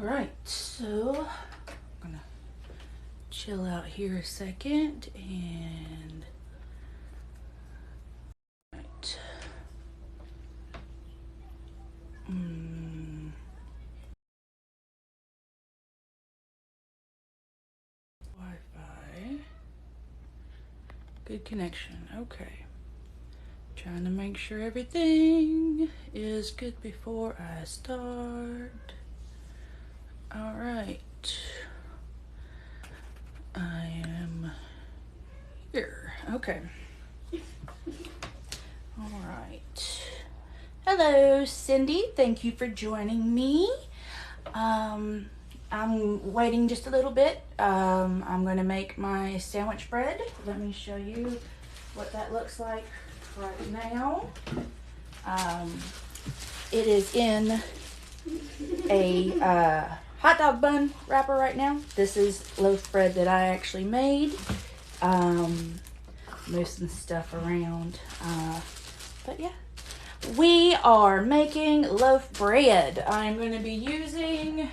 Alright, so I'm gonna chill out here a second and right. Wi-Fi. Good connection. Okay. Trying to make sure everything is good before I start. Alright. I am here. Okay. Alright. Hello, Cindy. Thank you for joining me. I'm waiting just a little bit. I'm going to make my sandwich bread. Let me show you what that looks like right now. It is in a hot dog bun wrapper right now. This is loaf bread that I actually made. Move some stuff around. But yeah. We are making loaf bread. I'm going to be using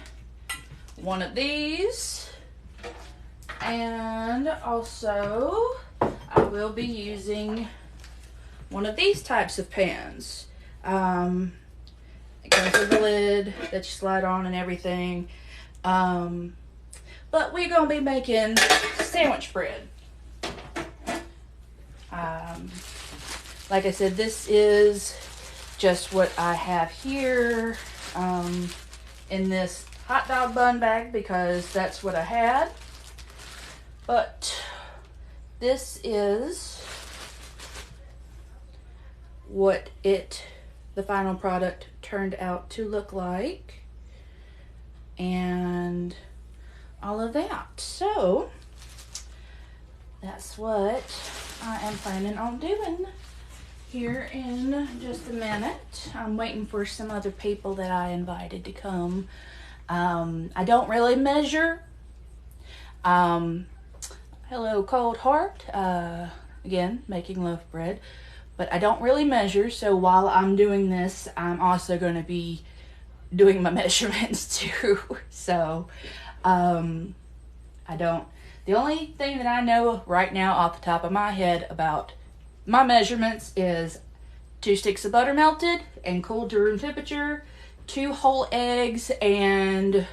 one of these, and also I will be using one of these types of pans. It comes with a lid that you slide on and everything. But we're going to be making sandwich bread. Like I said, this is just what I have here in this hot dog bun bag because that's what I had. But this is what the final product turned out to look like and all of that. So that's what I am planning on doing here in just a minute. I'm waiting for some other people that I invited to come. I don't really measure. Hello, Cold Heart. Again, making loaf bread. But I don't really measure, so while I'm doing this, I'm also going to be doing my measurements too. So, I don't. The only thing that I know right now off the top of my head about my measurements is 2 sticks of butter melted and cooled to room temperature, 2 whole eggs, and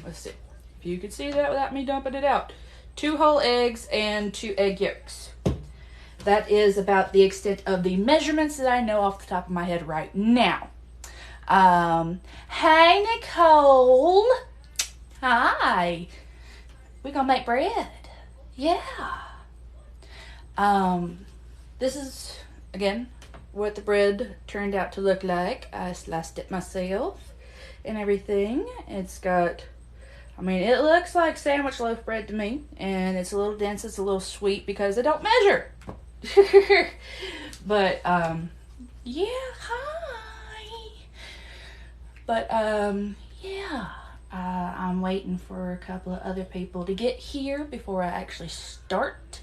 let's see if you can see that without me dumping it out. 2 whole eggs and 2 egg yolks. That is about the extent of the measurements that I know off the top of my head right now. Hey, Nicole. Hi. We're gonna make bread. Yeah. This is, again, what the bread turned out to look like. I sliced it myself and everything. It's got, it looks like sandwich loaf bread to me. And it's a little dense, it's a little sweet because I don't measure. But, yeah, hi. But, yeah. I'm waiting for a couple of other people to get here before I actually start.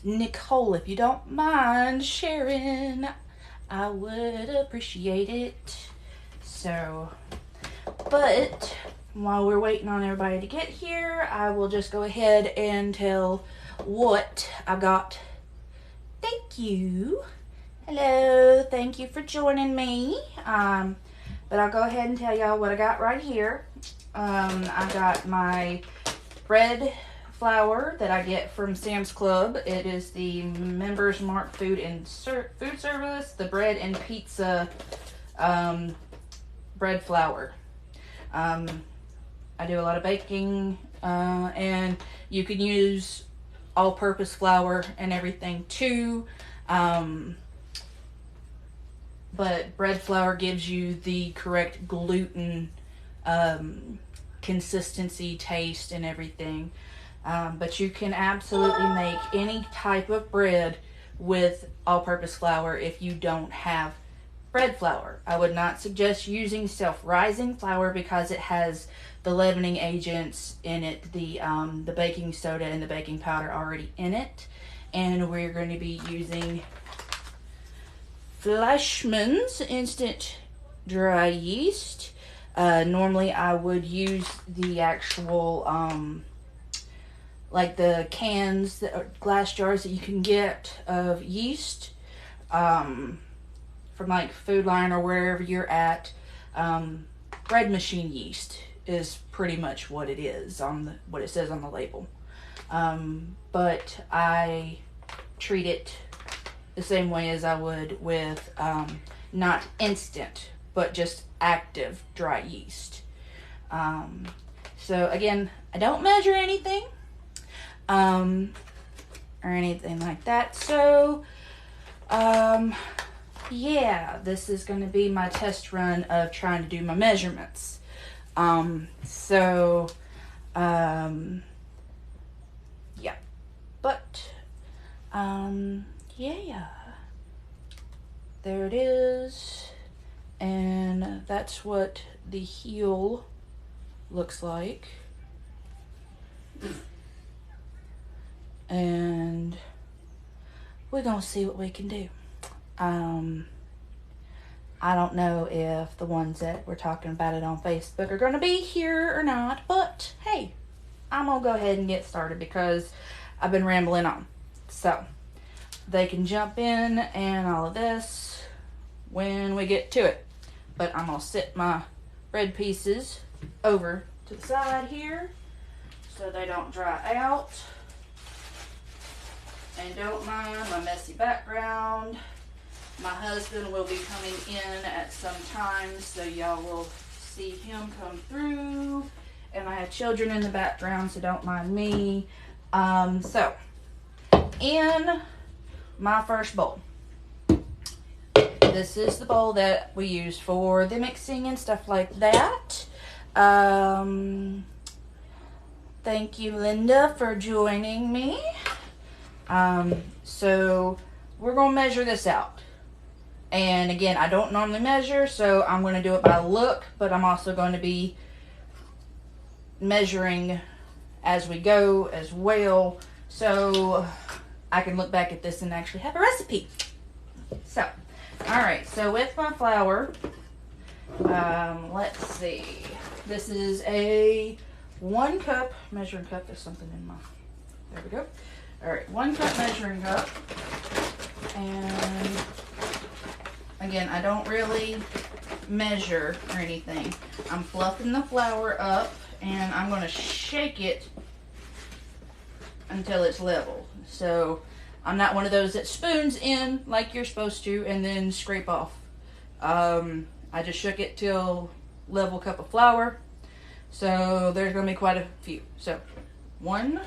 Nicole, if you don't mind sharing, I would appreciate it. So, but while we're waiting on everybody to get here, I will just go ahead and tell what I got. Thank you. Hello, thank you for joining me. But I'll go ahead and tell y'all what I got right here. I got my bread flour that I get from Sam's Club. It is the Members Mark Food Service, the bread and pizza bread flour. I do a lot of baking, and you can use all-purpose flour and everything too. But bread flour gives you the correct gluten consistency, taste, and everything. But you can absolutely make any type of bread with all-purpose flour if you don't have bread flour. I would not suggest using self-rising flour because it has the leavening agents in it, the baking soda and the baking powder already in it. And we're going to be using Fleischmann's instant dry yeast. Normally I would use the actual, like the cans, glass jars that you can get of yeast from like Food Lion or wherever you're at. Bread machine yeast is pretty much what it is on what it says on the label. But I treat it the same way as I would with not instant, but just active dry yeast. So again, I don't measure anything or anything like that. So yeah, this is going to be my test run of trying to do my measurements. Yeah, but yeah, there it is. And that's what the heel looks like. And we're gonna see what we can do. I don't know if the ones that we're talking about it on Facebook are gonna be here or not, but hey, I'm gonna go ahead and get started because I've been rambling on. So they can jump in and all of this when we get to it. But I'm gonna sit my bread pieces over to the side here so they don't dry out. And don't mind my messy background. My husband will be coming in at some time, so y'all will see him come through. And I have children in the background, so don't mind me. So, in my first bowl, this is the bowl that we use for the mixing and stuff like that. Thank you, Linda, for joining me. So we're going to measure this out. And again, I don't normally measure, so I'm going to do it by look, but I'm also going to be measuring as we go as well, so I can look back at this and actually have a recipe. So, alright, so with my flour, let's see. This is a 1 cup measuring cup. There's something in my, there we go. Alright, 1 cup measuring cup. And again, I don't really measure or anything. I'm fluffing the flour up and I'm going to shake it until it's level. So I'm not one of those that spoons in like you're supposed to and then scrape off. I just shook it till level cup of flour. So there's going to be quite a few. So 1,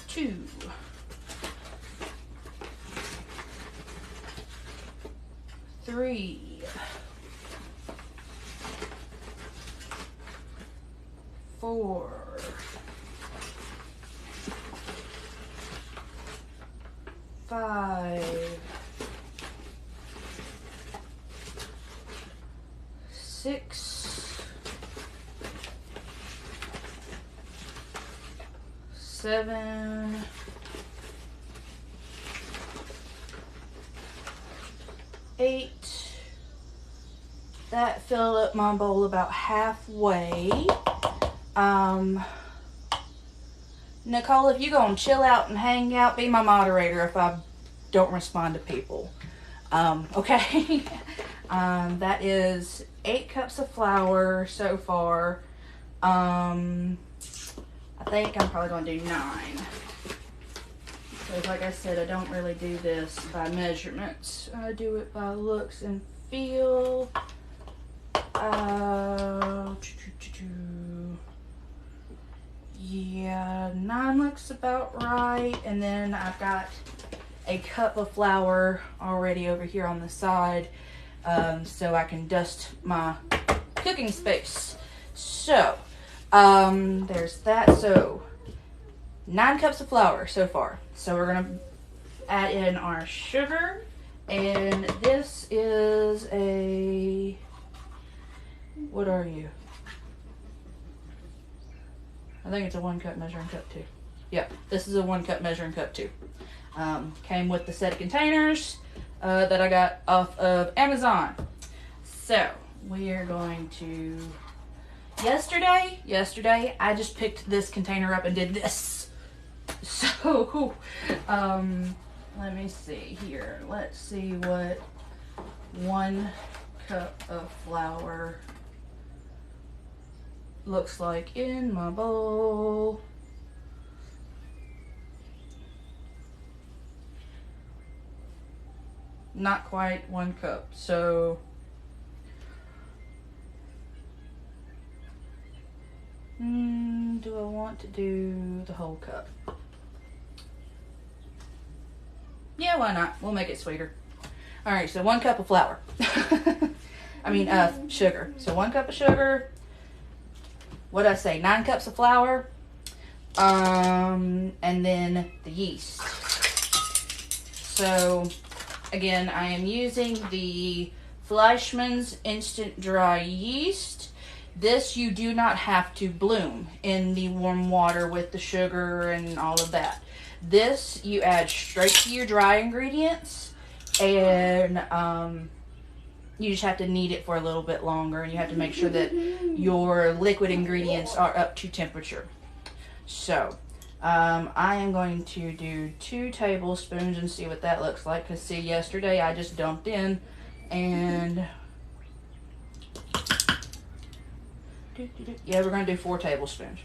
2, 3, 4, 5, 6, 7, 8. That filled up my bowl about halfway. Nicole, if you're gonna chill out and hang out, be my moderator if I don't respond to people. Okay. That is 8 cups of flour so far. I think I'm probably gonna do 9. Because like I said, I don't really do this by measurements. I do it by looks and feel. Yeah, 9 looks about right. And then I've got a cup of flour already over here on the side, so I can dust my cooking space. So, there's that. So, 9 cups of flour so far. So we're gonna add in our sugar, and this is a, what are you? I think it's a 1 cup measuring cup too. Yep, this is a 1 cup measuring cup too. Came with the set of containers that I got off of Amazon. So we are going to, yesterday I just picked this container up and did this. So let me see here. Let's see what 1 cup of flour looks like in my bowl. Not quite 1 cup, so do I want to do the whole cup? Yeah, why not? We'll make it sweeter. All right, so 1 cup of flour. I mean, sugar. So 1 cup of sugar. What did I say? 9 cups of flour. And then the yeast. So, again, I am using the Fleischmann's Instant Dry Yeast. This you do not have to bloom in the warm water with the sugar and all of that. This you add straight to your dry ingredients, and you just have to knead it for a little bit longer, and you have to make sure that your liquid ingredients are up to temperature. So I am going to do 2 tablespoons and see what that looks like, because see, yesterday I just dumped in and yeah, we're going to do 4 tablespoons.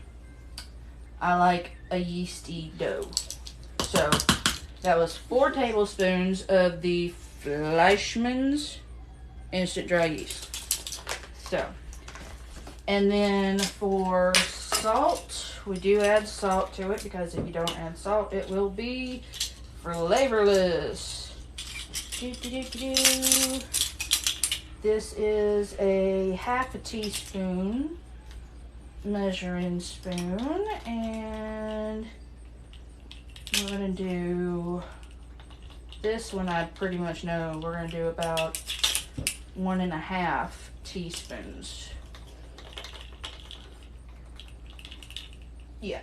I like a yeasty dough. So that was 4 tablespoons of the Fleischmann's Instant Dry Yeast. So, and then for salt, we do add salt to it, because if you don't add salt, it will be flavorless. This is a 1/2 teaspoon measuring spoon, and we're going to do this one. I pretty much know we're going to do about 1.5 teaspoons. Yeah,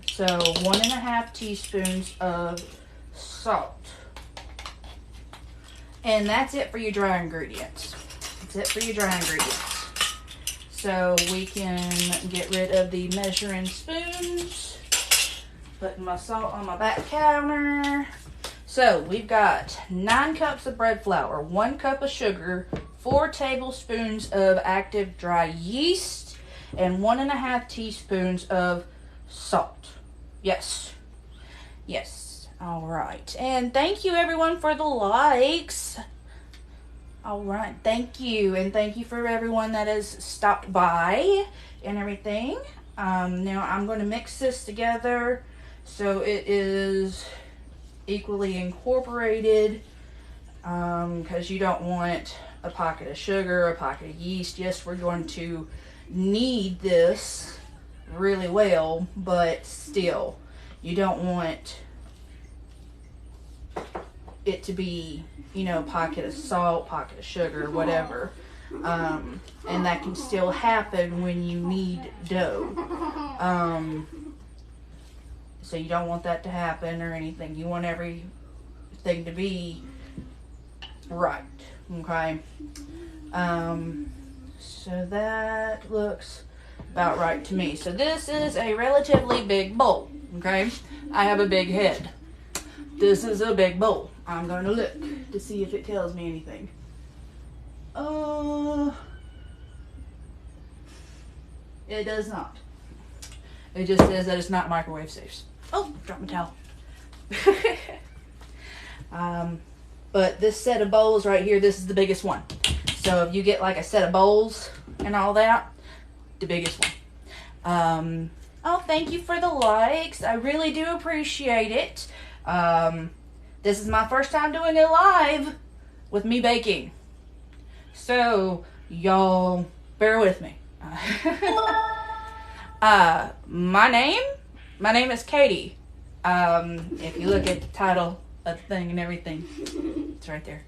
so 1.5 teaspoons of salt, and that's it for your dry ingredients. That's it for your dry ingredients. So we can get rid of the measuring spoons. Putting my salt on my back counter. So we've got 9 cups of bread flour, 1 cup of sugar, 4 tablespoons of active dry yeast, and 1.5 teaspoons of salt. Yes. Yes. All right. And thank you everyone for the likes. All right. Thank you. And thank you for everyone that has stopped by and everything. Now I'm going to mix this together so it is equally incorporated, because you don't want a pocket of sugar, a pocket of yeast. Yes, we're going to knead this really well, but still, you don't want it to be, you know, pocket of salt, pocket of sugar, whatever. And that can still happen when you knead dough. So you don't want that to happen or anything. You want everything to be right, okay? So that looks about right to me. So this is a relatively big bowl, okay? I have a big head. This is a big bowl. I'm going to look to see if it tells me anything. It does not. It just says that it's not microwave safe. Oh, drop my towel. But this set of bowls right here, this is the biggest one. So if you get like a set of bowls and all that, the biggest one. Oh, thank you for the likes. I really do appreciate it. This is my first time doing it live with me baking. So, y'all bear with me. My name is Katie. If you look at the title of the thing and everything, it's right there.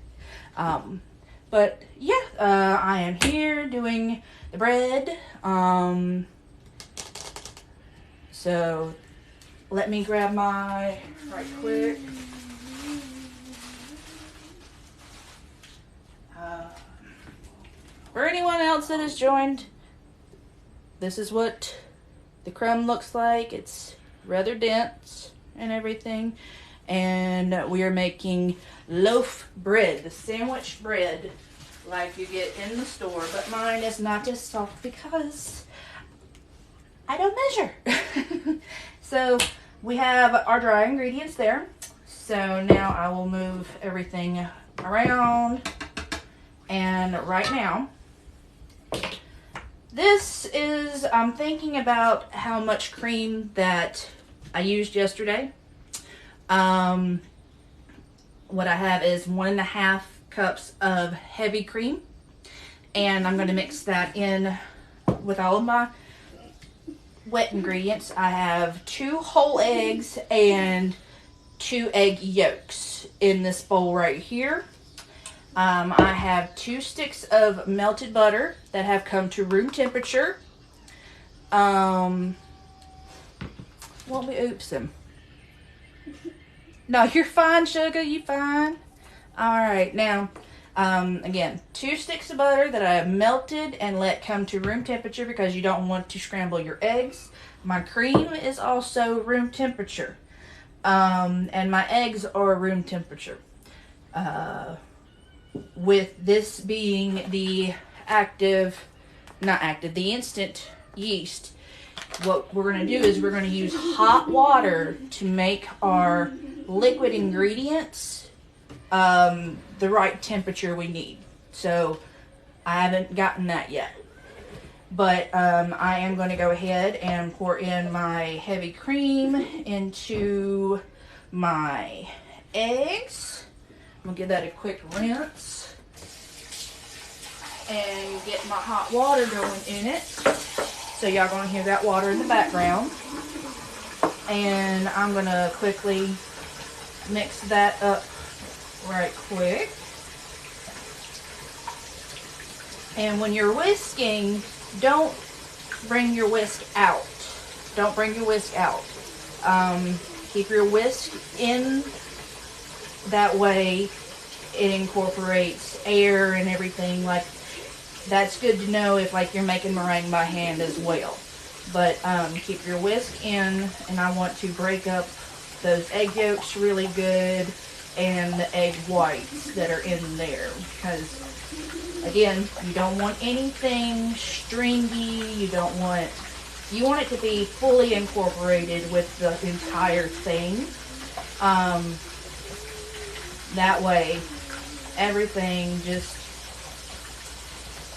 But yeah, I am here doing the bread. So let me grab my, right quick, else that is joined, this is what the crumb looks like. It's rather dense and everything. And we are making loaf bread, the sandwich bread like you get in the store. But mine is not as soft because I don't measure. So we have our dry ingredients there. So now I will move everything around. And right now, this is, I'm thinking about how much cream that I used yesterday. What I have is 1.5 cups of heavy cream. And I'm going to mix that in with all of my wet ingredients. I have 2 whole eggs and 2 egg yolks in this bowl right here. I have 2 sticks of melted butter that have come to room temperature. Won't we oops them? No, you're fine, sugar. You fine. All right, now, again, 2 sticks of butter that I have melted and let come to room temperature because you don't want to scramble your eggs. My cream is also room temperature, and my eggs are room temperature. With this being the the instant yeast, what we're going to do is we're going to use hot water to make our liquid ingredients the right temperature we need. So I haven't gotten that yet. But I am going to go ahead and pour in my heavy cream into my eggs. I'm going to give that a quick rinse and get my hot water going in it. So y'all going to hear that water in the background. And I'm going to quickly mix that up right quick. And when you're whisking, don't bring your whisk out. Don't bring your whisk out. Keep your whisk in. That way it incorporates air and everything. Like, that's good to know if like you're making meringue by hand as well. But keep your whisk in, and I want to break up those egg yolks really good and the egg whites that are in there, because again, you don't want anything stringy. You want it to be fully incorporated with the entire thing. That way, everything just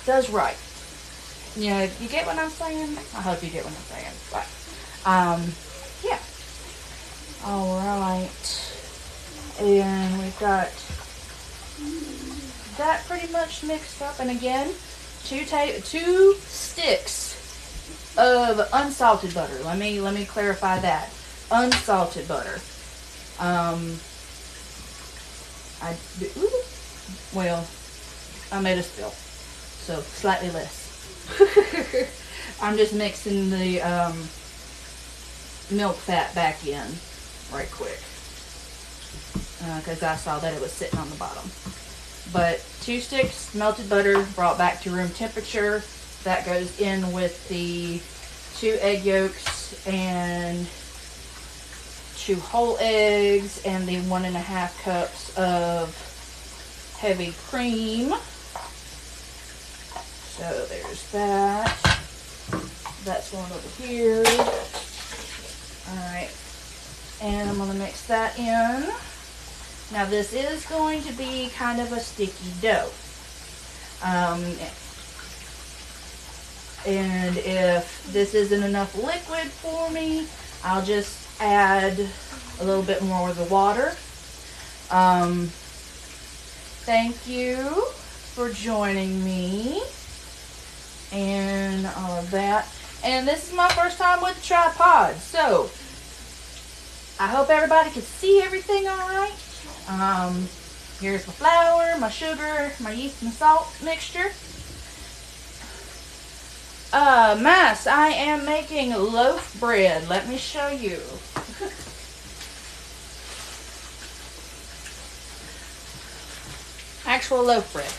does right. You know, you get what I'm saying? I hope you get what I'm saying. But, yeah. Alright. And we've got that pretty much mixed up. And again, 2 sticks of unsalted butter. Let me clarify that. Unsalted butter. I made a spill, so slightly less. I'm just mixing the milk fat back in right quick because I saw that it was sitting on the bottom. But 2 sticks melted butter brought back to room temperature. That goes in with the 2 egg yolks and 2 whole eggs and the 1.5 cups of heavy cream. So there's that. That's going over here. Alright. And I'm going to mix that in. Now this is going to be kind of a sticky dough. And if this isn't enough liquid for me, I'll just add a little bit more of the water. Thank you for joining me and all of that. And this is my first time with the tripod, so I hope everybody can see everything all right. Here's my flour, my sugar, my yeast and salt mixture. Mass, I am making loaf bread. Let me show you. Actual loaf bread.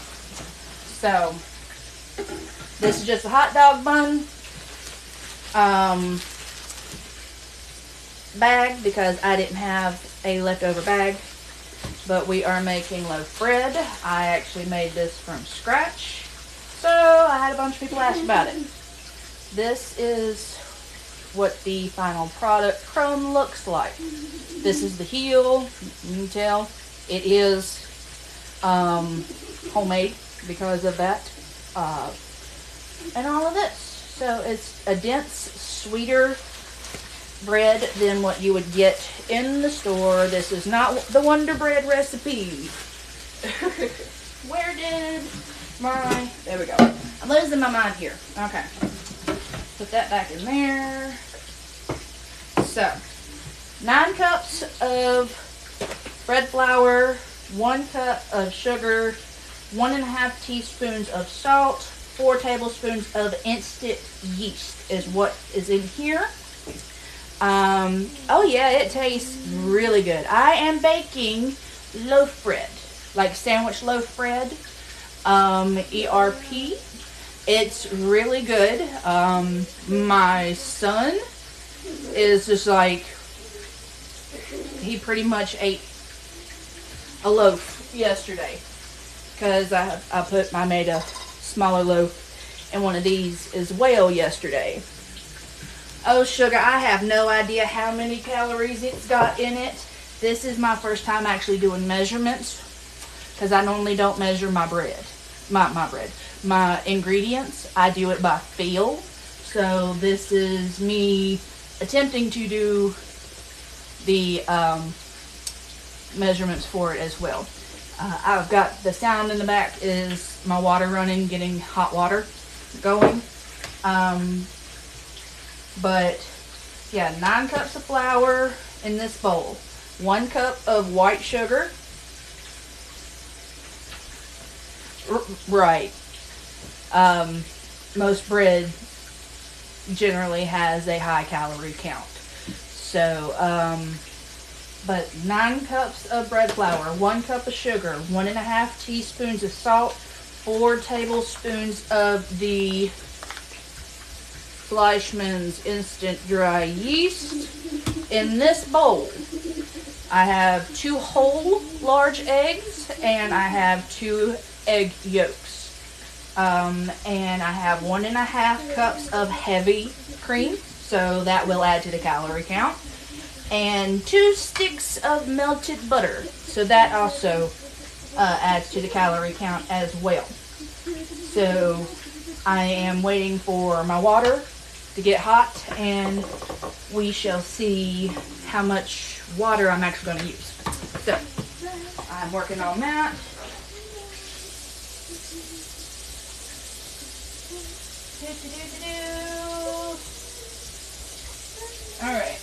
So, This is just a hot dog bun bag because I didn't have a leftover bag. But we are making loaf bread. I actually made this from scratch. So I had a bunch of people ask about it. This is what the final product crumb looks like. This is the heel. You can tell it is homemade because of that. And all of this. So it's a dense, sweeter bread than what you would get in the store. This is not the Wonder Bread recipe. Where did my... There we go. I'm losing my mind here. Okay. Put that back in there. So, 9 cups of bread flour, 1 cup of sugar, 1.5 teaspoons of salt, 4 tablespoons of instant yeast is what is in here. Oh yeah, it tastes really good. I am baking loaf bread, like sandwich loaf bread, ERP. It's really good. My son is just like, he pretty much ate a loaf yesterday because I made a smaller loaf in one of these as well yesterday. Oh, sugar, I have no idea how many calories it's got in it. This is my first time actually doing measurements because I normally don't measure my bread. My ingredients, I do it by feel. So this is me attempting to do the measurements for it as well. I've got the sound in the back is my water running, getting hot water going. But yeah, 9 cups of flour in this bowl, 1 cup of white sugar. Right. Most bread generally has a high calorie count. So, but 9 cups of bread flour, 1 cup of sugar, 1.5 teaspoons of salt, 4 tablespoons of the Fleischmann's instant dry yeast. In this bowl, I have 2 whole large eggs and I have 2 egg yolks. And I have 1.5 cups of heavy cream, so that will add to the calorie count. And 2 sticks of melted butter, so that also adds to the calorie count as well. So I am waiting for my water to get hot and we shall see how much water I'm actually going to use. So I'm working on that. Alright.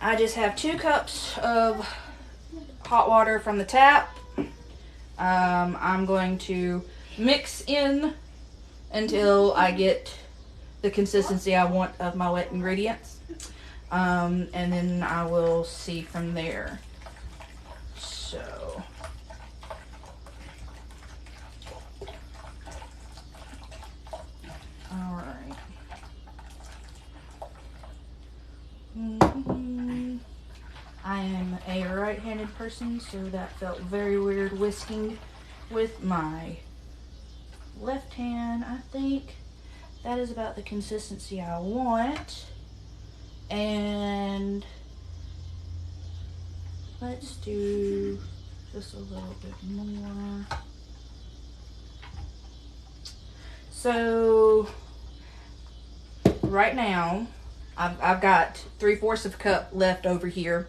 I just have 2 cups of hot water from the tap. I'm going to mix in until I get the consistency I want of my wet ingredients. And then I will see from there. So, alright. I am a right-handed person, so that felt very weird whisking with my left hand. I think that is about the consistency I want. And let's do just a little bit more. So right now I've got 3/4 of a cup left over here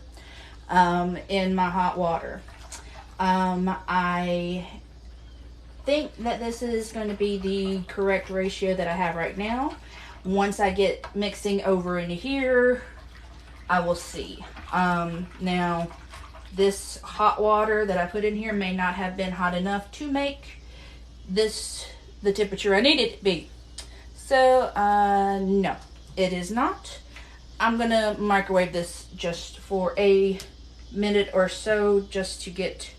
in my hot water. I think that this is going to be the correct ratio that I have right now. Once I get mixing over into here, I will see. Now, this hot water that I put in here may not have been hot enough to make this the temperature I need it to be. So, no, it is not. I'm going to microwave this just for a minute or so just to get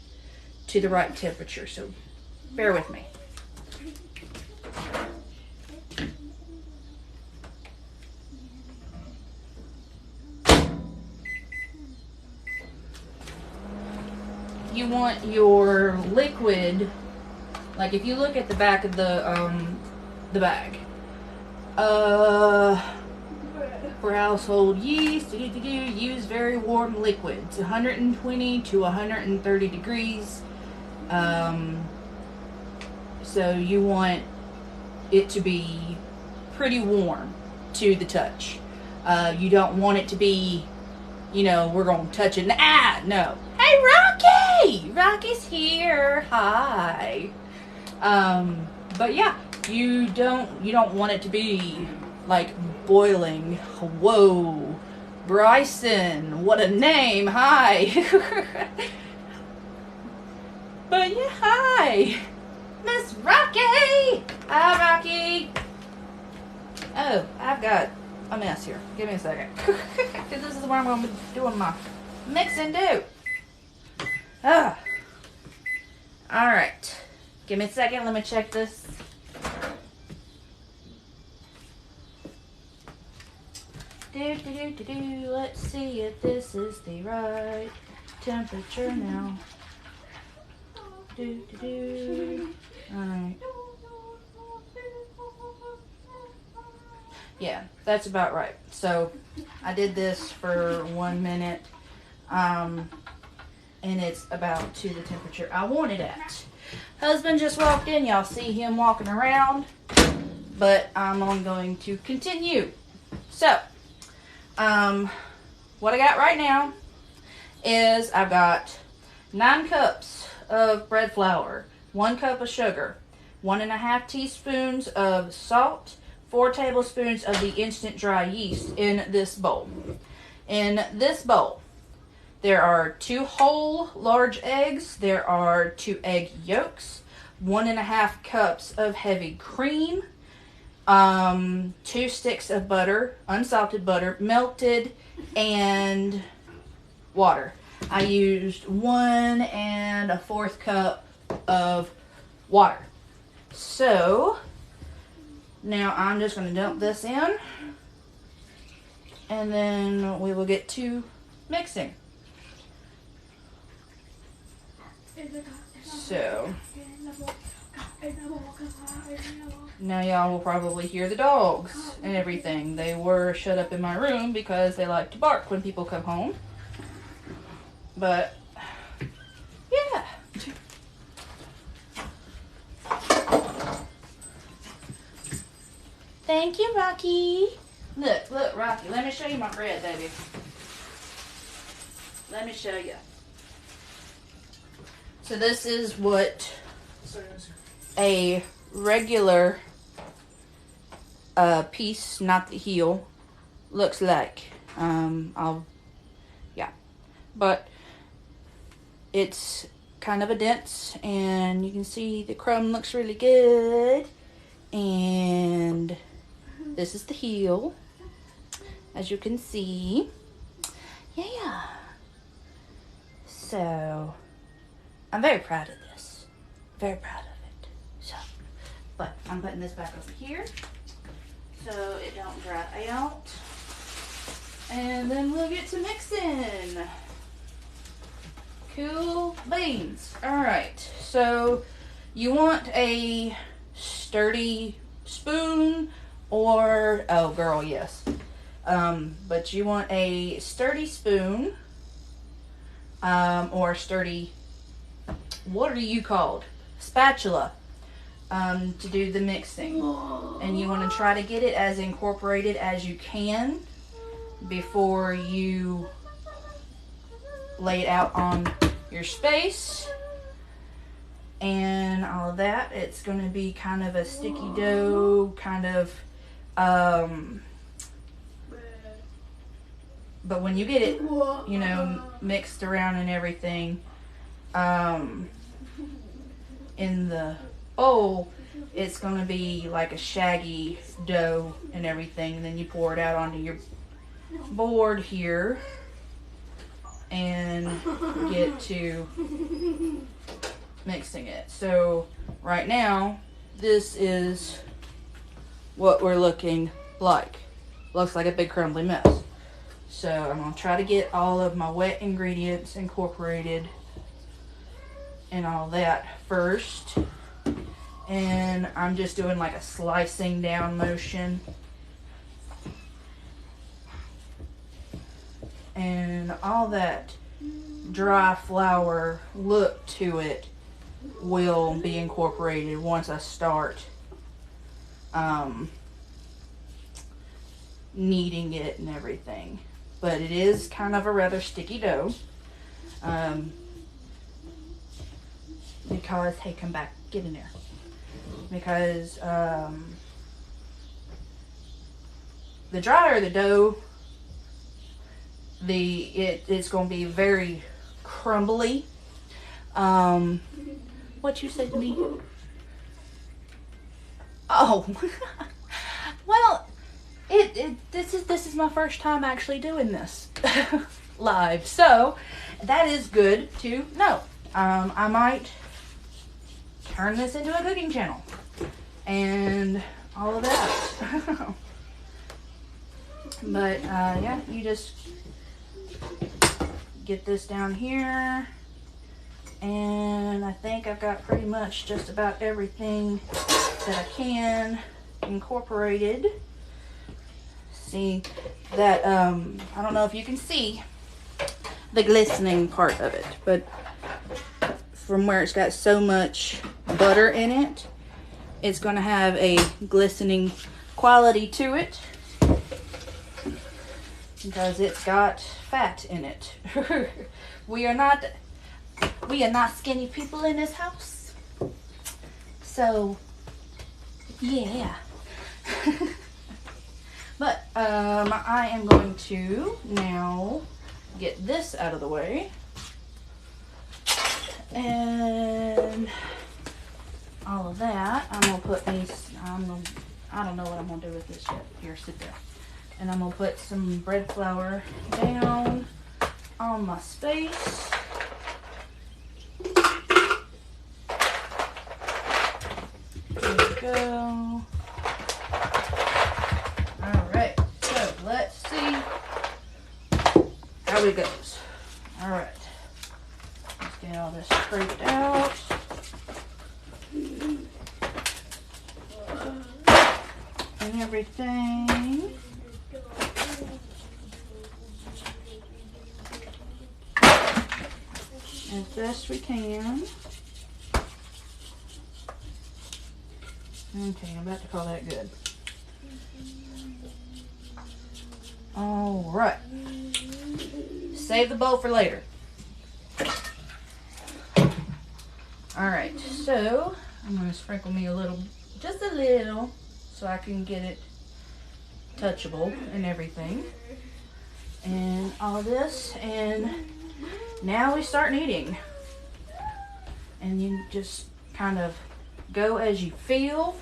to the right temperature. So, bear with me. You want your liquid, like if you look at the back of the bag, for household yeast, use very warm liquids, 120 to 130 degrees. So you want it to be pretty warm to the touch. You don't want it to be, we're going to touch it. No. Hey, Rocky! Rocky's here. Hi. But yeah, you don't want it to be like boiling. Whoa. Bryson, what a name. Hi. But yeah, hi. Miss Rocky. Hi, Rocky. Oh, I've got a mess here. Give me a second. Because this is where I'm going to be doing my mix and do. Alright. Give me a second. Let me check this. Let's see if this is the right temperature now. Alright. Yeah, that's about right. So I did this for 1 minute. And it's about to the temperature I want it at. Husband just walked in. Y'all see him walking around. But I'm going to continue. So, what I got right now is I've got 9 cups of bread flour, 1 cup of sugar, 1.5 teaspoons of salt, 4 tablespoons of the instant dry yeast in this bowl. In this bowl, there are 2 whole large eggs. There are 2 egg yolks, 1.5 cups of heavy cream, 2 sticks of butter, unsalted butter, melted, and water. I used 1 1/4 cup of water. So now I'm just going to dump this in, and then we will get to mixing. So now y'all will probably hear the dogs and everything. They were shut up in my room because they like to bark when people come home. But yeah. Thank you, Rocky. Look, Rocky. Let me show you my bread, baby. Let me show you. So this is what a regular piece, not the heel, looks like. But it's kind of a dense, and you can see the crumb looks really good. And this is the heel, as you can see. Yeah. So I'm very proud of this. Very proud of it. So, but I'm putting this back over here so it don't dry out. And then we'll get to mixing. Cool beans. Alright, so you want a sturdy spoon or, oh girl, yes. But you want a sturdy spoon or sturdy, what are you called? Spatula, to do the mixing. And you want to try to get it as incorporated as you can before you lay it out on your space and all of that. It's going to be kind of a sticky dough, kind of, but when you get it, you know, mixed around and everything, in the bowl, it's going to be like a shaggy dough and everything. And then you pour it out onto your board here and get to mixing it. So right now this is what we're looking like. Looks like a big crumbly mess. So I'm going to try to get all of my wet ingredients incorporated and all that first. And I'm just doing like a slicing down motion. And all that dry flour look to it will be incorporated once I start kneading it and everything. But it is kind of a rather sticky dough. Because, hey, come back, get in there. Because the drier the dough, it's going to be very crumbly. What you said to me? Oh, well, this is my first time actually doing this live, so that is good to know. I might turn this into a cooking channel and all of that. But yeah, you just get this down here, and I think I've got pretty much just about everything that I can incorporated. See that I don't know if you can see the glistening part of it, but from where it's got so much butter in it, it's going to have a glistening quality to it because it's got fat in it. We are not skinny people in this house, so yeah. But I am going to now get this out of the way, and all of that. I'm gonna put these. I don't know what I'm gonna do with this yet. Here, sit there. And I'm gonna put some bread flour down on my space. There we go. Alright, so let's see how it goes. Alright. Let's get all this scraped out. And everything. As best we can. Okay, I'm about to call that good. Alright. Save the bowl for later. Alright, so I'm going to sprinkle me a little, just a little, so I can get it touchable and everything. And all this, and now we start kneading. And you just kind of go as you feel.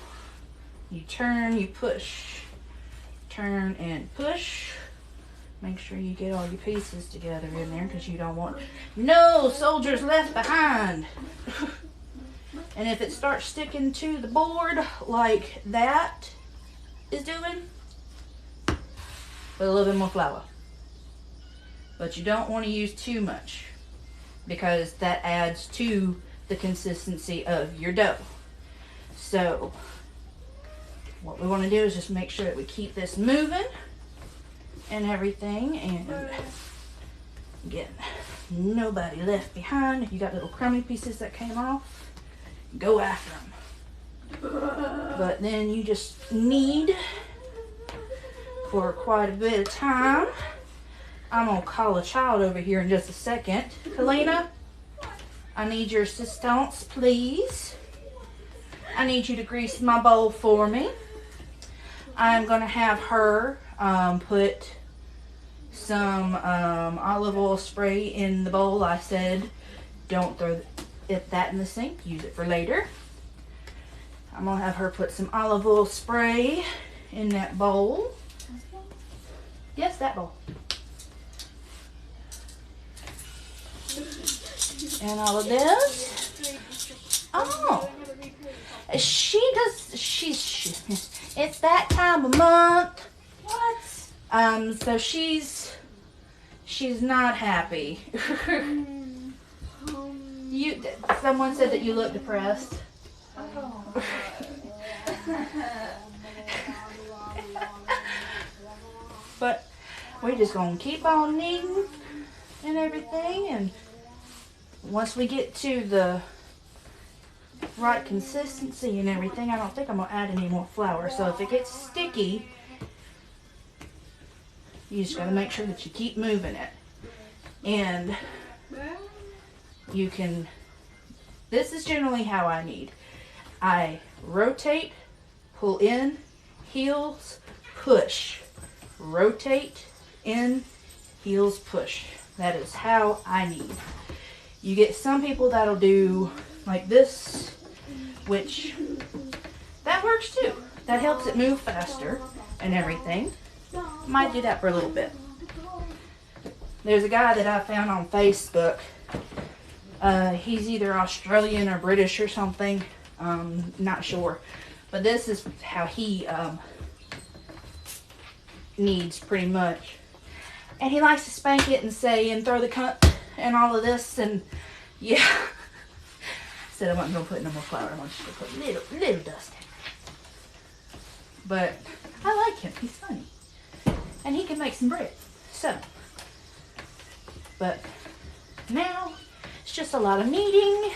You turn, you push. Turn and push. Make sure you get all your pieces together in there because you don't want no soldiers left behind. And if it starts sticking to the board like that is doing, put a little bit more flour. But you don't want to use too much because that adds to the consistency of your dough. So what we want to do is just make sure that we keep this moving and everything, and get nobody left behind. If you got little crummy pieces that came off, go after them. But then you just knead for quite a bit of time. I'm gonna call a child over here in just a second. Helena, I need your assistance, please. I need you to grease my bowl for me. I'm gonna have her put some olive oil spray in the bowl. I said don't throw that in the sink, use it for later. I'm gonna have her put some olive oil spray in that bowl. Yes, that bowl. And all of this. Oh, It's that time of month. What? So she's not happy. Someone said that you look depressed. Oh. But we're just gonna keep on kneading and everything, and once we get to the right consistency and everything, I don't think I'm gonna add any more flour. So if it gets sticky, you just gotta make sure that you keep moving it. And you can, this is generally how I knead. I rotate, pull in, heels, push. Rotate, in, heels, push. That is how I knead. You get some people that'll do like this, which that works too. That helps it move faster and everything. Might do that for a little bit. There's a guy that I found on Facebook. He's either Australian or British or something. Not sure. But this is how he kneads pretty much. And he likes to spank it and say and throw the cunt and all of this, and yeah. Said I wasn't gonna put no more flour. I'm just gonna put little dust in. But I like him. He's funny, and he can make some bread. So, but now it's just a lot of kneading.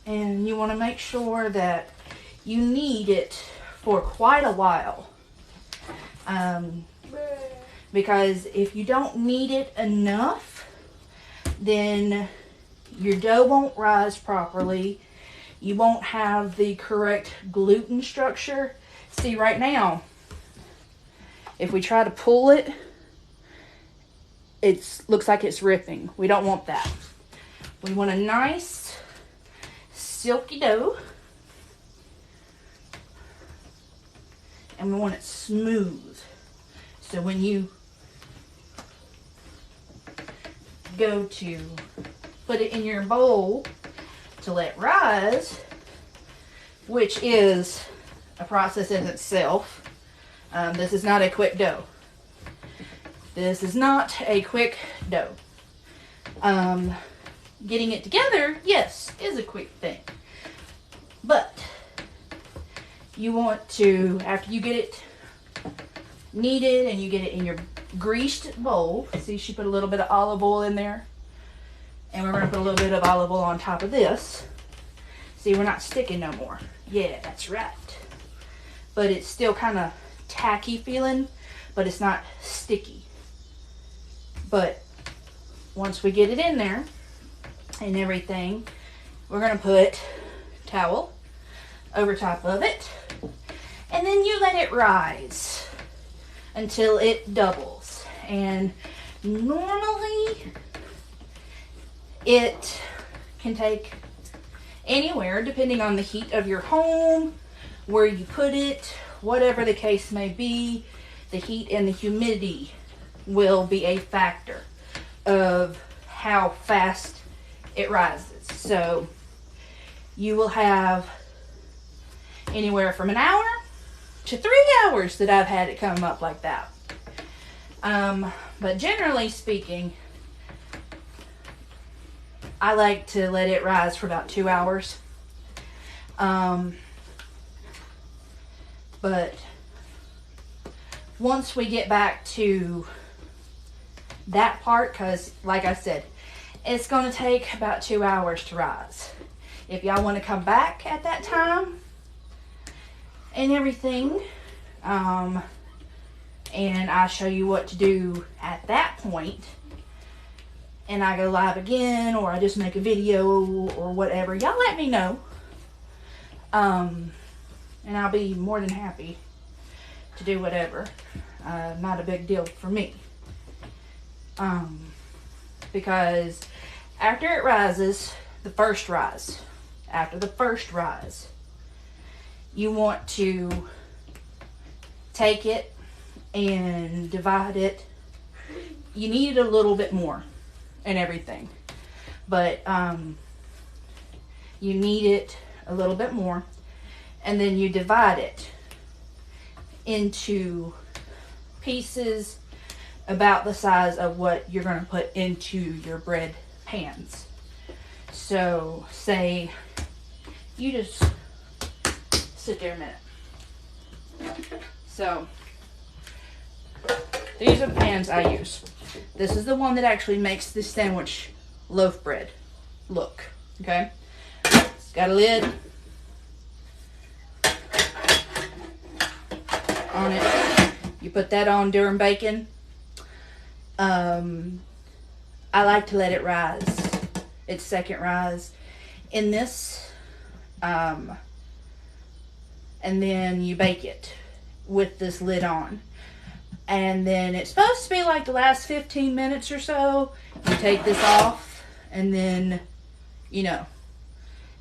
And you want to make sure that you knead it for quite a while. Because if you don't knead it enough, then your dough won't rise properly. You won't have the correct gluten structure. See, right now, if we try to pull it, it looks like it's ripping. We don't want that. We want a nice silky dough, and we want it smooth. So when you go to put it in your bowl to let rise, which is a process in itself, this is not a quick dough. This is not a quick dough. Getting it together, yes, is a quick thing. But you want to, after you get it kneaded and you get it in your greased bowl, see, she put a little bit of olive oil in there. And we're going to put a little bit of olive oil on top of this. See, we're not sticking no more. Yeah, that's right. But it's still kind of tacky feeling, but it's not sticky. But once we get it in there and everything, we're going to put towel over top of it. And then you let it rise until it doubles. And normally it can take anywhere, depending on the heat of your home, where you put it, whatever the case may be. The heat and the humidity will be a factor of how fast it rises. So you will have anywhere from an hour to 3 hours that I've had it come up like that. But generally speaking, I like to let it rise for about 2 hours. But once we get back to that part, because like I said, it's going to take about 2 hours to rise. If y'all want to come back at that time and everything, and I show you what to do at that point, and I go live again, or I just make a video or whatever, y'all let me know. And I'll be more than happy to do whatever. Not a big deal for me. Because after it rises, the first rise, after the first rise, you want to take it and divide it. You need it a little bit more. and everything. But you knead it a little bit more, and then you divide it into pieces about the size of what you're going to put into your bread pans. So say you just sit there a minute. So these are the pans I use. This is the one that actually makes this sandwich loaf bread look. Okay, it's got a lid on it. You put that on during baking. I like to let it rise. Its second rise in this, and then you bake it with this lid on. And then it's supposed to be like the last 15 minutes or so. You take this off, and then, you know,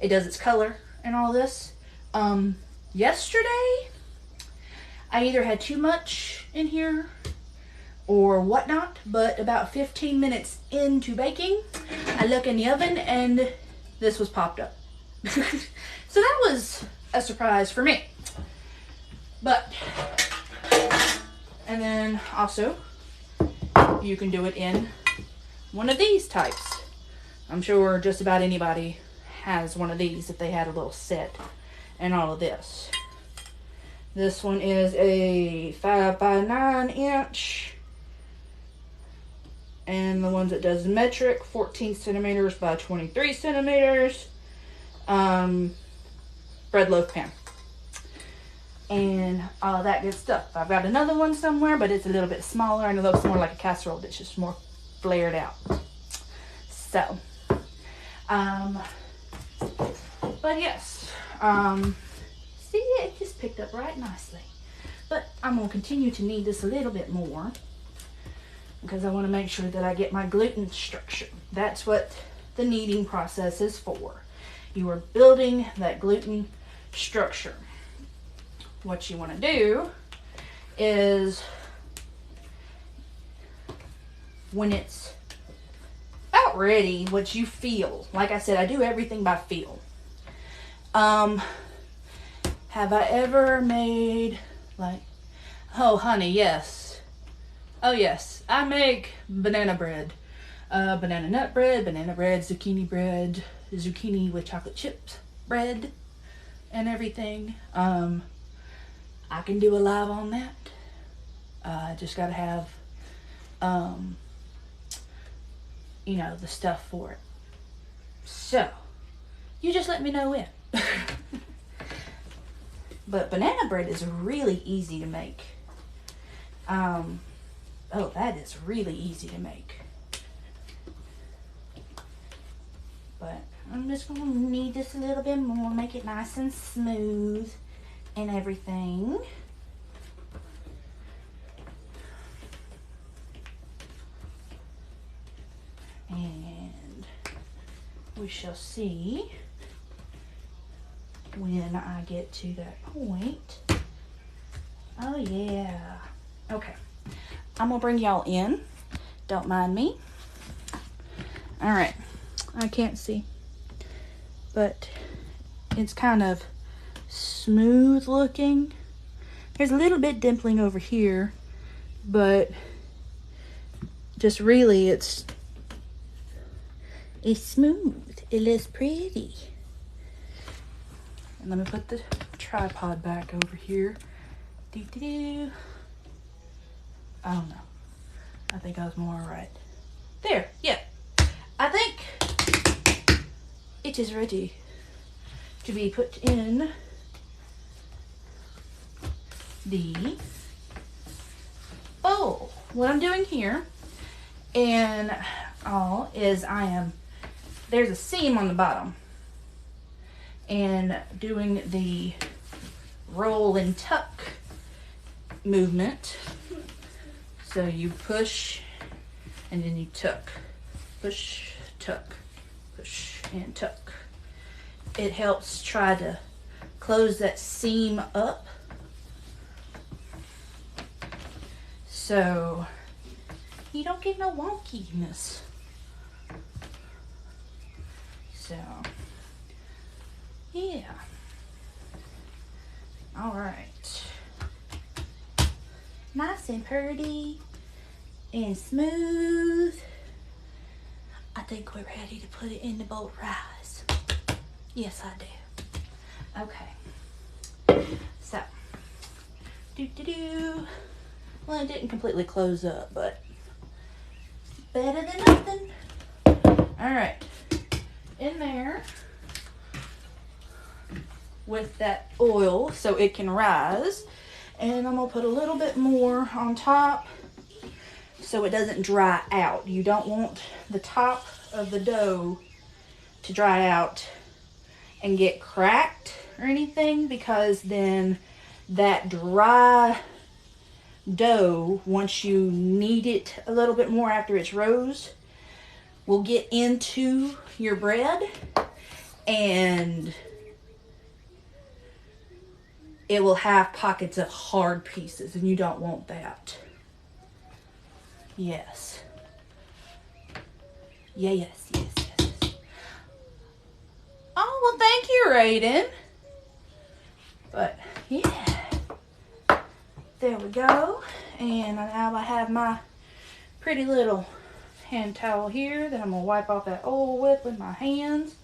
it does its color and all this. Yesterday, I either had too much in here or whatnot, but about 15 minutes into baking, I look in the oven and this was popped up. So that was a surprise for me. But, and then also, you can do it in one of these types. I'm sure just about anybody has one of these if they had a little set and all of this. This one is a 5 by 9 inch. And the ones that does metric, 14 centimeters by 23 centimeters. Bread loaf pan. And all of that good stuff. I've got another one somewhere, but it's a little bit smaller and it looks more like a casserole that's just more flared out. So, but yes, see, it just picked up right nicely. But I'm going to continue to knead this a little bit more because I want to make sure that I get my gluten structure. That's what the kneading process is for. You are building that gluten structure. What you want to do is, when it's about ready, what you feel. Like I said, I do everything by feel. Have I ever made, like, oh honey, yes. Oh yes, I make banana bread. Banana nut bread, zucchini bread, zucchini with chocolate chips bread, and everything. I can do a live on that. Just gotta have, you know, the stuff for it. So, you just let me know when. But banana bread is really easy to make. Oh, that is really easy to make. But I'm just gonna knead this a little bit more, make it nice and smooth and everything. And we shall see when I get to that point. Oh yeah. Okay. I'm gonna bring y'all in. Don't mind me. All right. I can't see, but it's kind of smooth looking. There's a little bit dimpling over here, but just really it's smooth. It looks pretty. And let me put the tripod back over here. Doo-doo-doo. I don't know. I think I was more right. There, yeah. I think it is ready to be put in the bowl. What I'm doing here and all is there's a seam on the bottom, and doing the roll and tuck movement. So you push and then you tuck. Push, tuck, push, and tuck. It helps try to close that seam up. So you don't get no wonkiness. So, yeah. All right. Nice and pretty and smooth. I think we're ready to put it in the bolt rise. Yes, I do. Okay. So, well, it didn't completely close up, but better than nothing. All right. In there with that oil so it can rise. And I'm going to put a little bit more on top so it doesn't dry out. You don't want the top of the dough to dry out and get cracked or anything, because then that dry dough, once you knead it a little bit more after it's rose, will get into your bread and it will have pockets of hard pieces, and you don't want that. Yes. Yes. Oh, well, thank you, Raiden. But, yeah. There we go. And now I have my pretty little hand towel here that I'm going to wipe off that oil with my hands.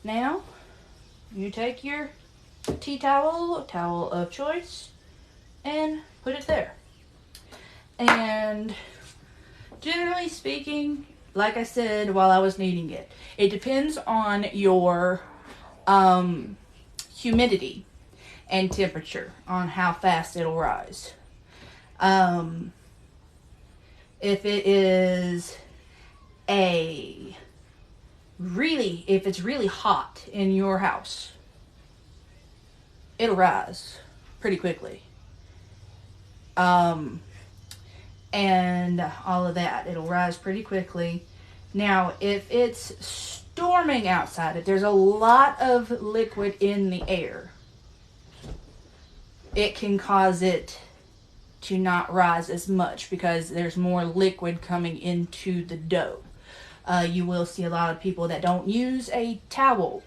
Now, you take your tea towel of choice, and put it there. And generally speaking, like I said while I was kneading it, it depends on your humidity and temperature on how fast it'll rise. If it is if it's really hot in your house, it'll rise pretty quickly. And all of that, it'll rise pretty quickly. Now, if it's storming outside, if there's a lot of liquid in the air, it can cause it to not rise as much because there's more liquid coming into the dough. You will see a lot of people that don't use a towel.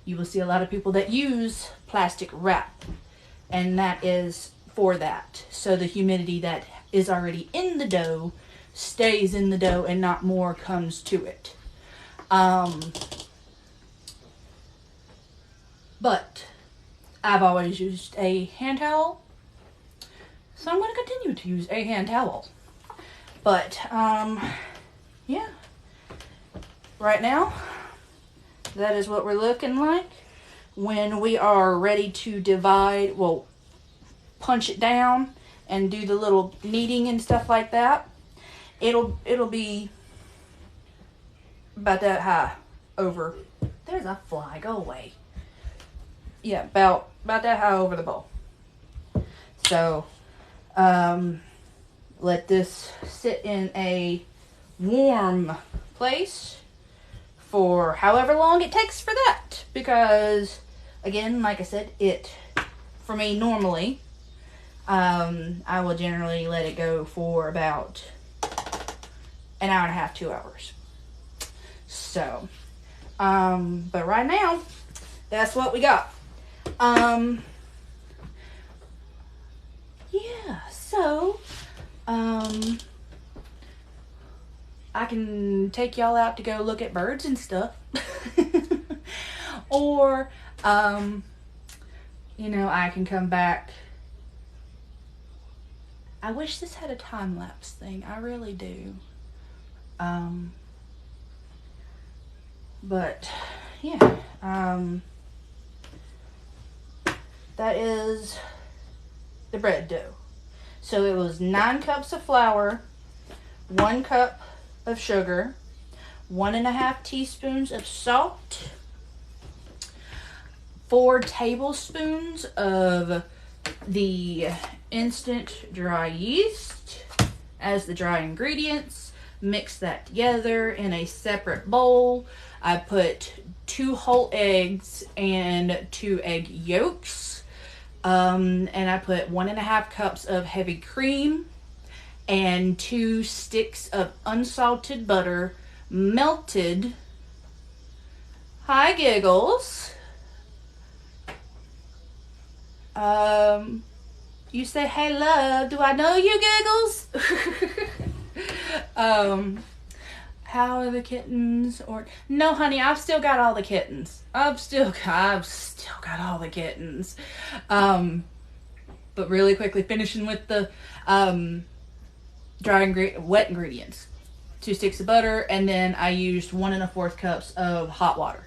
You will see a lot of people that use plastic wrap, and that is for that. So the humidity that is already in the dough stays in the dough and not more comes to it. But I've always used a hand towel, so I'm going to continue to use a hand towel. But, yeah. Right now, that is what we're looking like. When we are ready to divide, well, punch it down and do the little kneading and stuff like that, it'll be about that high over. There's a fly, go away. Yeah, about that high over the bowl. So, let this sit in a warm place for however long it takes for that, because again, like I said, for me normally, I will generally let it go for about an hour and a half, 2 hours. So, but right now, that's what we got. Yeah, so, I can take y'all out to go look at birds and stuff. Or, I can come back. I wish this had a time-lapse thing. I really do. But, yeah. That is the bread dough. So it was 9 cups of flour, 1 cup of sugar, 1.5 teaspoons of salt, 4 tablespoons of the instant dry yeast as the dry ingredients. Mix that together in a separate bowl. I put 2 whole eggs and 2 egg yolks. And I put 1.5 cups of heavy cream and 2 sticks of unsalted butter melted. Hi, Giggles. You say, hey, love, do I know you, Giggles? How are the kittens? Or no, honey, I've still got all the kittens. I've still got all the kittens. But really quickly, finishing with the wet ingredients. 2 sticks of butter, and then I used 1 1/4 cups of hot water.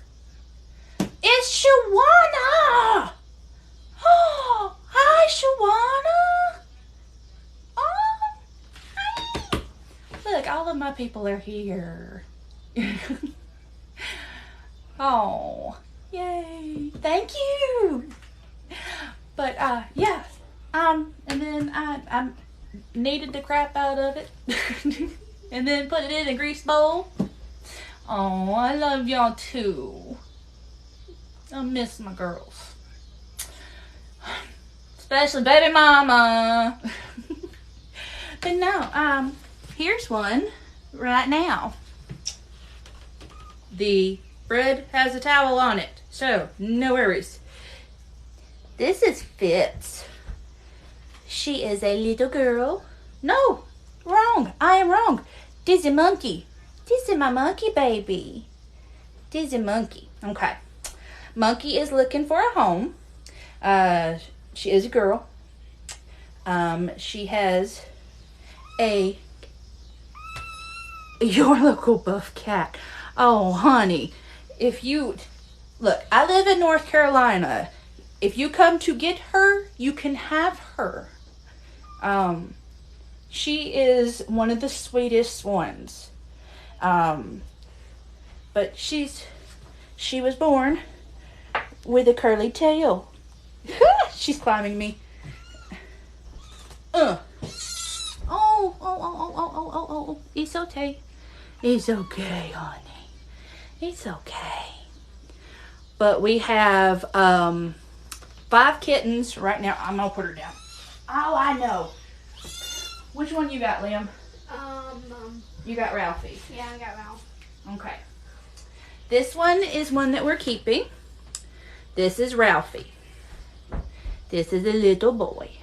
It's Shawana! Oh, hi, Shawana! Oh, hi! Look, all of my people are here. Oh, yay! Thank you. But yeah, and then I kneaded the crap out of it, and then put it in a grease bowl. Oh, I love y'all too. I miss my girls. Especially baby mama. But no, here's one right now. The bread has a towel on it, so no worries. This is Fitz. She is a little girl. No, wrong. I am wrong. This is Monkey. This is my monkey baby. This is Monkey. Okay. Monkey is looking for a home. She is a girl. She has your local buff cat. Oh, honey. If you look, I live in North Carolina. If you come to get her, you can have her. She is one of the sweetest ones. But she was born with a curly tail. She's climbing me. Oh. It's okay. It's okay, honey. It's okay. But we have 5 kittens right now. I'm gonna put her down. Oh, I know. Which one you got, Liam? You got Ralphie. Yeah, I got Ralph. Okay. This one is one that we're keeping. This is Ralphie. This is a little boy.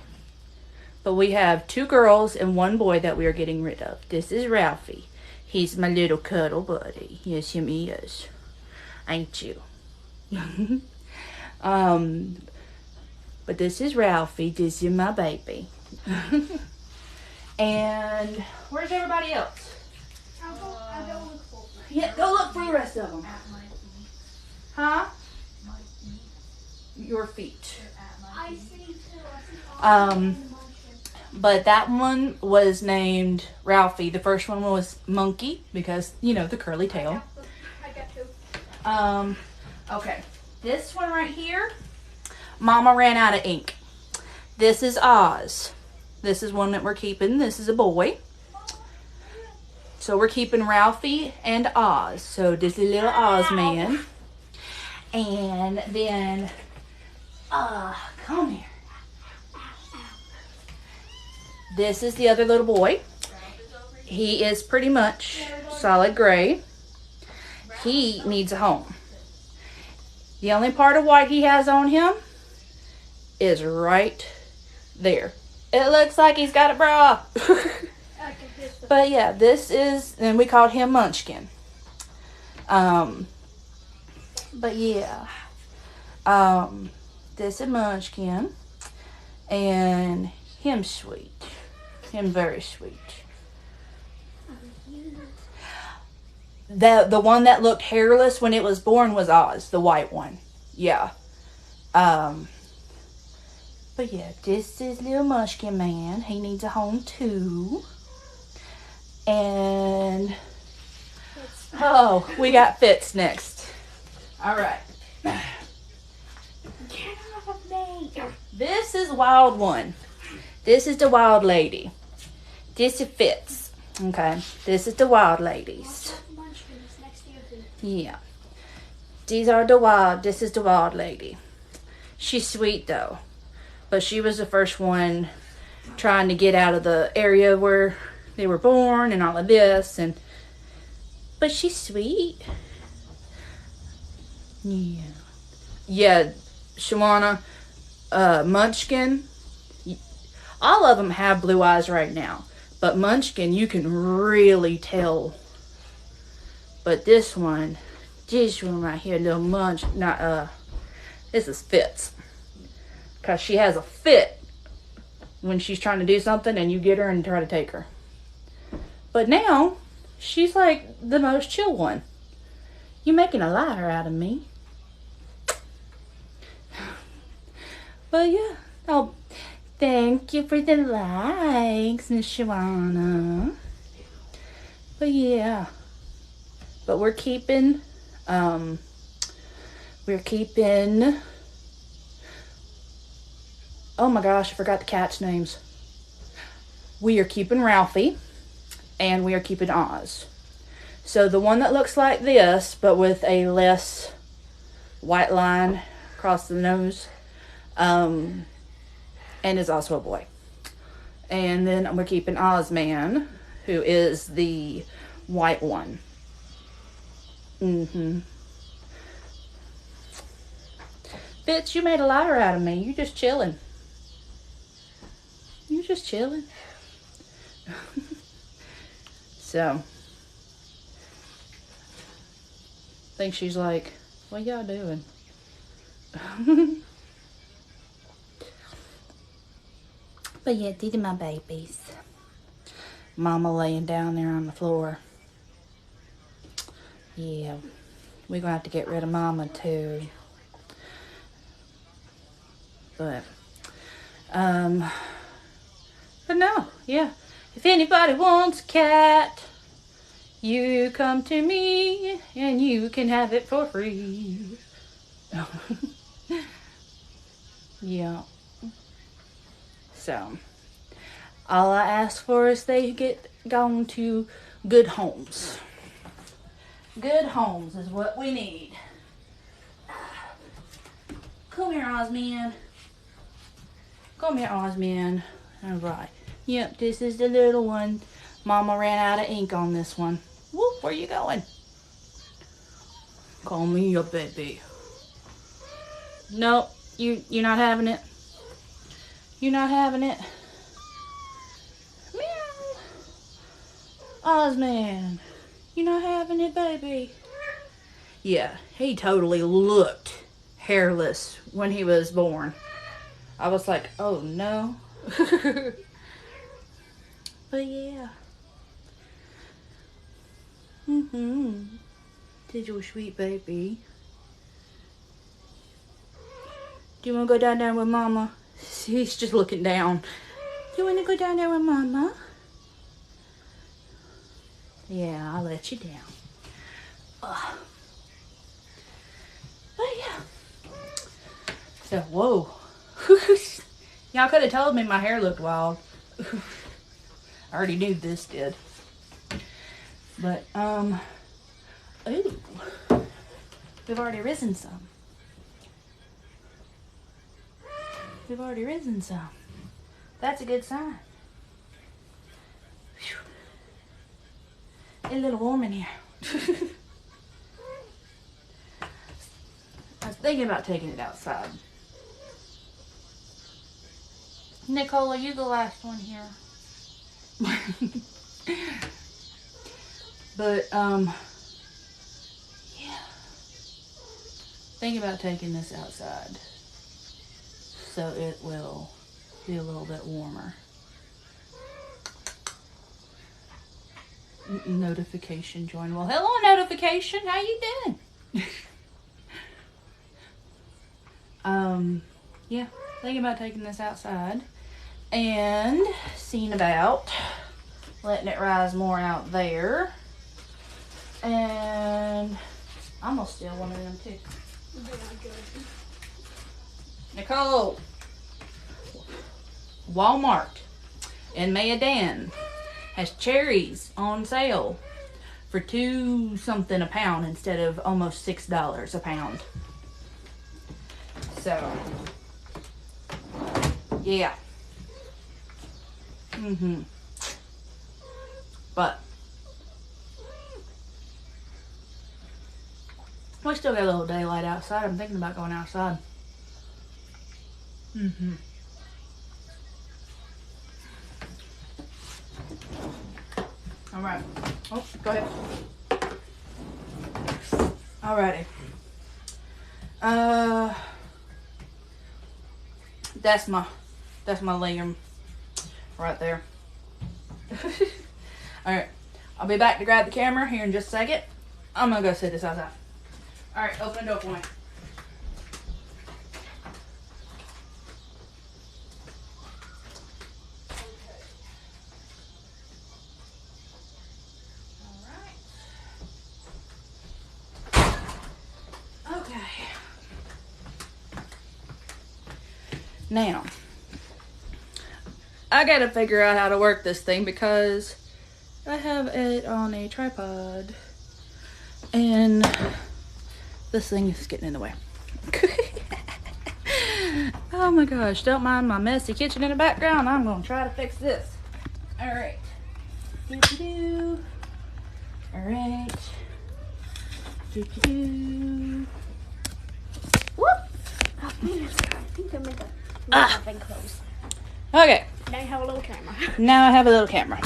But we have 2 girls and 1 boy that we are getting rid of. This is Ralphie. He's my little cuddle buddy. Yes, him is. Ain't you? But this is Ralphie. This is my baby. And where's everybody else? I'll go look for them. Yeah, go look for the rest of them. Huh? Your feet. I see too. But that one was named Ralphie. The first one was Monkey because, you know, the curly tail. I got 2. Okay. This one right here, Mama ran out of ink. This is Oz. This is one that we're keeping. This is a boy. So we're keeping Ralphie and Oz. So this is little Oz man. And then, come here. This is the other little boy. He is pretty much solid gray. He needs a home. The only part of white he has on him is right there. It looks like he's got a bra. But yeah, this is, and we called him Munchkin. But yeah, this is Munchkin, and him sweet. Him very sweet. The one that looked hairless when it was born was Oz, the white one. Yeah. But yeah, this is little Munchkin man. He needs a home too. And we got Fitz next. All right. Get off of me. This is Wild One. This is the wild lady. This is Fitz. Okay. This is the wild ladies. Yeah. This is the wild lady. She's sweet though. But she was the first one trying to get out of the area where they were born and all of this. But she's sweet. Yeah. Yeah, Shawana, Munchkin, all of them have blue eyes right now. But Munchkin, you can really tell. But this one right here, little this is Fitz. Because she has a fit when she's trying to do something and you get her and try to take her. But now, she's like the most chill one. You're making a liar out of me. But yeah. Oh, thank you for the likes, Miss Shawana. But yeah. But we're keeping, oh my gosh, I forgot the cats' names. We are keeping Ralphie, and we are keeping Oz. So the one that looks like this, but with a less white line across the nose, and is also a boy. And then we're keeping Ozman, who is the white one. Fitz, you made a liar out of me. You're just chilling. You're just chilling. So, I think she's like, what y'all doing? But yeah, these are my babies. Mama laying down there on the floor. Yeah, we're gonna have to get rid of Mama too. But no, yeah. If anybody wants a cat, you come to me and you can have it for free. Yeah. So, all I ask for is they get gone to good homes. Good homes is what we need. Come here, Ozman. Come here, Ozman. All right. Yep, this is the little one. Mama ran out of ink on this one. Whoop, where you going? Call me your baby. Nope, you're not having it. You're not having it. Meow. Ozman, you're not having it, baby. Yeah, he totally looked hairless when he was born. I was like, oh no. But yeah. Did your sweet baby. Do you want to go down there with Mama? He's just looking down. You want to go down there with Mama? Yeah, I'll let you down. But yeah. So, whoa. Y'all could have told me my hair looked wild. I already knew this did. But, ooh. We've already risen some. We've already risen some. That's a good sign. Whew. It's a little warm in here. I was thinking about taking it outside. Nicole, are you the last one here? But, yeah. Thinking about taking this outside. So it will be a little bit warmer. Notification join. Well, hello, notification. How you doing? Yeah, thinking about taking this outside and seeing about letting it rise more out there. And I'm gonna steal one of them too. Nicole, Walmart in Mayadan has cherries on sale for $2 something a pound instead of almost $6 a pound. So, yeah. But we still got a little daylight outside. I'm thinking about going outside. All right. Oh, go ahead. Alrighty. That's my Liam right there. Alright. I'll be back to grab the camera here in just a second. I'm gonna go sit this outside. Alright, open the door for me. Now, I gotta figure out how to work this thing because I have it on a tripod and this thing is getting in the way. Oh my gosh, don't mind my messy kitchen in the background. I'm gonna try to fix this. All right. Doo-doo-doo. All right. Doo-doo-doo. Whoop. I think I made thing close. Okay. Now you have a little camera. Now I have a little camera.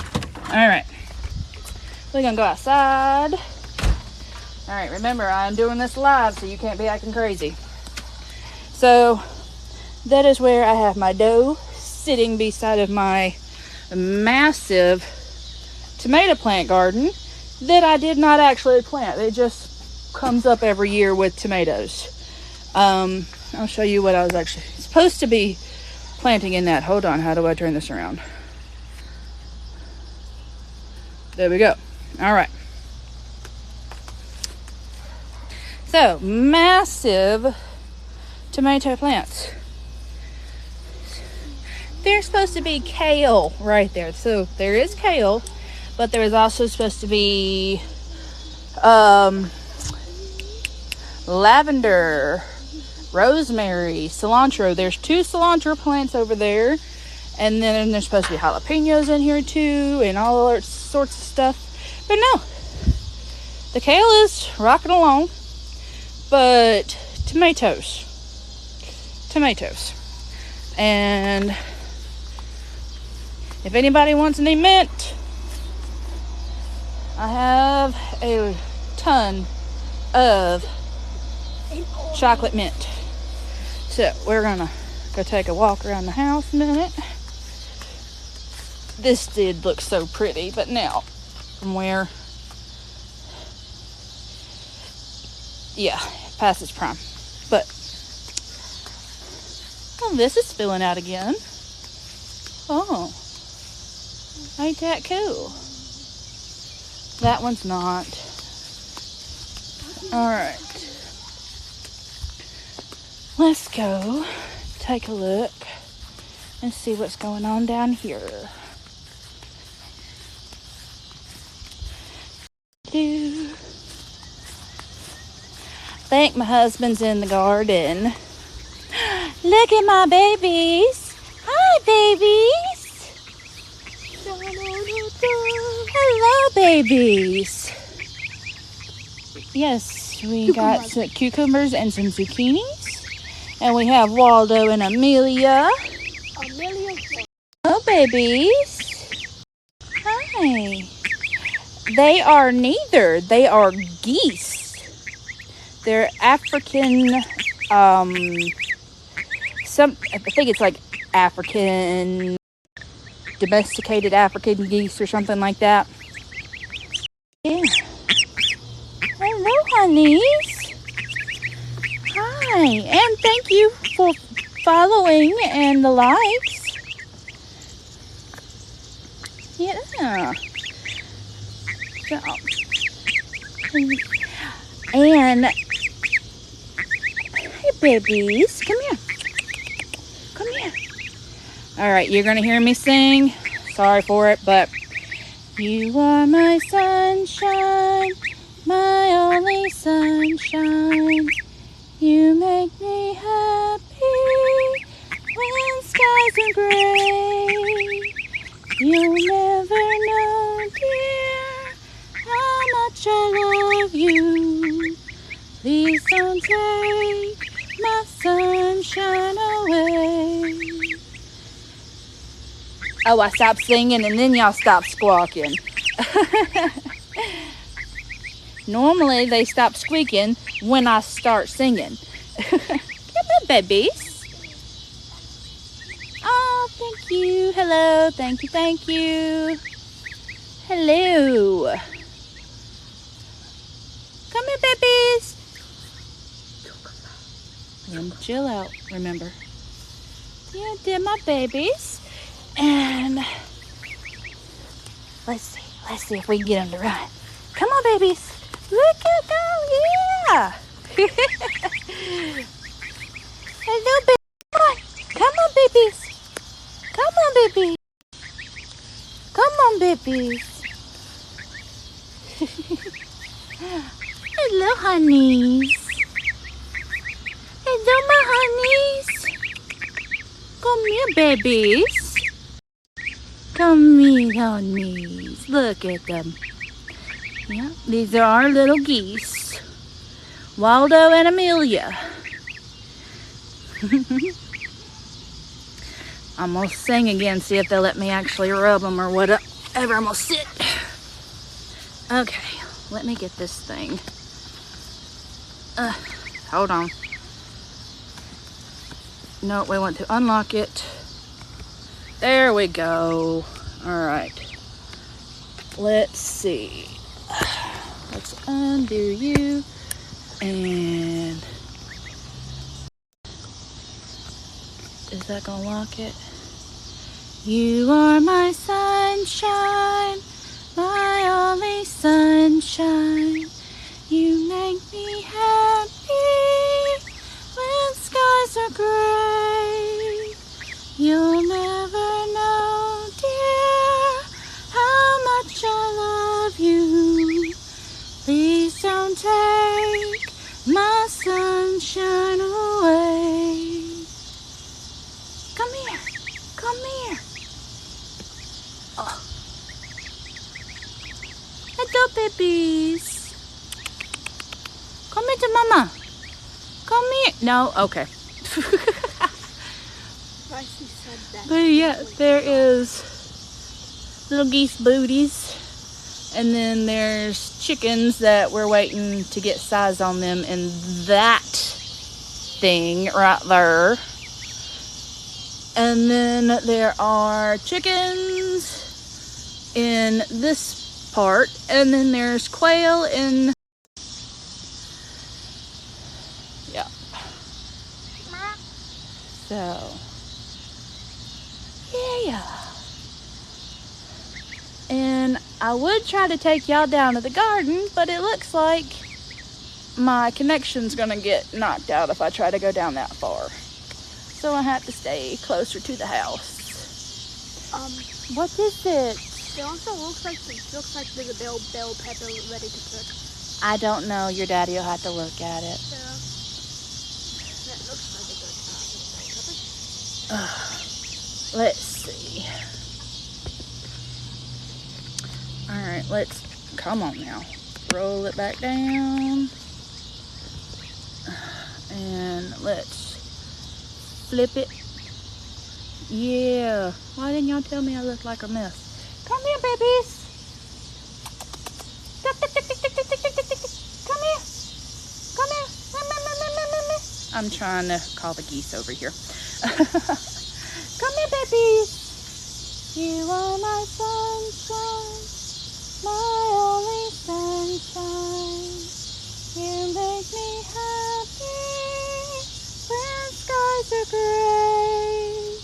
All right. We're gonna go outside. All right. Remember, I'm doing this live, so you can't be acting crazy. So that is where I have my dough sitting beside of my massive tomato plant garden that I did not actually plant. It just comes up every year with tomatoes. I'll show you what I was actually supposed to be planting in that. Hold on, how do I turn this around? There we go. All right. So, massive tomato plants. There's supposed to be kale right there. So, there is kale, but there is also supposed to be lavender, rosemary, cilantro. There's 2 cilantro plants over there, and then there's supposed to be jalapenos in here too, and all other sorts of stuff. But no, the kale is rocking along, but tomatoes, and if anybody wants any mint, I have a ton of chocolate mint. So we're gonna go take a walk around the house in a minute. This did look so pretty, but now from where, yeah, past its prime. But oh, this is spilling out again. Oh, ain't that cool? That one's not. All right. Let's go take a look and see what's going on down here. I think my husband's in the garden. Look at my babies. Hi, babies. Hello, babies. Yes, we got some cucumbers and some zucchinis. And we have Waldo and Amelia. Oh, babies. Hi. They are neither. They are geese. They're African, I think it's like African, domesticated African geese or something like that. Yeah. Hello, honeys. Hi, and thank you for following and the likes. Yeah. So, and hey, babies, come here. Come here. All right, you're gonna hear me sing. Sorry for it, but you are my sunshine, my only sunshine. You make me happy when skies are gray. take my sunshine away. Oh, I stopped singing and then y'all stopped squawking. Normally they stop squeaking when I start singing. Come on, babies. Oh, thank you. Hello. Thank you. Thank you. Hello. Come here, babies. And chill out, remember. Yeah, they're my babies. And let's see if we can get them to run. Come on, babies. Look at them, yeah. Hello, baby. Come on, babies. Come on, babies. Come on, babies. Hello, honeys. Hello, my honeys. Come here, babies. Come here, honeys. Look at them. Yeah, these are our little geese. Waldo and Amelia. I'm going to sing again, see if they'll let me actually rub them or whatever. I'm going to sit. Okay, let me get this thing. Hold on. No, we want to unlock it. There we go. All right. Let's see. Let's undo you. And is that gonna lock it? You are my sunshine, my only sunshine. You make me happy when skies are gray. You'll never know, dear, how much I love you. Please don't take my sunshine away. Come here. Come here. Oh. Hello, babies. Come here to mama. Come here. No? Okay. But yeah, there is little geese booties. And then there's chickens that we're waiting to get size on them in that thing right there. And then there are chickens in this part. And then there's quail in... Yeah. So... Yeah. And I would try to take y'all down to the garden, but it looks like my connection's gonna get knocked out if I try to go down that far. So I have to stay closer to the house. What is it? It also looks like there's a bell pepper ready to cook. I don't know. Your daddy will have to look at it. Yeah. That looks like a good pepper. Let's see. Alright, let's, come on now. Roll it back down. And let's flip it. Yeah. Why didn't y'all tell me I looked like a mess? Come here, babies. Come here. Come here. I'm trying to call the geese over here. Come here, babies. You are my sunshine, my only sunshine. You make me happy when skies are gray.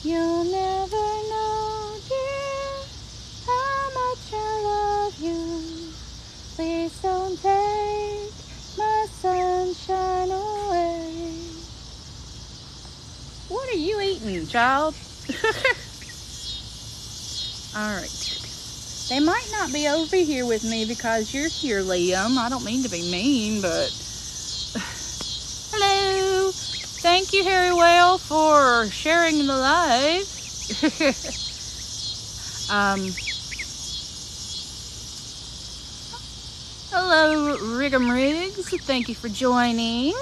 You'll never know, dear, how much I love you. Please don't take my sunshine away. What are you eating, child? Alright. They might not be over here with me because you're here, Liam. I don't mean to be mean, but... Hello! Thank you, Harry Whale, for sharing the live. Hello, Rig'em Riggs. Thank you for joining.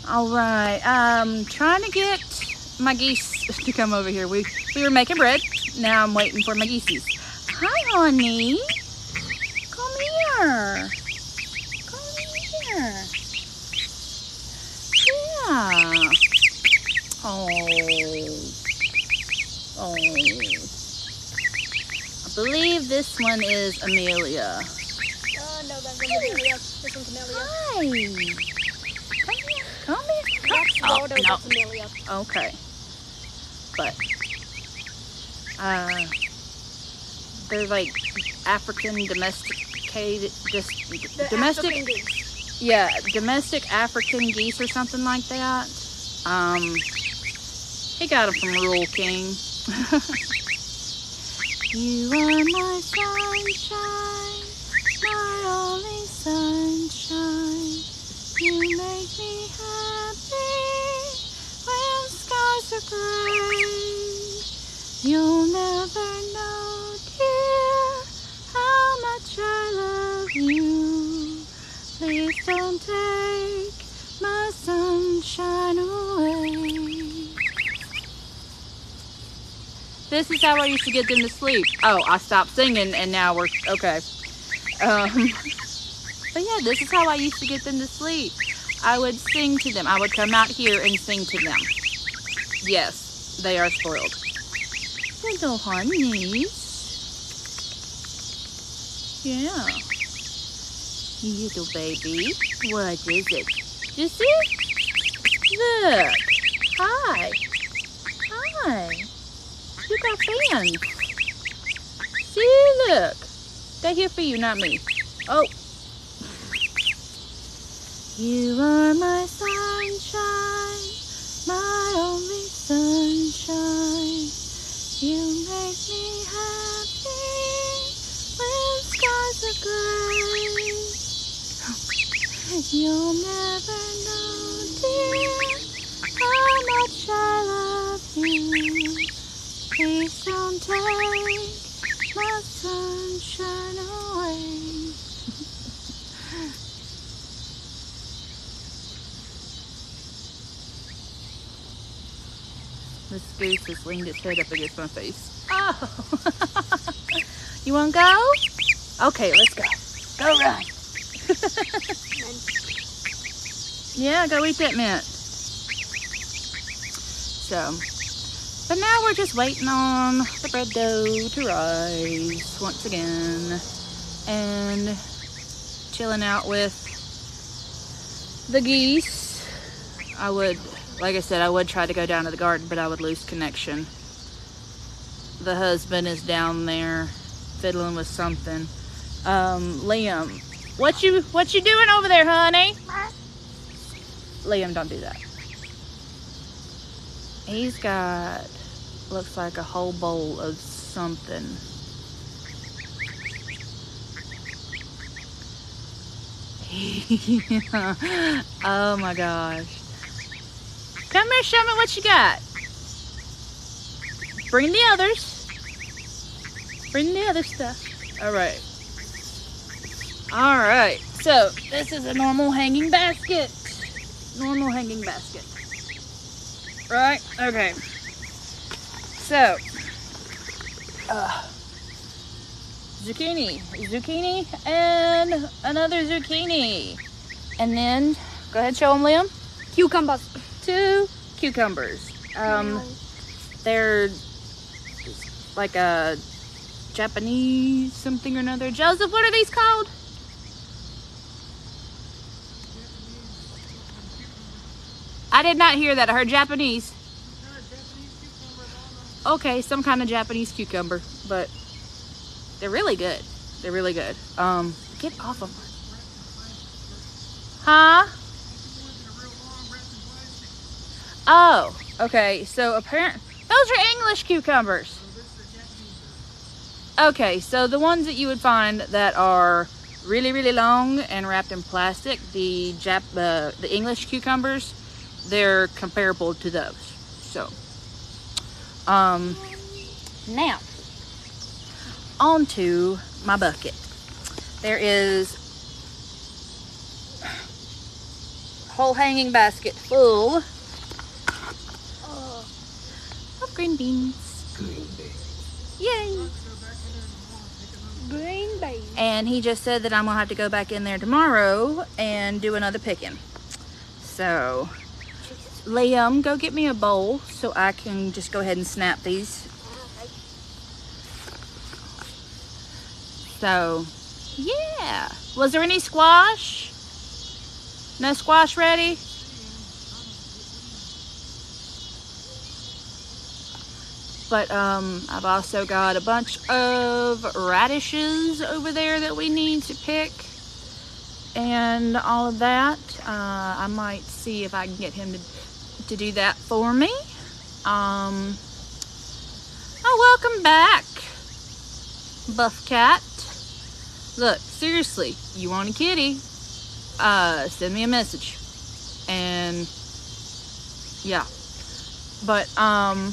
All right, trying to get my geese to come over here. We were making bread. Now I'm waiting for my geesies. Hi, honey. Come here. Come here. Yeah. Oh. Oh. I believe this one is Amelia. No, that's Amelia. This one's Amelia. Hi. Come here. Come here. That's Waldo, no. that's Amelia. Okay. But, they're like African domesticated, The domestic, African geese. yeah, domestic African geese or something like that. He got them from Rural King. You are my sunshine, my only sunshine. You make me happy when skies are gray. You'll never know, dear, how much I love you. Please don't take my sunshine away. This is how I used to get them to sleep. Oh, I stopped singing and now we're okay. But yeah, this is how I used to get them to sleep. I would sing to them. I would come out here and sing to them. Yes, they are spoiled. Little honeys. Yeah. Little baby. What is it? You see? Look. Hi. Hi. You got fans. See, look. They're here for you, not me. Oh. You are my sunshine, my only sunshine. You make me happy when skies are gray. You'll never know, dear, how much I love you. Please don't take my sunshine away. This goose has leaned its head up against my face. Oh! You want to go? Okay, let's go. Go run. Yeah, go eat that mint. So, but now we're just waiting on the bread dough to rise once again. And chilling out with the geese. I would, like I said, I would try to go down to the garden, but I would lose connection. The husband is down there fiddling with something. Liam, what you doing over there, honey? Liam, don't do that. He's got, looks like a whole bowl of something. Oh my gosh. Come here, show me what you got. Bring the others. Bring the other stuff. All right. All right. So this is a normal hanging basket. Normal hanging basket. Right? Okay. So, zucchini, and another zucchini. And then, go ahead, show them, Liam. Cucumbers. 2 cucumbers. They're like a Japanese something or another. Joseph, what are these called? I did not hear that. I heard Japanese. Okay, some kind of Japanese cucumber, but they're really good. They're really good. Get off of me. Huh? Oh, okay. So apparently, those are English cucumbers. Okay, so the ones that you would find that are really, really long and wrapped in plastic, the English cucumbers, they're comparable to those. So, now, onto my bucket. There is a whole hanging basket full of green beans. Green beans. Yay! Green beans. And he just said that I'm gonna have to go back in there tomorrow and do another picking. So, Liam, go get me a bowl so I can just go ahead and snap these. So, yeah. Was there any squash? No squash ready? But I've also got a bunch of radishes over there that we need to pick and all of that. I might see if I can get him to do that for me. Oh, welcome back, Buff Cat. Look, seriously, you want a kitty? Send me a message. And yeah, but I'm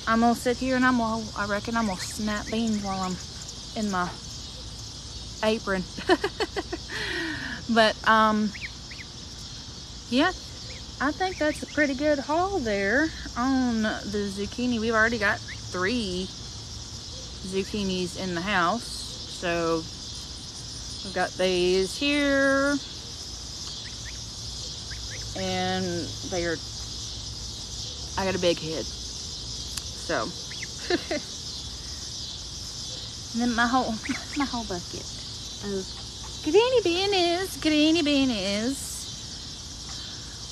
gonna sit here and I reckon I'm gonna snap beans while I'm in my apron. But yeah, I think that's a pretty good haul there on the zucchini. We've already got 3 zucchinis in the house, so we've got these here, and I got a big head, so and then my whole bucket of granny beanies.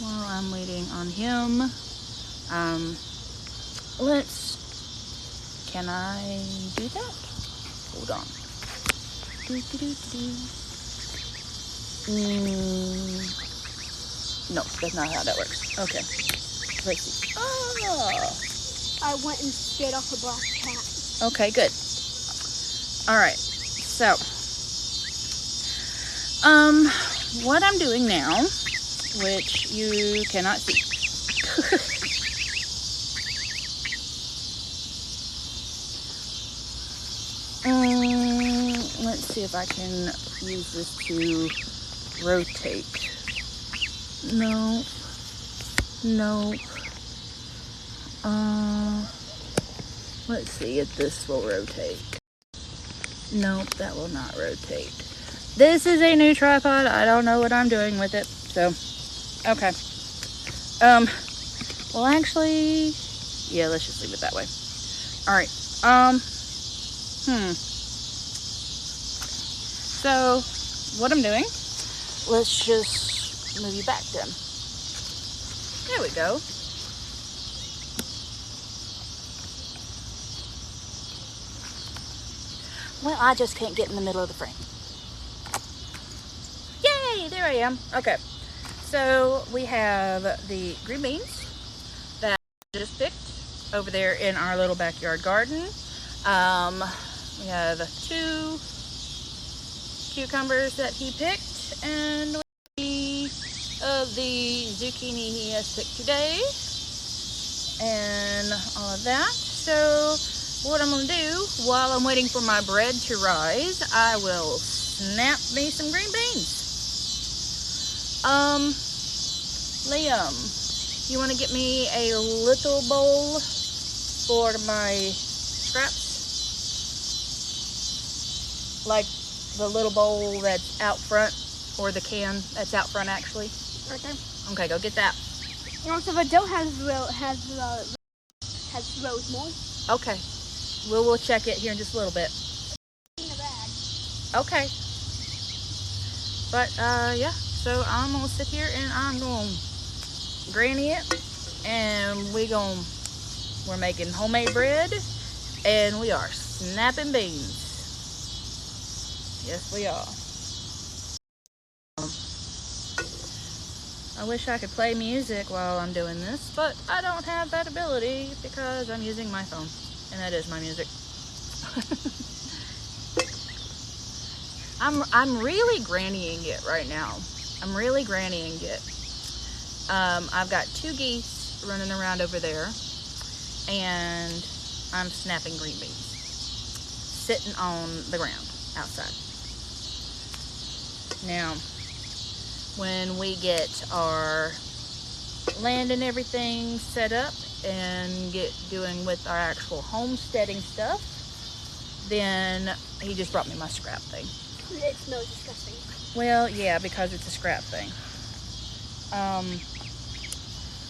While I'm waiting on him, can I do that? Hold on. No, that's not how that works. Okay, let's see. Oh, I went and scared off a black cat. okay, good. All right, so what I'm doing now, which you cannot see. Let's see if I can use this to rotate. No. Let's see if this will rotate. Nope, that will not rotate. This is a new tripod. I don't know what I'm doing with it. So, okay. Well, actually, yeah, let's just leave it that way. All right. So, what I'm doing, let's just move you back then. There we go. Well, I just can't get in the middle of the frame. Yay, there I am. Okay, so we have the green beans that I just picked over there in our little backyard garden. We have 2 cucumbers that he picked, and of the zucchini he has picked today, and all of that. So what I'm going to do while I'm waiting for my bread to rise, I will snap me some green beans. Liam, you want to get me a little bowl for my scraps? Like the little bowl that's out front, or the can that's out front actually. Right there. Okay, go get that. And also, the dough has rose more. Okay, we'll check it here in just a little bit. In the bag. Okay. But yeah, so I'm gonna sit here and I'm gonna granny it, and we're making homemade bread, and we are snapping beans. Yes, we are. I wish I could play music while I'm doing this, but I don't have that ability because I'm using my phone, and that is my music. I'm really grannying it right now. I'm really grannying it. I've got 2 geese running around over there, and I'm snapping green beans, sitting on the ground. outside. Now, when we get our land and everything set up and get doing with our actual homesteading stuff, then he just brought me my scrap thing. It smells disgusting. Well, yeah, because it's a scrap thing.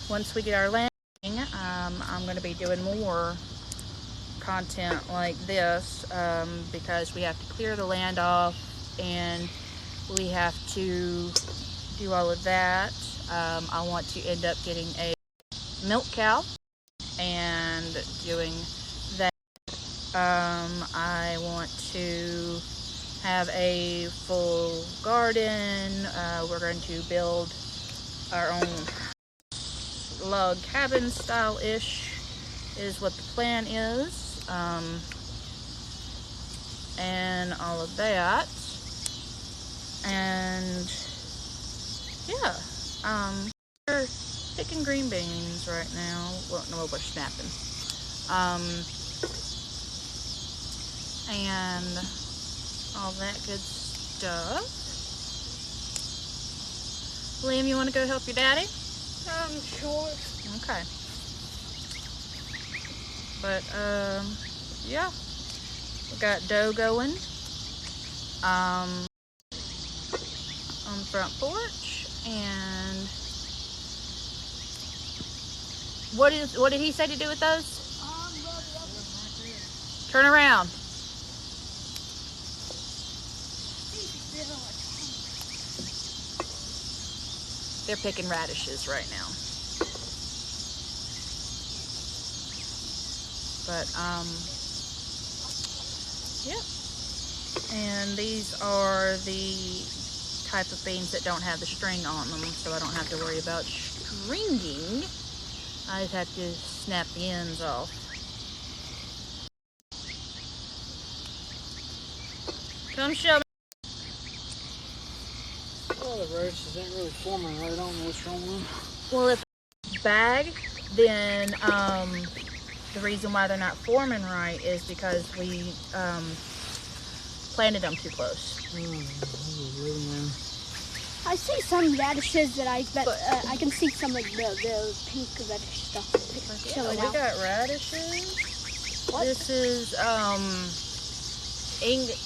Once we get our land, I'm going to be doing more content like this, because we have to clear the land off and we have to do all of that. I want to end up getting a milk cow and doing that. I want to have a full garden. We're going to build our own log cabin style-ish is what the plan is. And all of that. And yeah, we're picking green beans right now. Well, no, we're snapping. And all that good stuff. Liam, you want to go help your daddy? Sure. Okay. But yeah, we got dough going on the front porch. And what did he say to do with those? Turn around. They're picking radishes right now. But yeah. And these are the type of beans that don't have the string on them, so I don't have to worry about stringing. I just have to snap the ends off. Come show me. Well, the radishes ain't really forming right. I don't know what's wrong with them. Well, if it's bag, then the reason why they're not forming right is because we planted them too close. I see some radishes that I bet I can see some of the pink radish stuff showing We out. got radishes. What? This is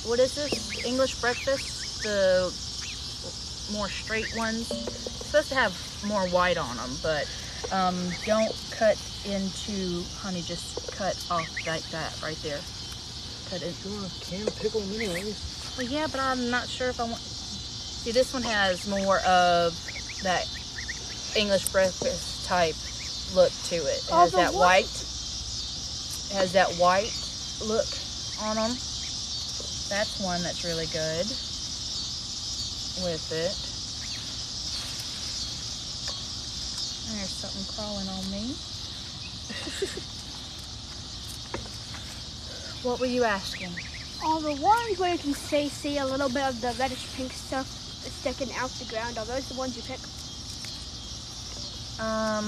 what is this? English breakfast, the more straight ones. It's supposed to have more white on them, but don't cut into, honey, just cut off like that right there. Cut it. You want to can pickle them anyways? Well, yeah, but I'm not sure if I want. See, this one has more of that English breakfast type look to it. It has that white. It has that white look on them. That's one that's really good with it. There's something crawling on me. What were you asking? All the ones where you can see a little bit of the reddish pink stuff sticking out the ground, are those the ones you pick? I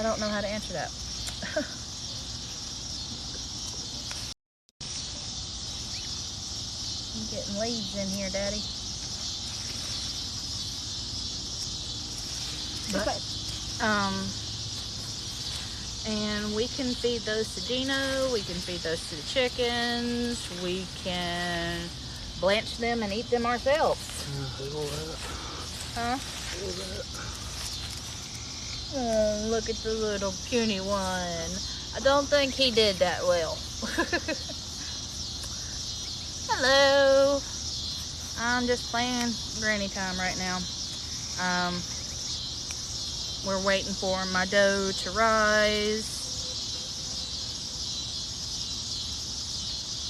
don't know how to answer that. I'm getting leaves in here, Daddy. But, and we can feed those to Dino, we can feed those to the chickens, we can blanch them and eat them ourselves. Look at all that. Huh? Look at that. Oh, look at the little puny one. I don't think he did that well. Hello. I'm just playing granny time right now. We're waiting for my dough to rise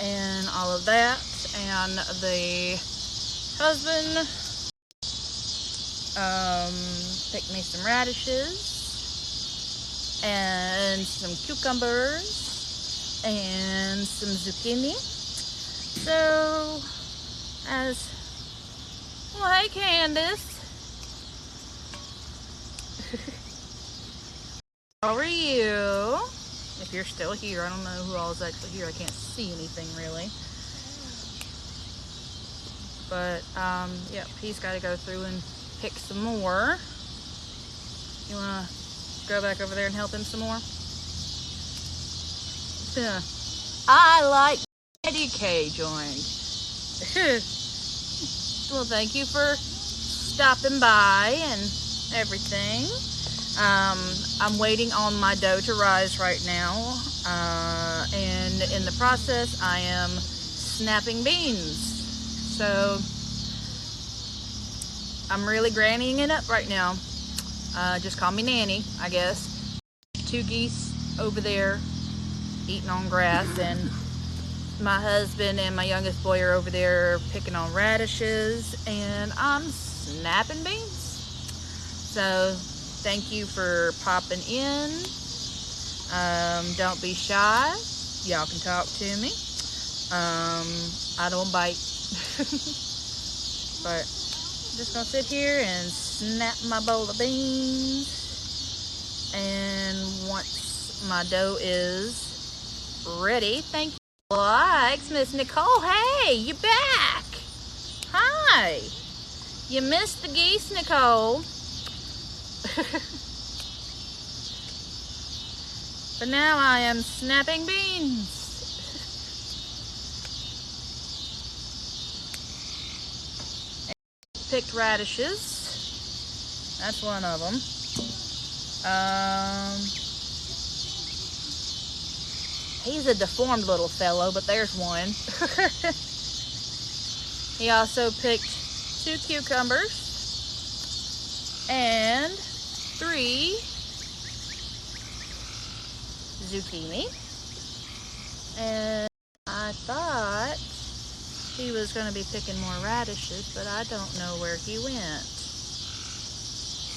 and all of that. And the husband picked me some radishes and some cucumbers and some zucchini. So, well, hey Candace. How are you? If you're still here, I don't know who all is actually here. I can't see anything really. But yep, he's got to go through and pick some more. You want to go back over there and help him some more? Yeah. I like Eddie K joined. Well, thank you for stopping by and everything. I'm waiting on my dough to rise right now, and in the process I am snapping beans. So I'm really grannying it up right now. Just call me Nanny, I guess. 2 geese over there eating on grass, and my husband and my youngest boy are over there picking on radishes, and I'm snapping beans. So thank you for popping in. Don't be shy. Y'all can talk to me. I don't bite. But I'm just gonna sit here and snap my bowl of beans, and once my dough is ready, thank you. Likes Miss Nicole. Hey, you back? Hi. You missed the geese, Nicole. But now I am snapping beans. Picked radishes. That's one of them. He's a deformed little fellow, but there's one. He also picked 2 cucumbers and 3 zucchini. And I thought he was going to be picking more radishes, but I don't know where he went.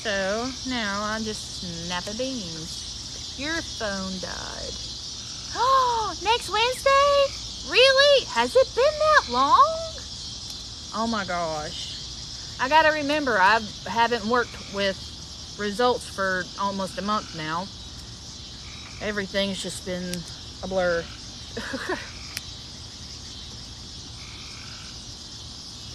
So now I'm just snapping beans. Your phone died. Oh, next Wednesday? Really? Has it been that long? Oh my gosh. I gotta remember, I haven't worked with results for almost a month now. Everything's just been a blur.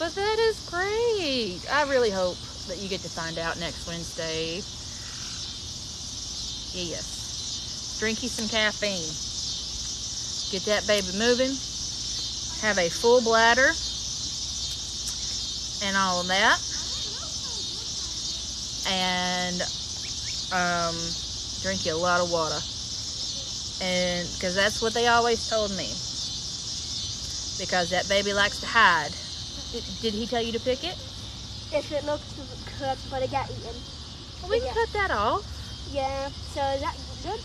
But that is great. I really hope that you get to find out next Wednesday. Yes. Drink you some caffeine. Get that baby moving. Have a full bladder. And all of that. And drink you a lot of water. And because that's what they always told me. Because that baby likes to hide. Did he tell you to pick it? If it looks cut, but it got eaten. Well, we can cut that off. Yeah, so is that good?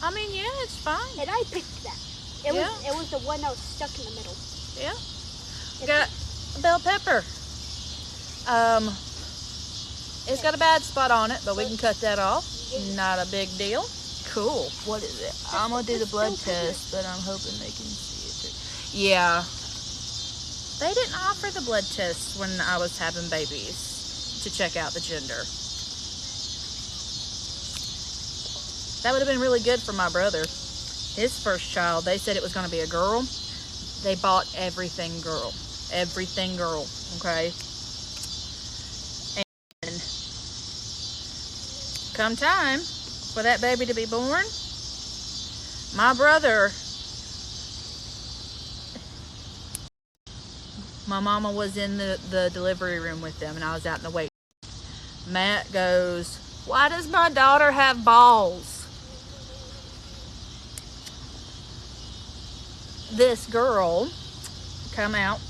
I mean, yeah, it's fine. And I picked that. It was the one that was stuck in the middle. Yeah. Got a bell pepper. It's got a bad spot on it, but we can cut that off. Not a big deal. Cool. What is it? I'm gonna do the blood test, but I'm hoping they can see it too. Yeah. They didn't offer the blood test when I was having babies to check out the gender. That would have been really good for my brother. His first child, they said it was going to be a girl. They bought everything girl. Everything girl, okay? And come time for that baby to be born, my brother, my mama was in the delivery room with them, and I was out in the wait. Matt goes, "Why does my daughter have balls?" This girl come out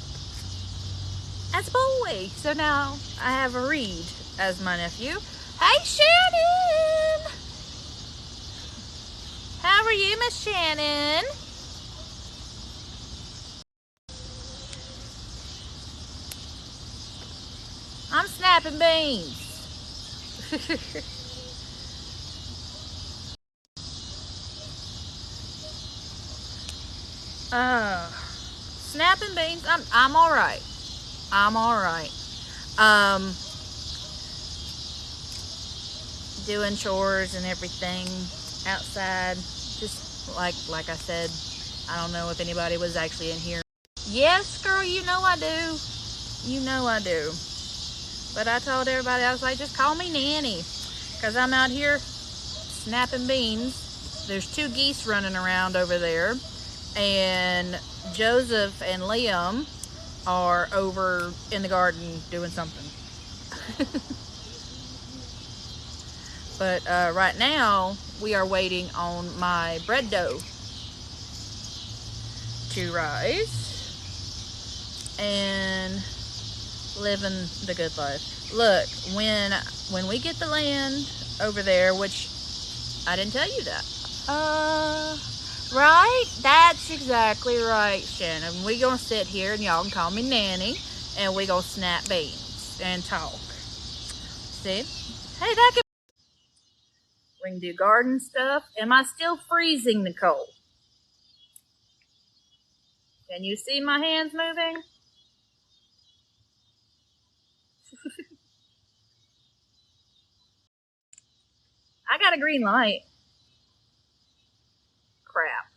as a boy. So now I have a Reed as my nephew. Hey, Shannon! How are you, Miss Shannon? I'm snapping beans. Snapping beans. I'm all right. I'm all right. Doing chores and everything outside. Just like I said, I don't know if anybody was actually in here. Yes, girl, you know I do. You know I do. But I told everybody, I was like, just call me Nanny. Because I'm out here snapping beans. There's 2 geese running around over there. And Joseph and Liam are over in the garden doing something. But right now, we are waiting on my bread dough to rise. And living the good life. Look, when we get the land over there, which I didn't tell you that. Right? That's exactly right, Shannon. We gonna sit here and y'all can call me Nanny, and we gonna snap beans and talk. See? Hey, that could. We can do garden stuff. Am I still freezing, Nicole? Can you see my hands moving? I got a green light. Crap.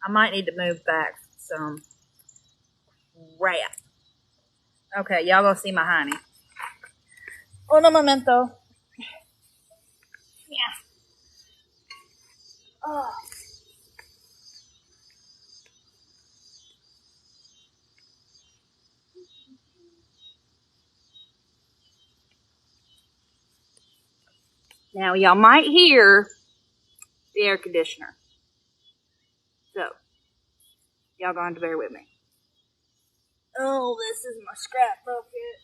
I might need to move back some. Crap. Okay, y'all gonna see my honey. Un momento. Yeah. Oh. Now y'all might hear the air conditioner. So, y'all going to bear with me. Oh, this is my scrap bucket.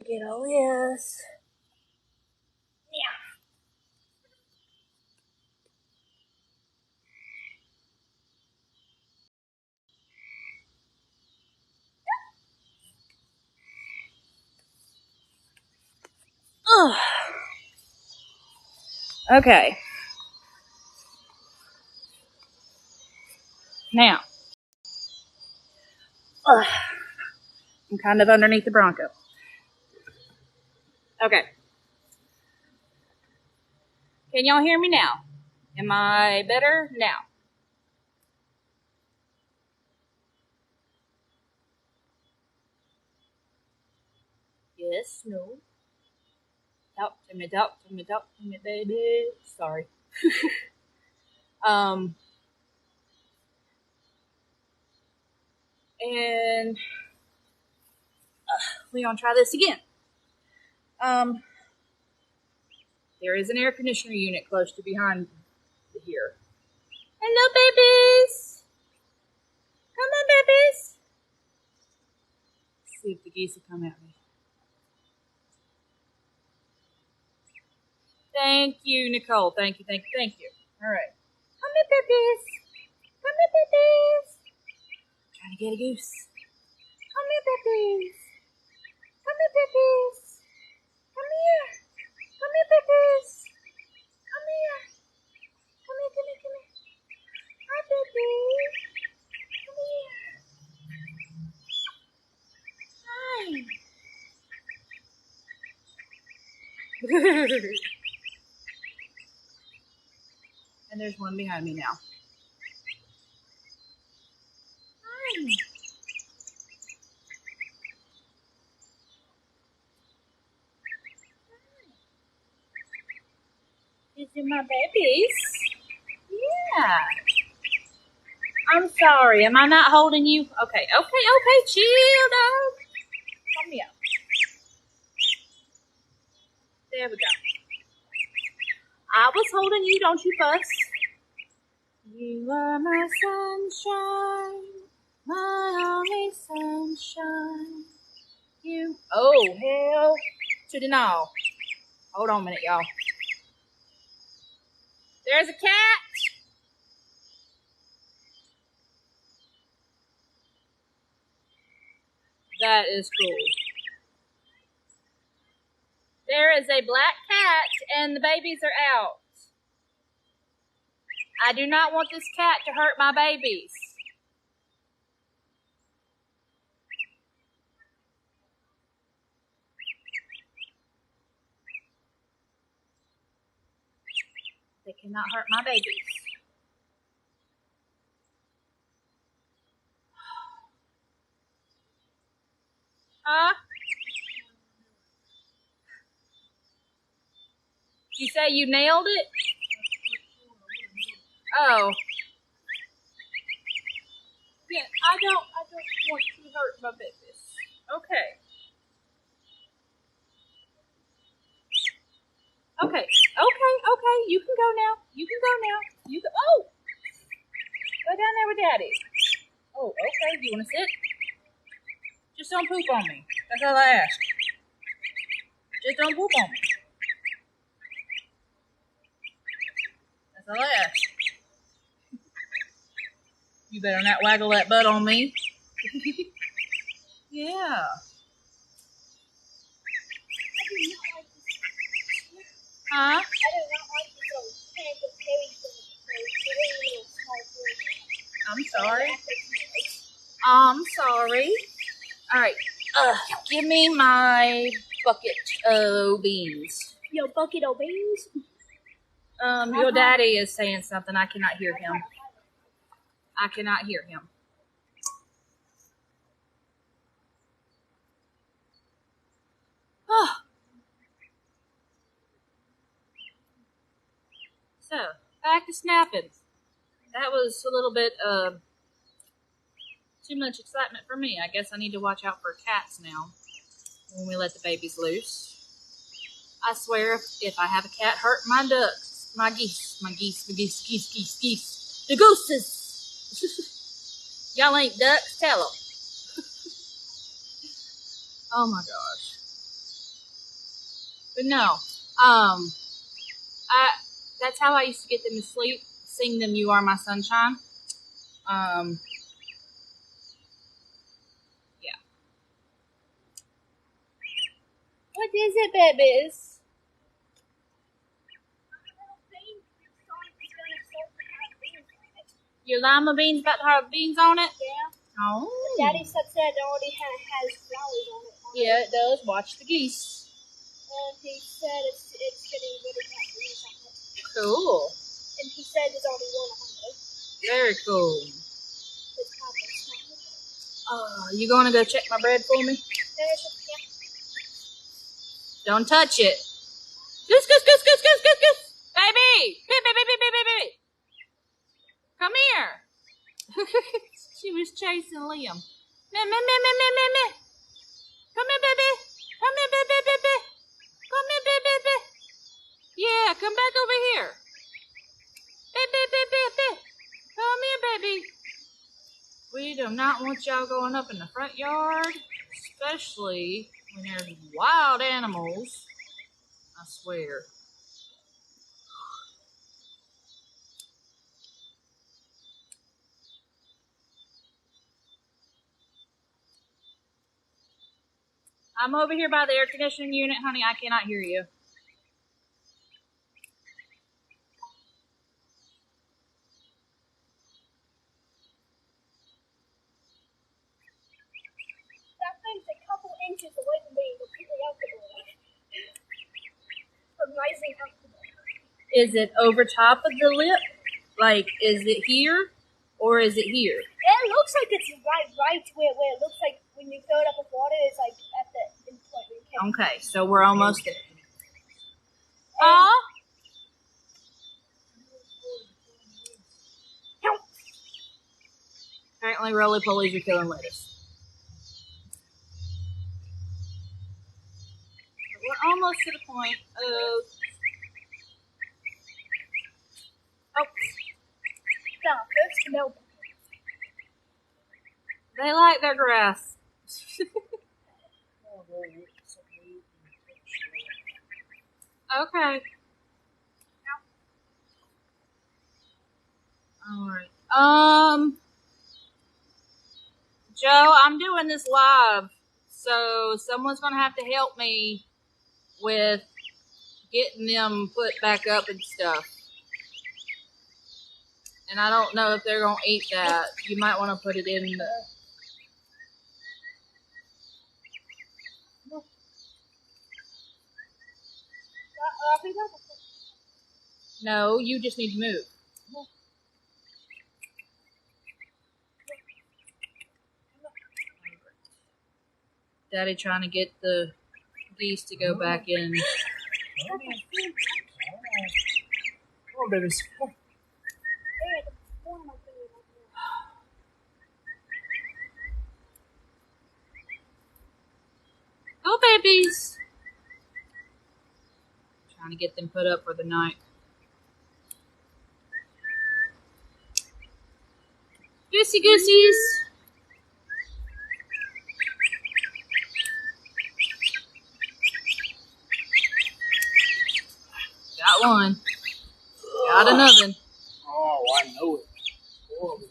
Get all this. Yeah. Ugh. Okay. Now, I'm kind of underneath the Bronco. Okay. Can y'all hear me now? Am I better now? Yes, no. Talk to me, baby. Sorry. And we're gonna try this again. There is an air conditioner unit close to behind here. Hello, babies. Come on, babies. Let's see if the geese will come at me. Thank you, Nicole. Thank you. All right. Come here, babies. Come here, babies. Trying to get a goose. Come here, babies. Come here, babies. Come here. Come here, babies. Come here. Come here. Hi, babies. Come here. Hi. And there's one behind me now. Hi. These are my babies. Yeah. I'm sorry. Am I not holding you? Okay. Chill, dog. Come here. There we go. I was holding you. Don't you fuss. You are my sunshine, my only sunshine. You. Oh, hell to the no. Hold on a minute, y'all. There's a cat. That is cool. There is a black cat and the babies are out. I do not want this cat to hurt my babies. They cannot hurt my babies. Huh? You say you nailed it? Oh. Yeah, I don't want to hurt my babies. Okay. Okay. You can go now. You can go now. You can. Oh! Go down there with Daddy. Oh, okay. You want to sit? Just don't poop on me. That's all I ask. Just don't poop on me. That's all I ask. You better not waggle that butt on me. Yeah. Huh? I do not like this little tank of berries in it. I'm sorry. I'm sorry. All right. Give me my bucket of beans. Your bucket of beans? Your daddy is saying something. I cannot hear him. I cannot hear him. Oh. So, back to snapping. That was a little bit too much excitement for me. I guess I need to watch out for cats now when we let the babies loose. I swear, if I have a cat hurt my ducks, my geese, the gooses. Y'all ain't ducks, tell them. Oh my gosh. But no, that's how I used to get them to sleep. Sing them "You Are My Sunshine." Yeah. What is it, babies? Your lima beans about to have beans on it? Yeah. Oh. Daddy said it already has flowers on it. Yeah, it does. Watch the geese. And he said it's getting really hot beans on it. Cool. And he said there's only one on it. Very cool. It's You going to go check my bread for me? yeah. Don't touch it. Goose, goose, goose, goose, goose, goose, goose. Baby! Baby. Come here. She was chasing Liam. Me. Come here, baby. Come here, baby. Come here, baby. Yeah, come back over here. Baby. Come here, baby. We do not want y'all going up in the front yard, especially when there's wild animals. I swear. I'm over here by the air conditioning unit, honey. I cannot hear you. That thing's a couple inches away from being completely comfortable. From rising comfortable. Is it over top of the lip? Like, is it here or is it here? It looks like it's right where it looks like when you fill it up with water, it's like at the end point. Okay, so we're almost there. Apparently roly-polies are killing lettuce. We're almost to the point of... No. They like their grass. Okay. Alright. Joe, I'm doing this live, so someone's gonna have to help me with getting them put back up and stuff. And I don't know if they're gonna eat that. You might want to put it in the... No, you just need to move. Daddy trying to get the geese to go back in. Come on, babies. Come on. Go, babies! Trying to get them put up for the night. Goosey goosies! Got one. Got another. Oh, I know it. Horrible.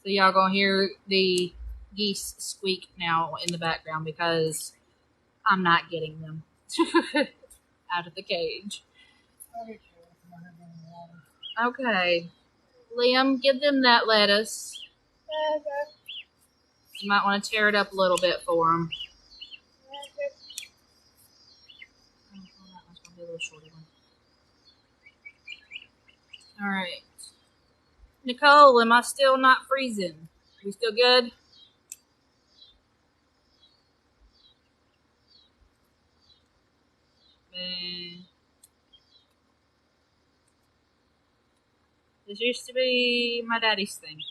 So y'all gonna hear the geese squeak now in the background because I'm not getting them out of the cage. Okay. Liam, give them that lettuce. You might want to tear it up a little bit for them. Oh, that one's gonna be a little shorter one. All right. Nicole, am I still not freezing? We still good? This used to be my daddy's thing.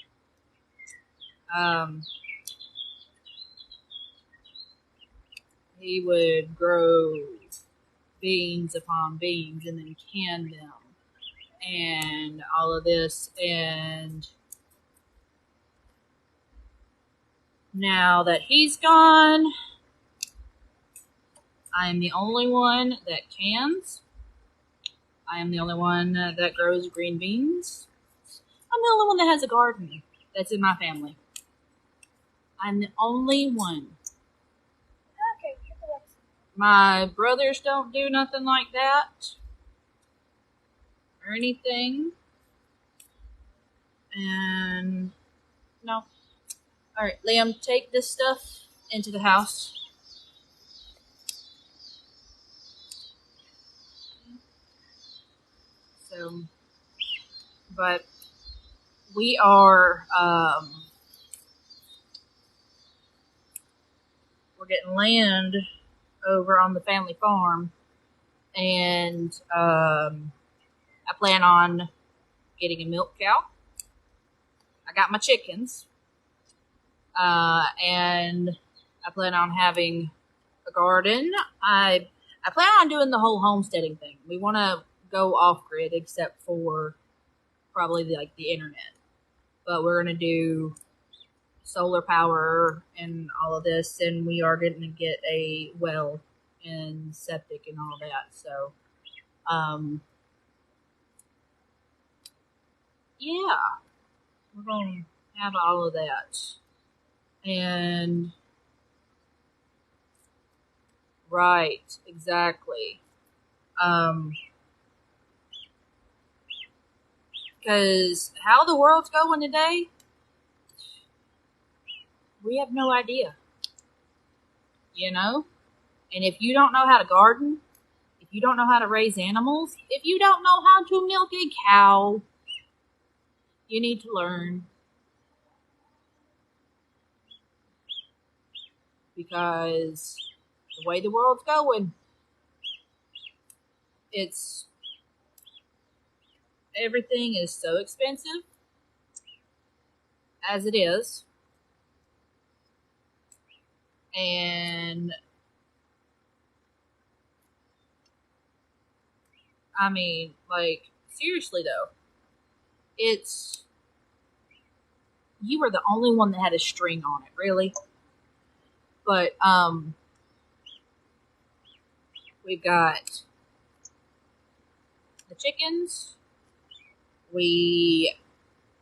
He would grow beans upon beans and then can them and all of this. And now that he's gone, I am the only one that cans. I am the only one that grows green beans. I'm the only one that has a garden that's in my family. I'm the only one. My brothers don't do nothing like that or anything. And no. Alright, Liam, take this stuff into the house. So, but we are, we're getting land over on the family farm, and I plan on getting a milk cow. I got my chickens, and I plan on having a garden. I plan on doing the whole homesteading thing. We want to go off grid, except for probably the internet, but we're gonna do solar power and all of this, and we are going to get a well and septic and all that. So, yeah, we're going to have all of that. And, right, exactly. Because how the world's going today, we have no idea, you know? And if you don't know how to garden, if you don't know how to raise animals, if you don't know how to milk a cow, you need to learn. Because the way the world's going, everything is so expensive as it is. And I mean, seriously though, you were the only one that had a string on it, really. But we've got the chickens. We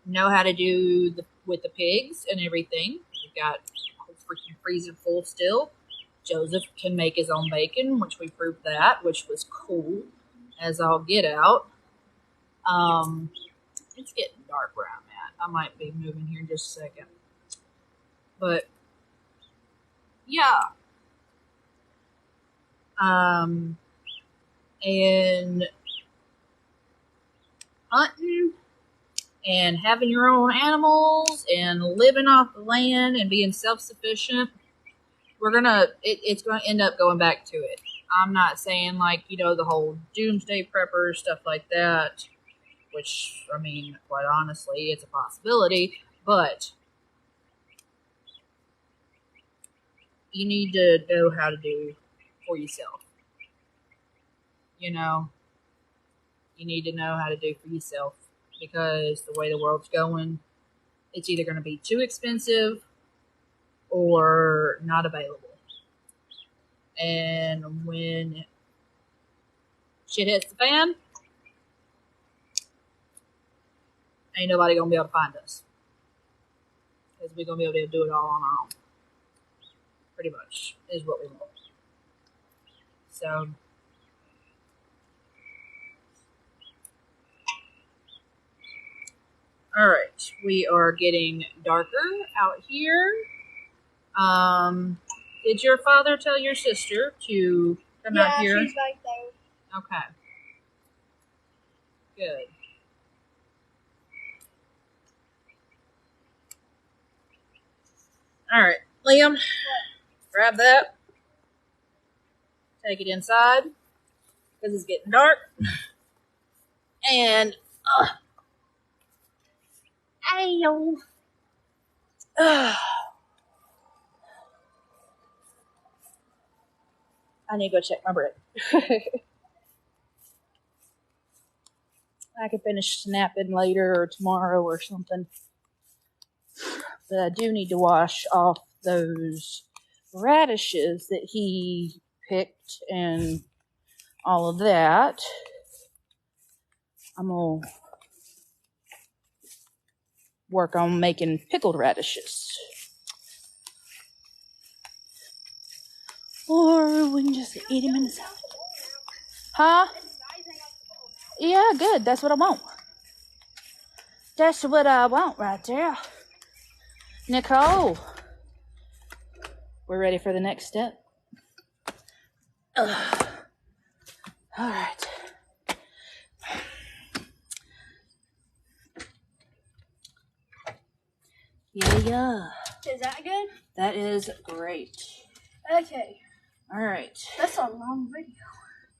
know how to do with the pigs and everything. We've got a whole freaking freezer full still. Joseph can make his own bacon, which we proved that, which was cool as I'll get out. It's getting dark where I'm at. I might be moving here in just a second. But yeah. And hunting and having your own animals and living off the land and being self-sufficient, it's gonna end up going back to it. I'm not saying like, the whole doomsday prepper stuff like that, which, I mean, quite honestly, it's a possibility, but you need to know how to do for yourself. You need to know how to do for yourself, because the way the world's going, it's either going to be too expensive or not available. And when shit hits the fan, ain't nobody going to be able to find us. Because we're going to be able to do it all on our own. Pretty much is what we want. So, alright, we are getting darker out here. Did your father tell your sister to come out here? Yeah, she's right there. Okay. Good. Alright, Liam, grab that. Take it inside, because it's getting dark. And, ow. I need to go check my bread. I can finish snapping later or tomorrow or something. But I do need to wash off those radishes that he picked and all of that. I'm going to work on making pickled radishes. Or we can just eat them in the salad. Huh? Yeah, good. That's what I want. That's what I want right there. Nicole, we're ready for the next step. All right. Yeah. Is that good? That is great. Okay. All right. That's a long video.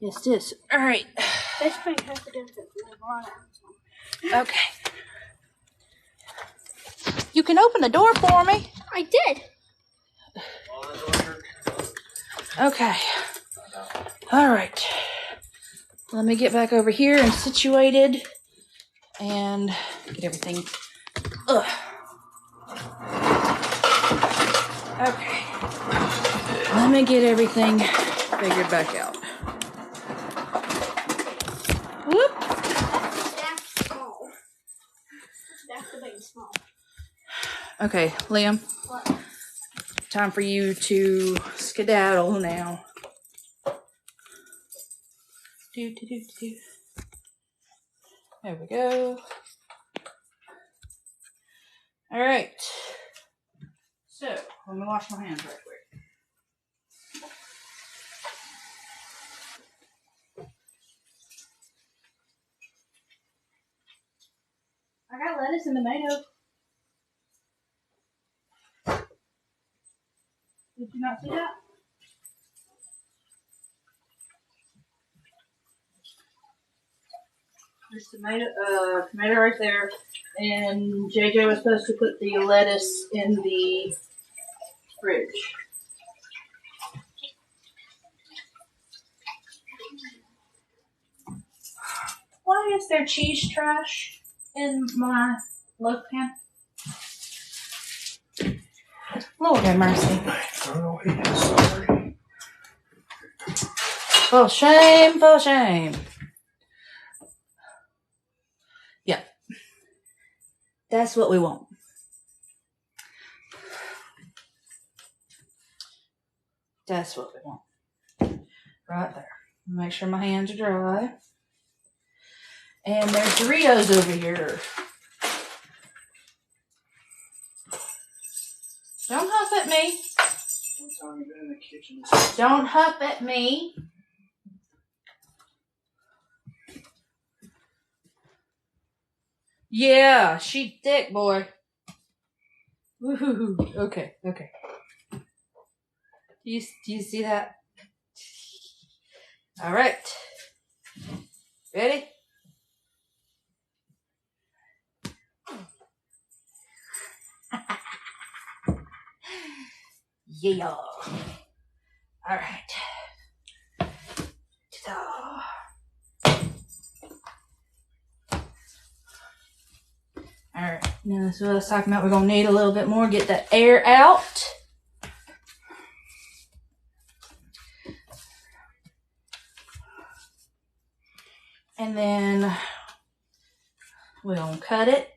Yes, it is. All right. This thing has to do with the Okay. You can open the door for me. I did. Okay. All right. Let me get back over here and situated and get everything. Ugh. Okay. Let me get everything figured back out. Whoop. That's small. That's the big small. Okay, Liam. What? Time for you to skedaddle now. Do. There we go. All right. So, let me wash my hands right quick. I got lettuce and tomato. Did you not see that? There's tomato right there. And JJ was supposed to put the lettuce in the fridge. Why is there cheese trash in my loaf pan? Lord have mercy. For shame, for shame. Yeah. That's what we want. That's what we want. Right there. Make sure my hands are dry. And there's Doritos over here. Don't huff at me. time you've been in the kitchen. Don't huff at me. Yeah, she thick, boy. Woohoo. Okay. Do you see that? All right. Ready? Yeah. All right. Ta-da. All right. Now this is what I was talking about. We're gonna need a little bit more. Get that air out. And then we're gonna cut it.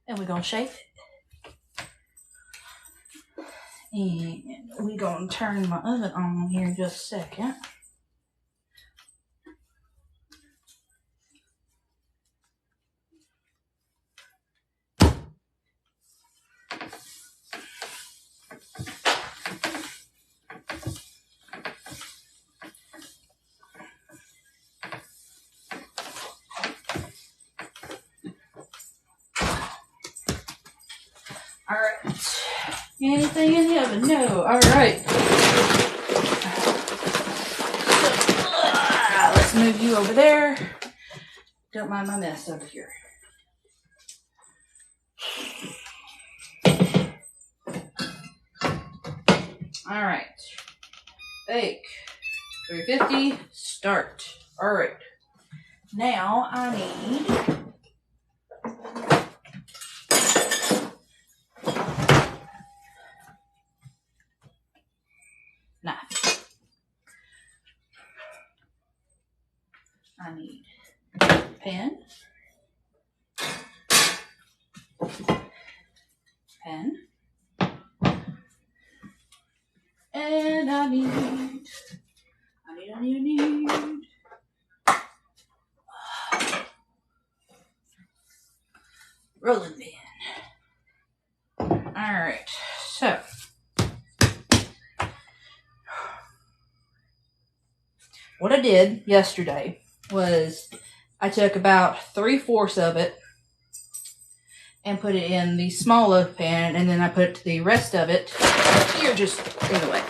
And we're gonna shape it. And we're going to turn my oven on here in just a second. All right. Anything in the oven? No. All right. Let's move you over there. Don't mind my mess over here. All right. Bake. 350. Start. All right. Now I need knife. I need pen. And I need rolling pin. All right, so what I did yesterday was I took about 3/4 of it and put it in the small loaf pan, and then I put the rest of it here, just in the way.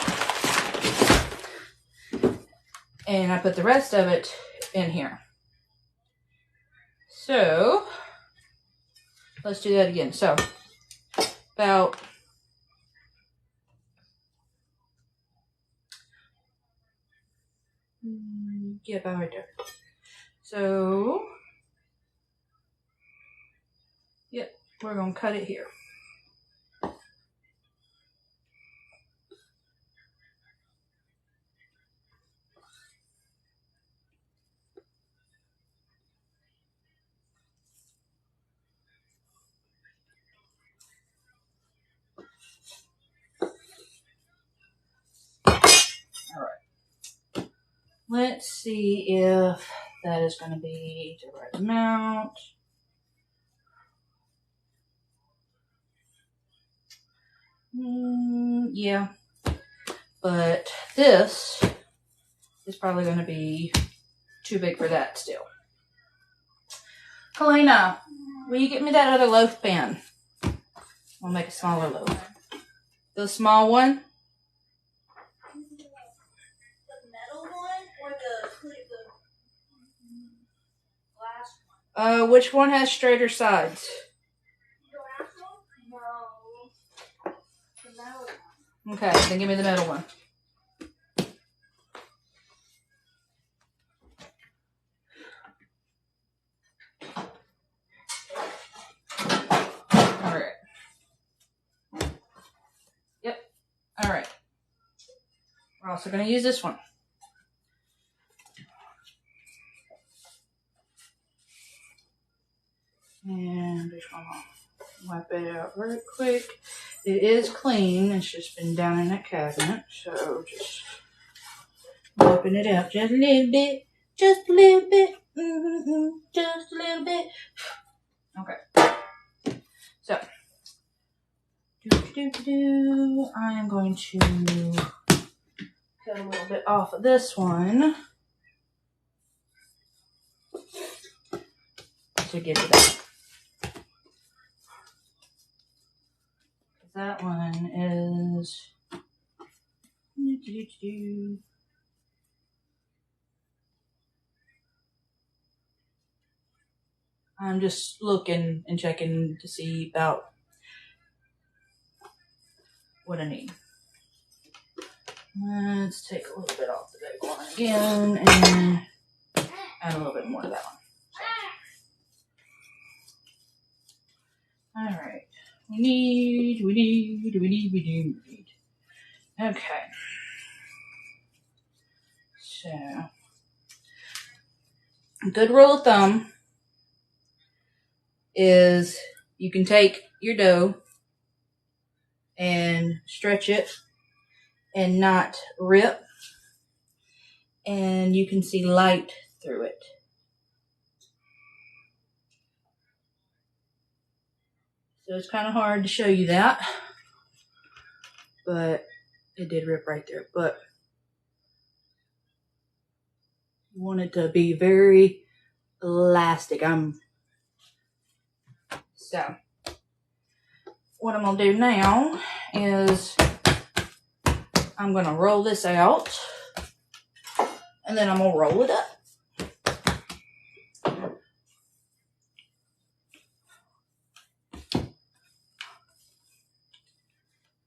And I put the rest of it in here. So let's do that again. So about about right there. So yep, we're gonna cut it here. Let's see if that is going to be the right amount. Yeah, but this is probably going to be too big for that still. Kalina, will you get me that other loaf pan? I'll make a smaller loaf. The small one? Which one has straighter sides? Okay, then give me the metal one. Alright. Yep. Alright. We're also going to use this one. And just want to wipe it out real quick. It is clean. It's just been down in that cabinet. So just wiping it out just a little bit. Just a little bit. Just a little bit. Okay. So. I am going to cut a little bit off of this one to get to that. That one is I'm just looking and checking to see about what I need. Let's take a little bit off the big one again and add a little bit more to that one. All right. We need. Okay. So, a good rule of thumb is you can take your dough and stretch it and not rip, and you can see light through it. So it's kind of hard to show you that, but it did rip right there. But you want it to be very elastic. So what I'm going to do now is I'm going to roll this out, and then I'm going to roll it up.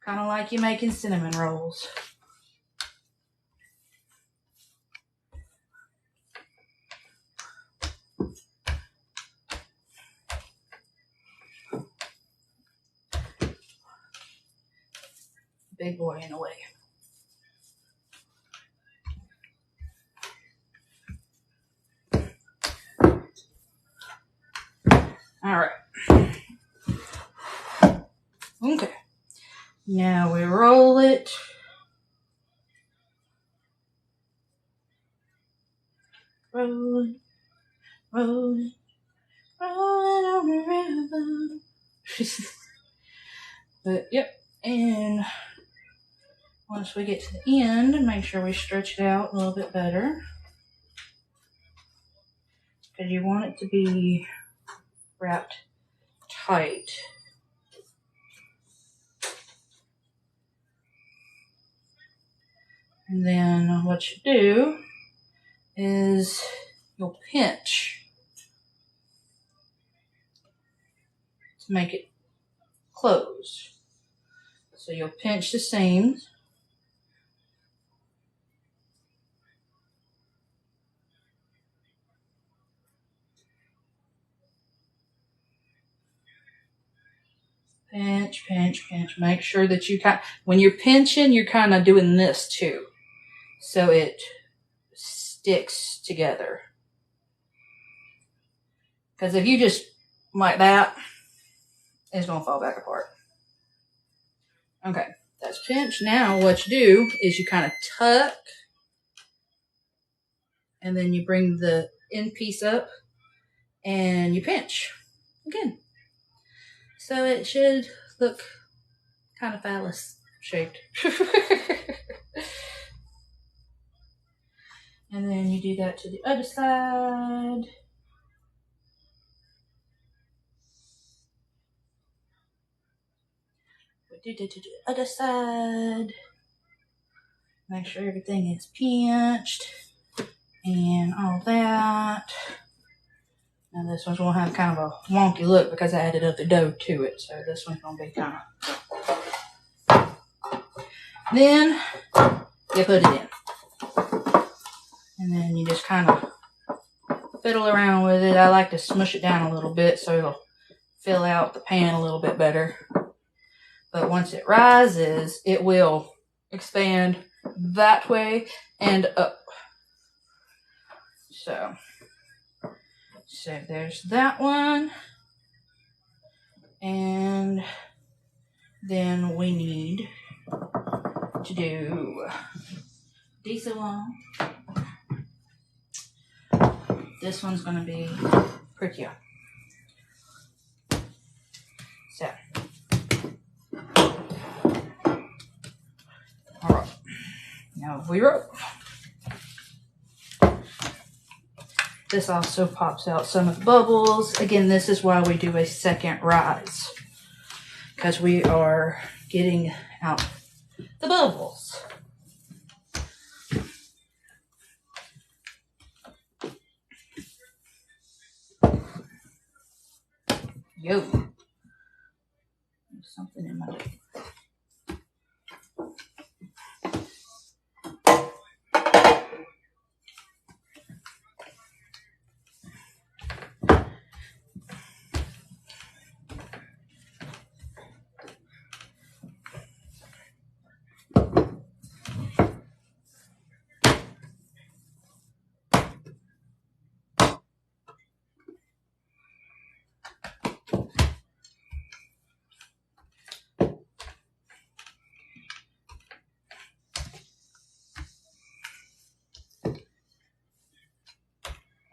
Kind of like you're making cinnamon rolls. Big boy in the way. All right. Okay. Now we roll it. Roll it, roll it, roll it on the river. But yep, and once we get to the end, make sure we stretch it out a little bit better, because you want it to be wrapped tight. And then what you do is you'll pinch to make it close. So you'll pinch the seams. Pinch, pinch, pinch. Make sure that you when you're pinching, you're kind of doing this too, so it sticks together. Because if you just like that, it's going to fall back apart. Okay, that's pinch. Now what you do is you kind of tuck, and then you bring the end piece up, and you pinch again. So it should look kind of phallus shaped. And then you do that to the other side. We do that to the other side. Make sure everything is pinched and all that. Now this one's going to have kind of a wonky look because I added other dough to it. So this one's going to be kind of... Then you put it in. And then you just kind of fiddle around with it. I like to smush it down a little bit so it'll fill out the pan a little bit better. But once it rises, it will expand that way and up. So there's that one. And then we need to do these along. This one's going to be prettier. So Now we roll. This also pops out some of the bubbles. Again, this is why we do a second rise, because we are getting out the bubbles. Yo. There's something in my lip.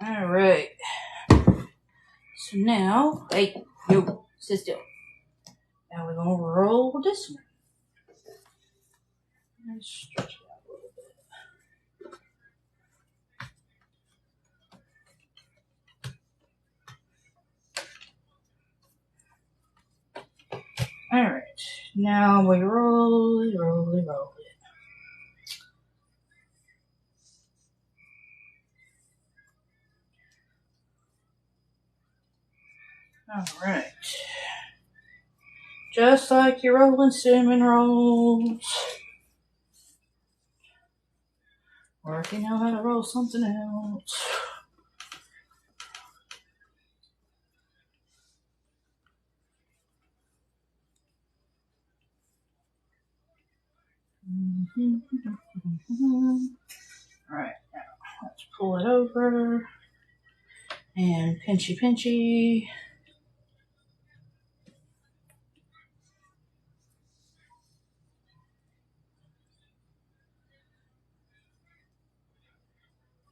All right. So now, hey, yo, sit still. Now we're gonna roll this one. Let's stretch it out a little bit. All right. Now we roll it. All right. Just like you're rolling cinnamon rolls. Or if you know how to roll something else. Alright, now let's pull it over. And pinchy pinchy.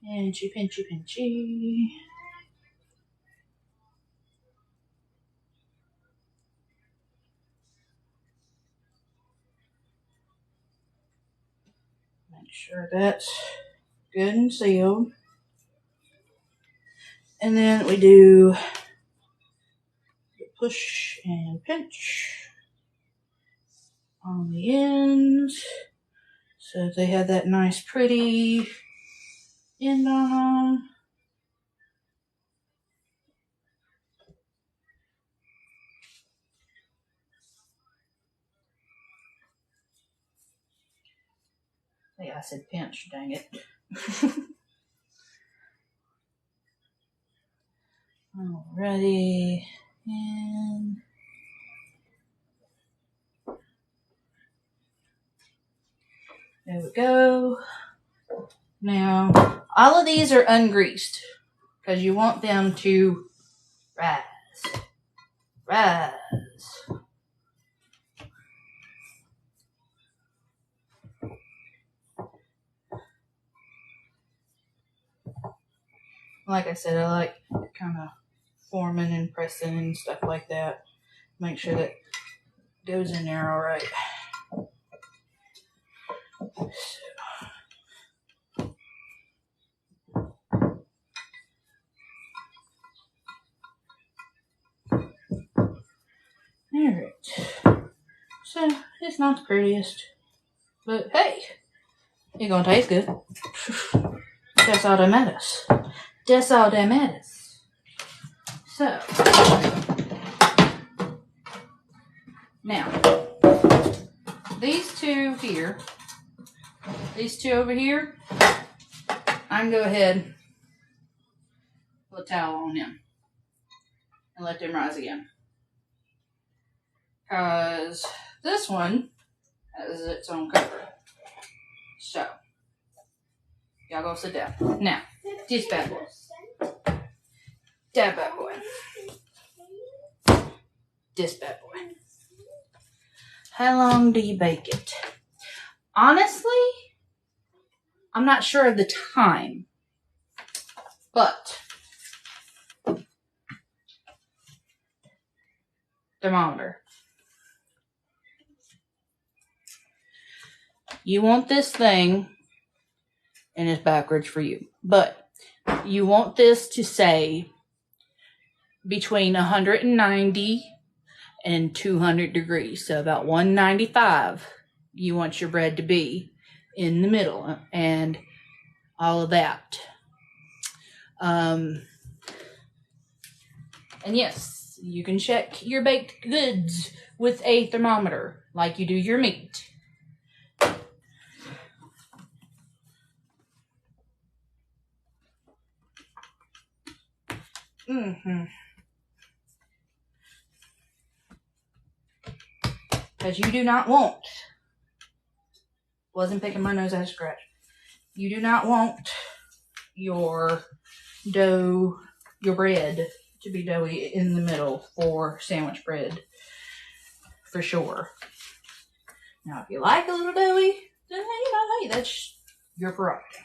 Pinchy pinchy pinchy. Make sure that's good and sealed. And then we do push and pinch on the ends. So they have that nice pretty end on them. Yeah, I said pinch, dang it. Alrighty, and there we go. Now, all of these are ungreased because you want them to rise. Like I said, I like kind of forming and pressing and stuff like that. Make sure that goes in there all right. Alright. So, it's not the prettiest, but hey, it's gonna taste good. That's all that matters. So, now, these two over here, I can go ahead, put a towel on them, and let them rise again. Because this one has its own cover. So, y'all go sit down. Now, this bad boy. That bad boy. This bad boy. How long do you bake it? Honestly, I'm not sure of the time. But thermometer. You want this thing and it's backwards for you. But you want this to say between 190 and 200 degrees. So about 195, you want your bread to be in the middle and all of that. And yes, you can check your baked goods with a thermometer like you do your meat. Because you do not want, wasn't picking my nose out of scratch. You do not want your dough, your bread to be doughy in the middle for sandwich bread, for sure. Now, if you like a little doughy, then you know, hey, that's your prerogative.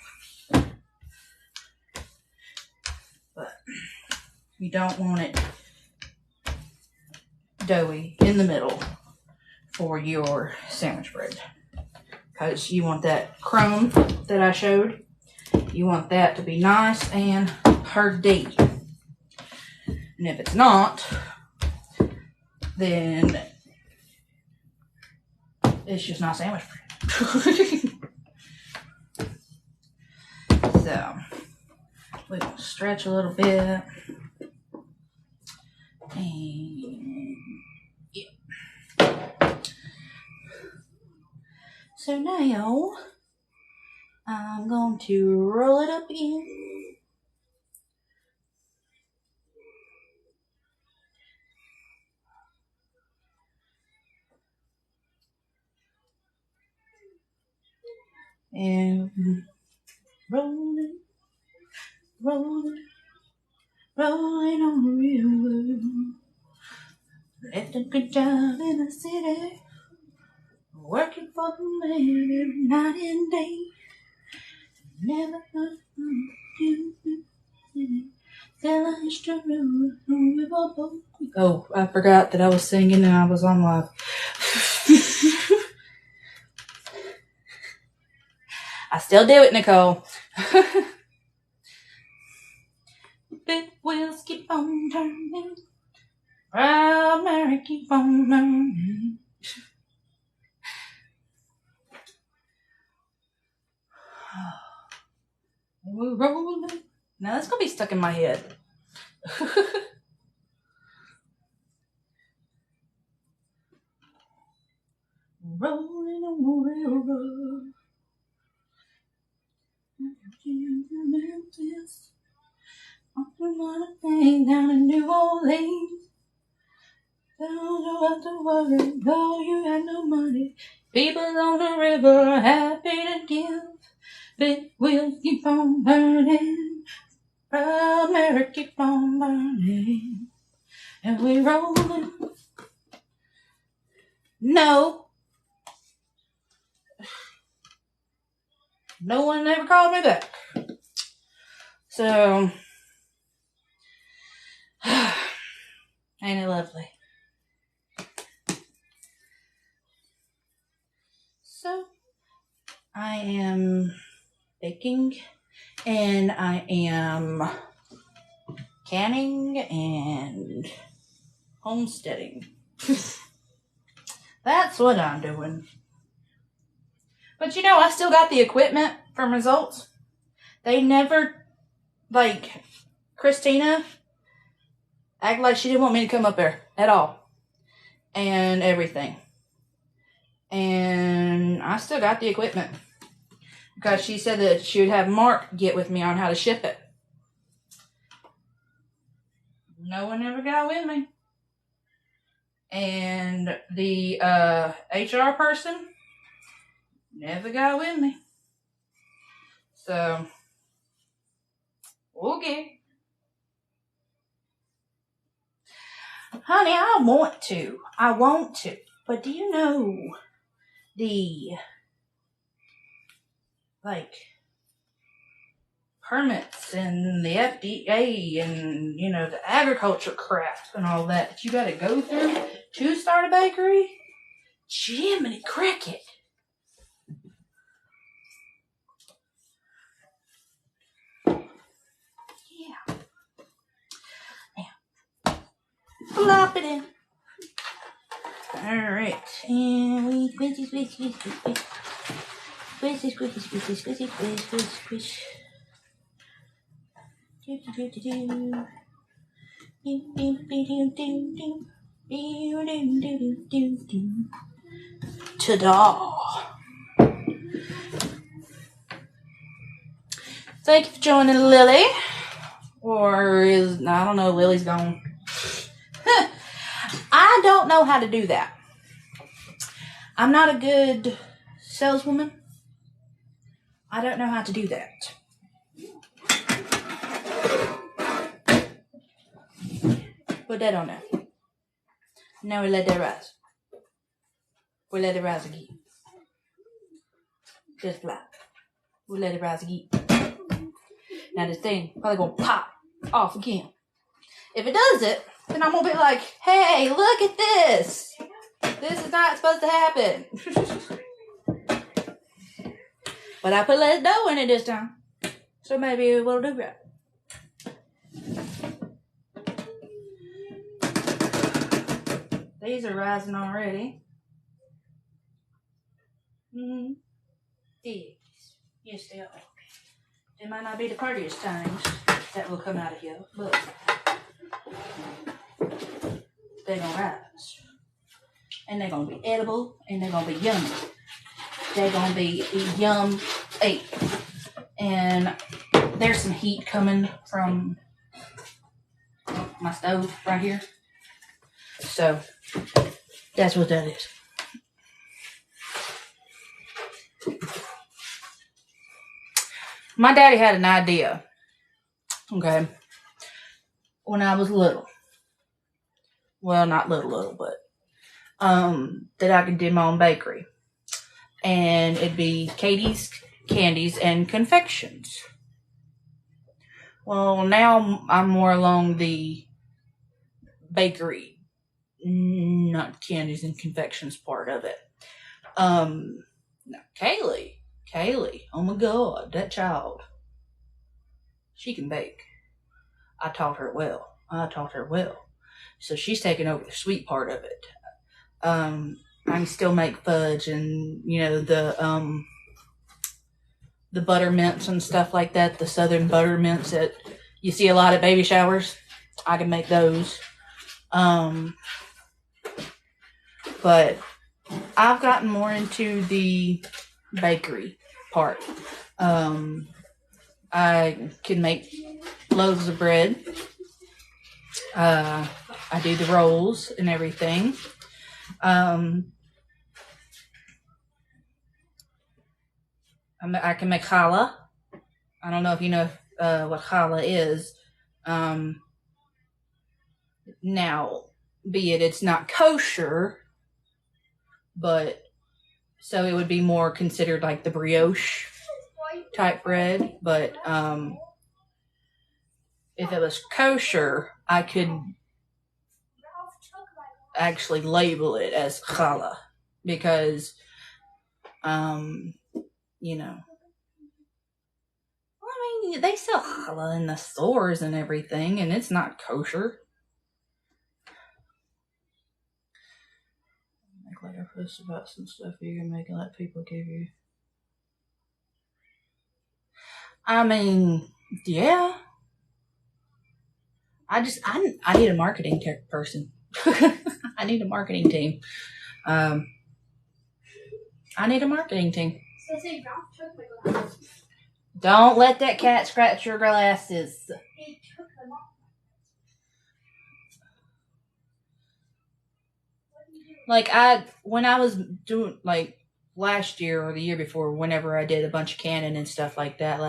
But you don't want it doughy in the middle for your sandwich bread, because you want that crumb that I showed, you want that to be nice and hearty. And if it's not, then it's just not sandwich bread. So we're gonna stretch a little bit, and yeah. So now I'm going to roll it up in. And rolling, rolling, rolling on the river. Left a good job in the city, working for the man every night and day. Never thought Oh, I forgot that I was singing and I was on live. I still do it, Nicole. Big wheels keep on turning. Proud Mary keep on turning. We're rolling. Now that's gonna be stuck in my head. Rolling on the railroad. Memphis. Down in New Orleans. Don't have to worry, though you had no money. People on the river are happy to give. Big wheels keep on burning. Proud Mary keep on burning. And we rolling. No. No one ever called me back. So, ain't it lovely? So, I am baking and I am canning and homesteading. That's what I'm doing. But you know, I still got the equipment from Results. They never, like, Christina acted like she didn't want me to come up there at all. And everything. And I still got the equipment. Because she said that she would have Mark get with me on how to ship it. No one ever got with me. And the HR person never got with me. So, okay. Honey, I want to. But do you know the, like, permits and the FDA and, you know, the agriculture crap and all that you gotta go through to start a bakery? Jiminy cricket. pop it in. Alright. And we squishy, squishy, squishy. Squishy, squishy, squishy, squishy, squish, squish, squish. Do, do, do, do, do. Do, do, do, do, do, do. Do, do, do, do, do. Ta-da! Thank you for joining Lily. Or is, I don't know, Lily's gone. I don't know how to do that. I'm not a good saleswoman. I don't know how to do that. Put that on there. Now we let that rise. We'll let it rise again. Just flat. We'll let it rise again. Now this thing probably gonna pop off again. If it does it, then I'm gonna be like, hey, look at this. This is not supposed to happen. But I put less dough in it this time. So maybe it will do that. These are rising already. Yes, they are. It might not be the prettiest things that will come out of here, but they're gonna rise. And they're gonna be edible, and they're gonna be yummy. They're gonna be yum 8. And there's some heat coming from my stove right here. So that's what that is. My daddy had an idea, okay, when I was little. Well, not little, but that I could do my own bakery. And it'd be Katie's Candies and Confections. Well, now I'm more along the bakery, not candies and confections part of it. Now Kaylee, oh my God, that child, she can bake. I taught her well. So she's taking over the sweet part of it. I can still make fudge and, you know, the butter mints and stuff like that, the southern butter mints that you see a lot at baby showers. I can make those. But I've gotten more into the bakery part. I can make loaves of bread. I do the rolls and everything. I can make challah. I don't know if you know what challah is. Now, be it's not kosher, but so it would be more considered like the brioche type bread. But if it was kosher, I could actually label it as challah because, you know, I mean, they sell challah in the stores and everything, and it's not kosher. Like I post about some stuff you can make and let people give you. I mean, yeah. I need a marketing person. I need a marketing team. I need a marketing team. Don't let that cat scratch your glasses. Like when I was doing like last year or the year before, whenever I did a bunch of Canon and stuff like that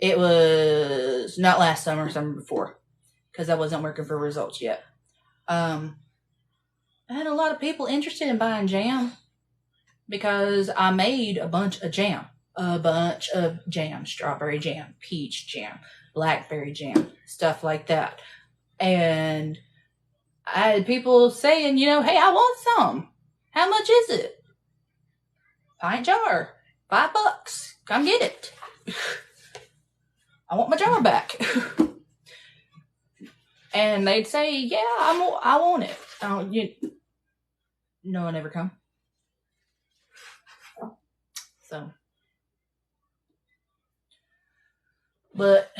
it was not last summer before, because I wasn't working for Results yet. I had a lot of people interested in buying jam because I made a bunch of jam, strawberry jam, peach jam, blackberry jam, stuff like that. And I had people saying, you know, hey, I want some. How much is it? Pint jar, $5. Come get it. I want my jar back. And they'd say, yeah, I want it. No one ever come. So, but,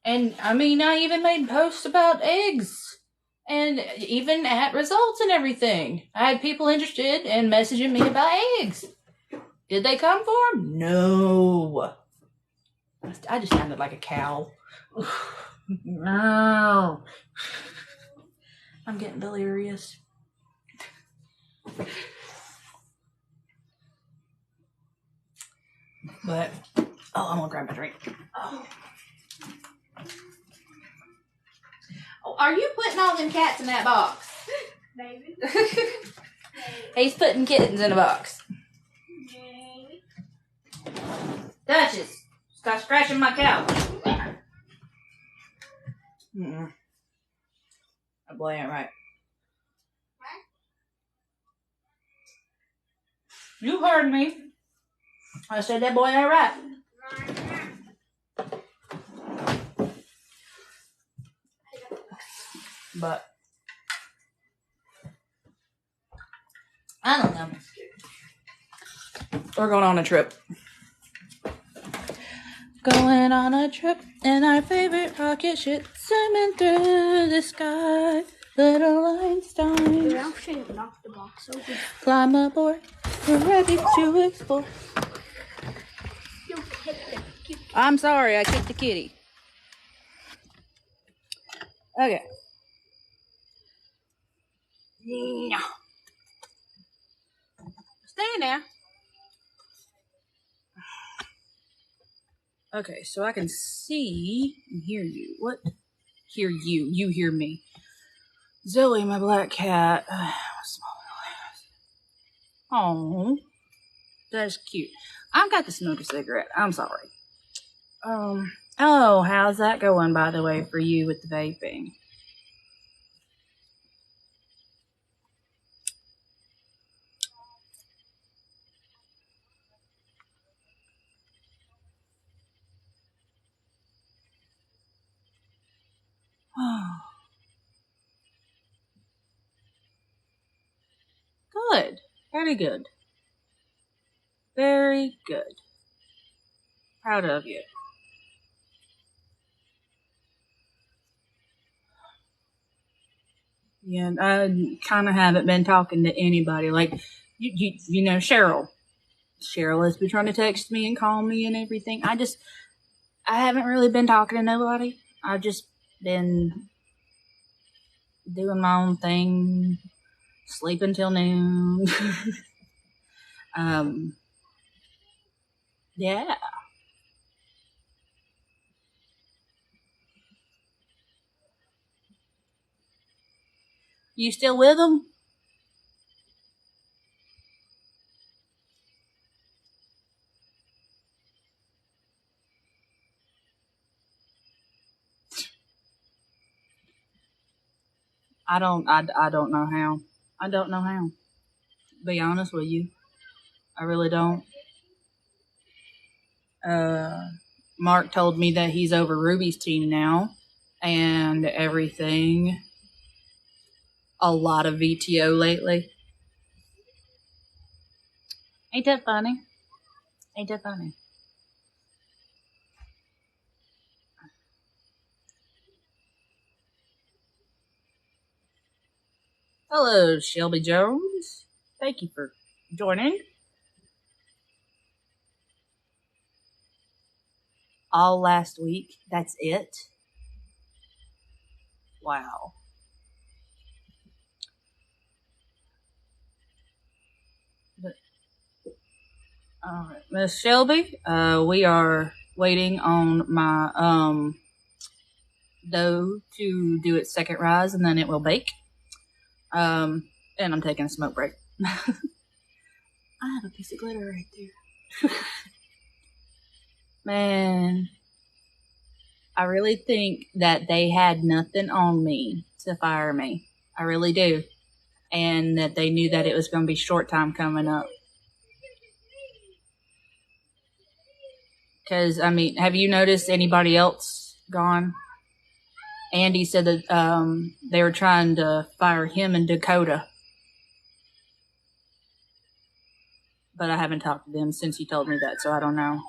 and I mean, I even made posts about eggs and even at results and everything. I had people interested and messaging me about eggs. Did they come for them? No. I just sounded like a cow. No. I'm getting delirious. But, I'm gonna grab my drink. Oh, are you putting all them cats in that box? Baby. He's putting kittens in a box. Baby. Duchess, stop scratching my couch. That boy ain't right. You heard me. I said that boy ain't right. But I don't know. We're going on a trip. Going on a trip in our favorite rocket ship, swimming through the sky. Little Einstein. Dude, I should have knocked the box open. Climb aboard. We're ready to explore. You hit the kitty. I'm sorry, I kicked the kitty. Okay. No. Stay there. Okay, so I can see and hear you. What? Hear you. You hear me. Zoe, my black cat. Oh, that's cute. I've got to smoke a cigarette. I'm sorry. Oh, how's that going, by the way, for you with the vaping? Good. Very good. Very good. Proud of you. Yeah, I kind of haven't been talking to anybody. Like, you know, Cheryl. Cheryl has been trying to text me and call me and everything. I haven't really been talking to nobody. I've just been doing my own thing, sleeping till noon. Yeah. You still with them? I don't know how. I don't know how. Be honest with you. I really don't. Mark told me that he's over Ruby's team now and everything. A lot of VTO lately. Ain't that funny? Ain't that funny? Hello, Shelby Jones. Thank you for joining. All last week. That's it. Wow. But, all right, Miss Shelby, we are waiting on my dough to do its second rise, and then it will bake. And I'm taking a smoke break. I have a piece of glitter right there. Man, I really think that they had nothing on me to fire me. I really do. And that they knew that it was going to be short time coming up. Because, I mean, have you noticed anybody else gone? Andy said that they were trying to fire him and Dakota. But I haven't talked to them since he told me that, so I don't know.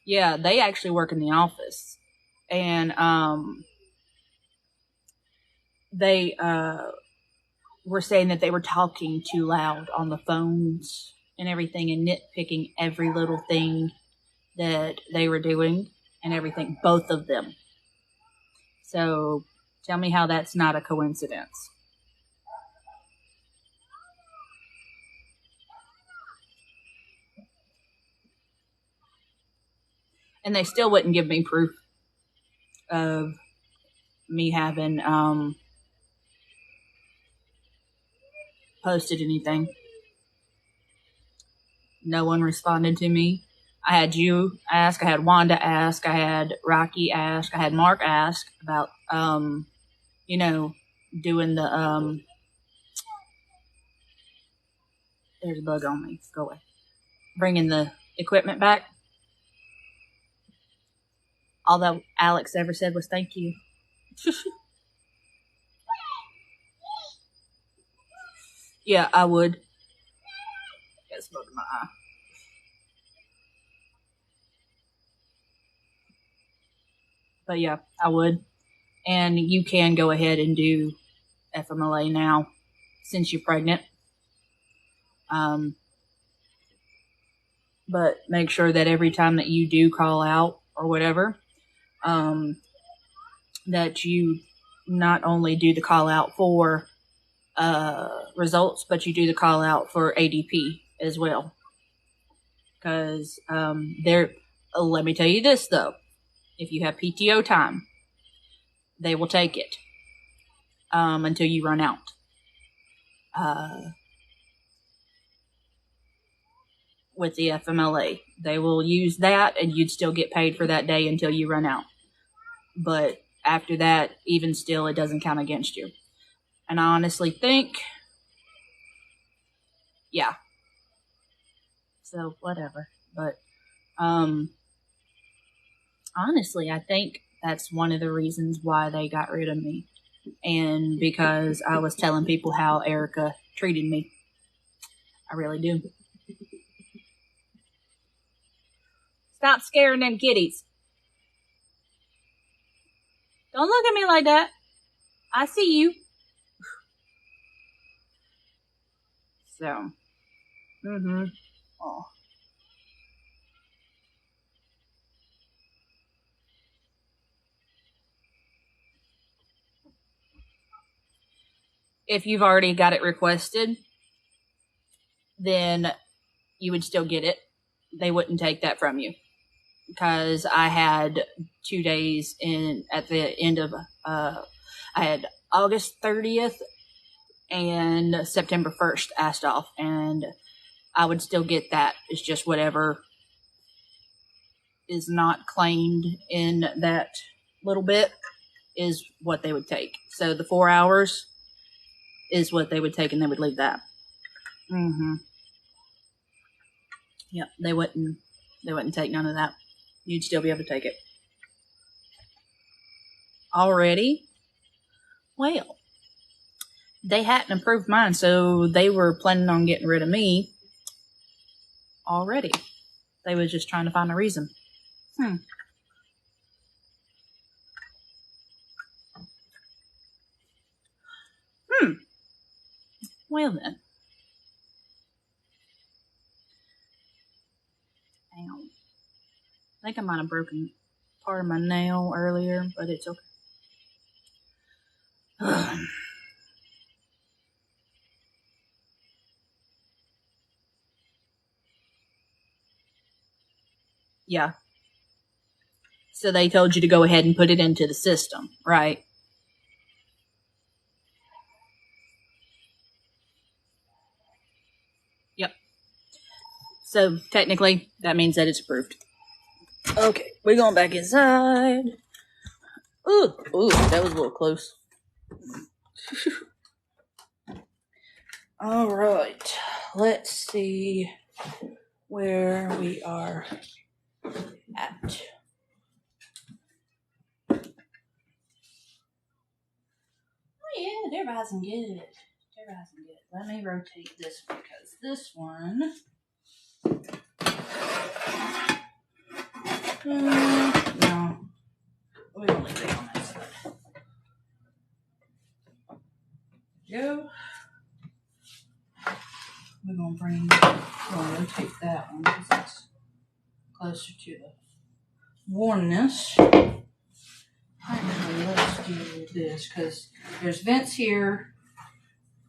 Yeah, they actually work in the office. And they were saying that they were talking too loud on the phones and everything and nitpicking every little thing that they were doing and everything, both of them. So tell me how that's not a coincidence. And they still wouldn't give me proof of me having posted anything. No one responded to me. I had you ask, I had Wanda ask, I had Rocky ask, I had Mark ask about, doing the, there's a bug on me, go away. Bringing the equipment back. All that Alex ever said was thank you. Yeah, I would. Got smoke in my eye. But yeah, I would. And you can go ahead and do FMLA now since you're pregnant. But make sure that every time that you do call out or whatever, that you not only do the call out for results, but you do the call out for ADP as well. Because let me tell you this though, if you have PTO time, they will take it until you run out. With the FMLA, they will use that and you'd still get paid for that day until you run out. But after that, even still, it doesn't count against you. And I honestly think, yeah. So, whatever. But, honestly, I think that's one of the reasons why they got rid of me. And because I was telling people how Erica treated me. I really do. Stop scaring them kitties. Don't look at me like that. I see you. So. Oh. If you've already got it requested, then you would still get it. They wouldn't take that from you. Because I had 2 days at the end of, I had August 30th and September 1st asked off, and I would still get that. It's just whatever is not claimed in that little bit is what they would take. So the 4 hours is what they would take, and they would leave that. Yep, they wouldn't take none of that. You'd still be able to take it. Already? Well, they hadn't approved mine, so they were planning on getting rid of me already. They was just trying to find a reason. Well then. Hang on. I think I might have broken part of my nail earlier, but it's okay. Yeah. So they told you to go ahead and put it into the system, right? Yep. So technically, that means that it's approved. Okay, we're going back inside. Ooh, that was a little close. All right, let's see where we are at. Oh yeah, they're rising good. They're rising good. Let me rotate this because this one. No, we don't leave it on that side. Go. We're gonna rotate that one because it's closer to the warmness. Actually, let's do this because there's vents here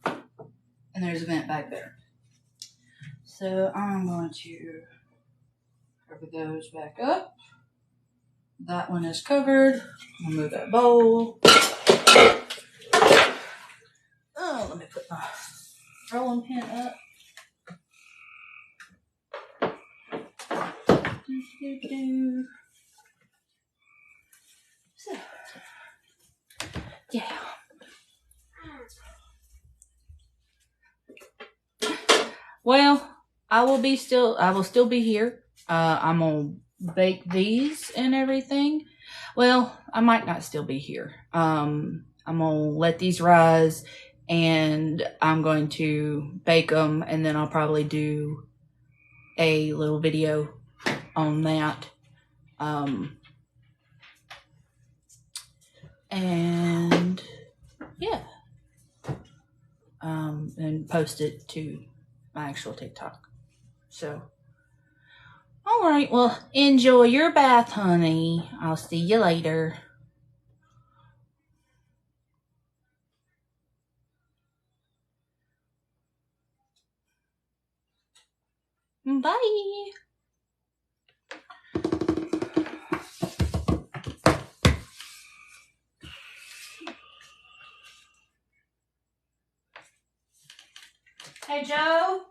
and there's a vent back there. So I'm going to cover those back up. That one is covered. I'll move that bowl. Oh, let me put my rolling pin up. So, yeah. Well, I will still be here. I'm gonna bake these and everything. Well, I might not still be here. I'm gonna let these rise and I'm going to bake them and then I'll probably do a little video on that. And yeah. And post it to my actual TikTok. So, all right. Well, enjoy your bath, honey. I'll see you later. Bye. Hey, Joe.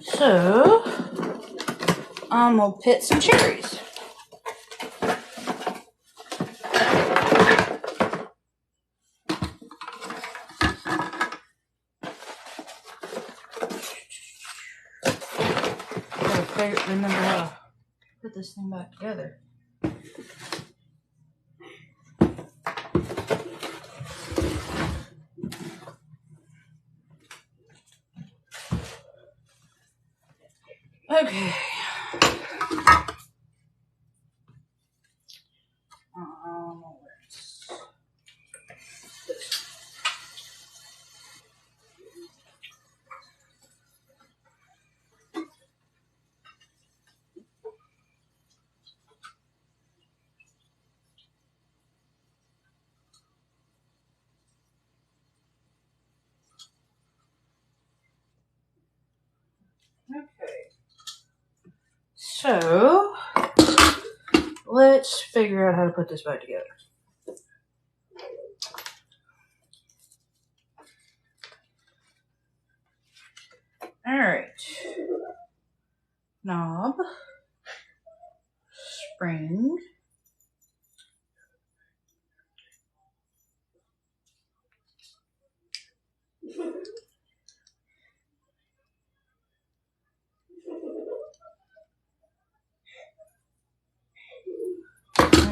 So, I'm gonna pit some cherries. Gotta remember how to put this thing back together. Okay. Okay. So, let's figure out how to put this back together. Alright. Knob. Spring.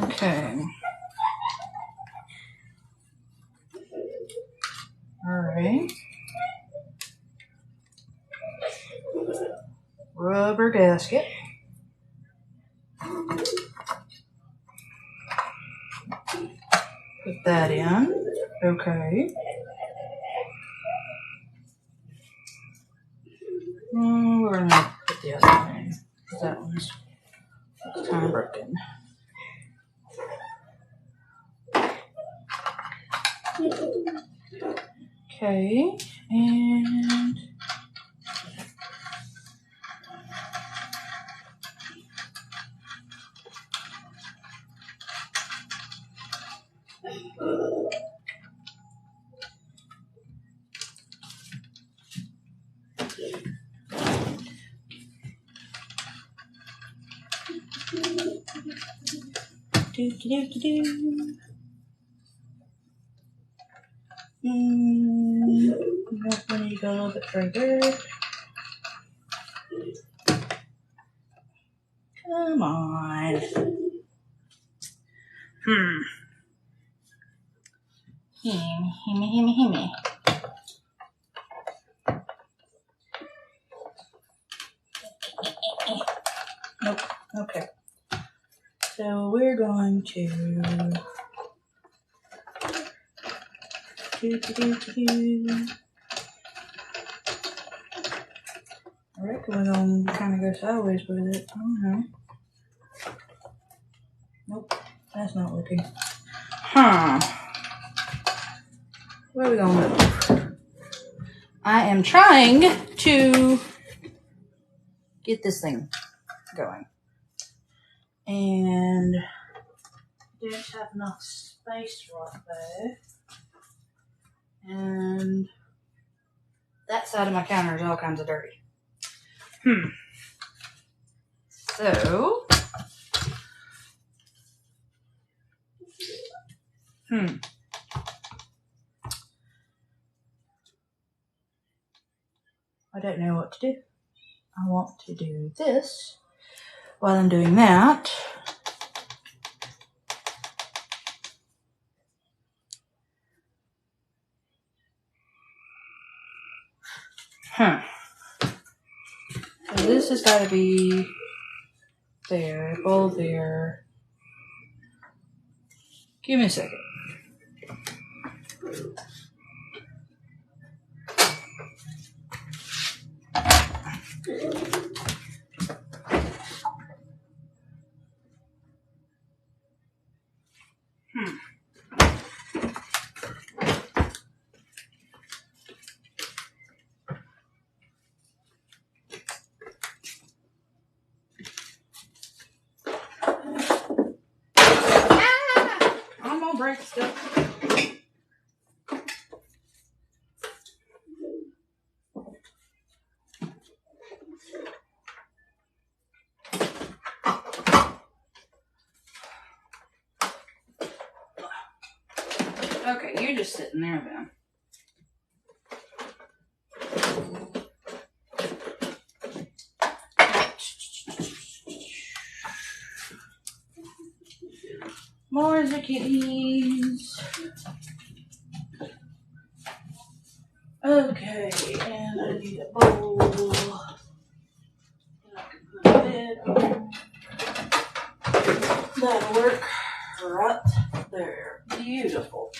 Okay. Alright. Rubber gasket. Put that in. Okay. Okay, and nope, we need to go a little bit further. Come on. Himmy. Nope. Okay. So we're going to I reckon we're going to kind of go sideways with it. I don't know. Nope. That's not working. Where are we going to move? I am trying to get this thing going. And don't have enough space right there. And that side of my counter is all kinds of dirty. So, I don't know what to do. I want to do this while I'm doing that. So this has got to be there, both there. Give me a second. I'm gonna break stuff. Okay, you're just sitting there then. More zucchinis. Okay, and I need a bowl that I can put a bed on. That'll work right there. Beautiful.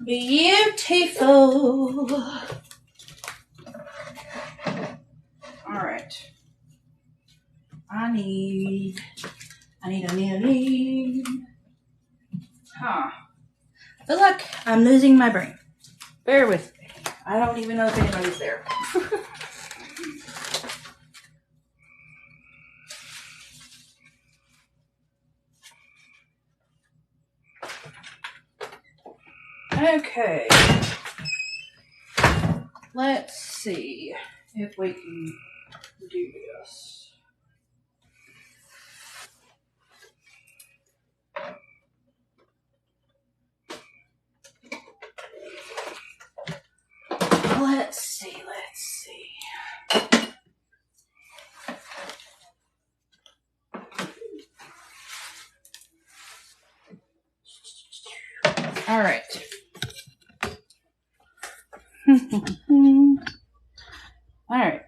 Beautiful. Alright. I need. I feel like I'm losing my brain. Bear with me. I don't even know if anybody's there. Okay. Let's see if we can do this. Let's see. All right. All right.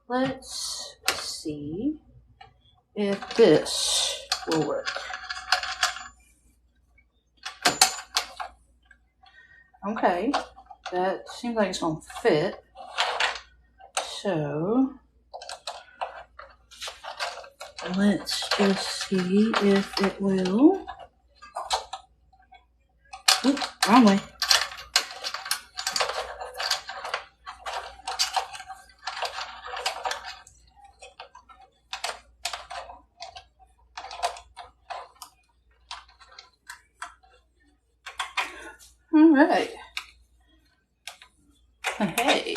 Let's see if this will work. Okay, that seems like it's going to fit. So, Let's just see if it will. Oop, wrong way. All right. Hey.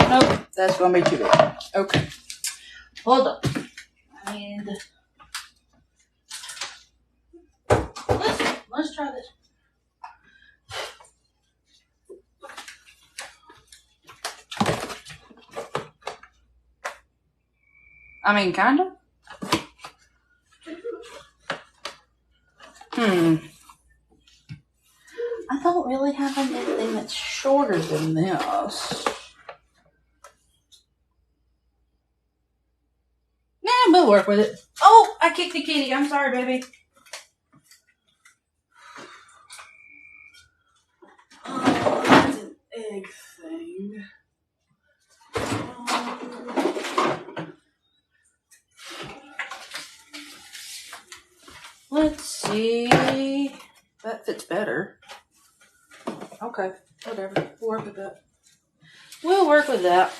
Nope, that's gonna be too big. Okay. Hold up. And let's try this. I mean, kind of. I don't really have anything that's shorter than this. Nah, we'll work with it. Oh, I kicked the kitty. I'm sorry, baby. Oh, that's an egg thing. Let's see. That fits better. Okay, whatever. We'll work with that. We'll work with that.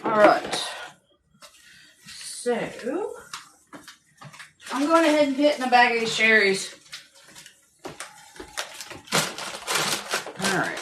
Alright. So, I'm going ahead and get in a bag of these cherries. Alright.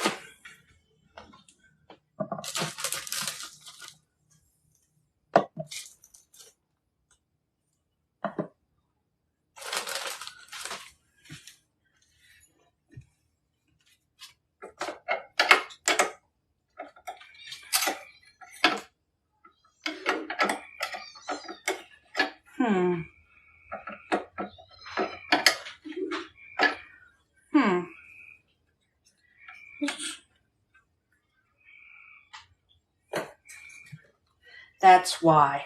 That's why.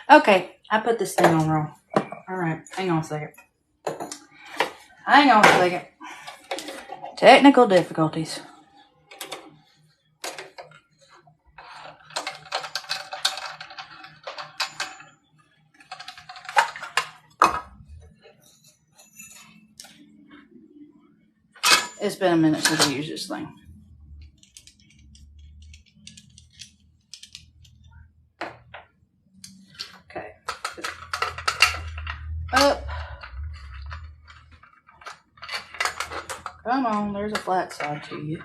Okay, I put this thing on wrong. Alright, hang on a second. Hang on a second. Technical difficulties. It's been a minute since I used this thing. Okay. Up. Come on, there's a flat side to you.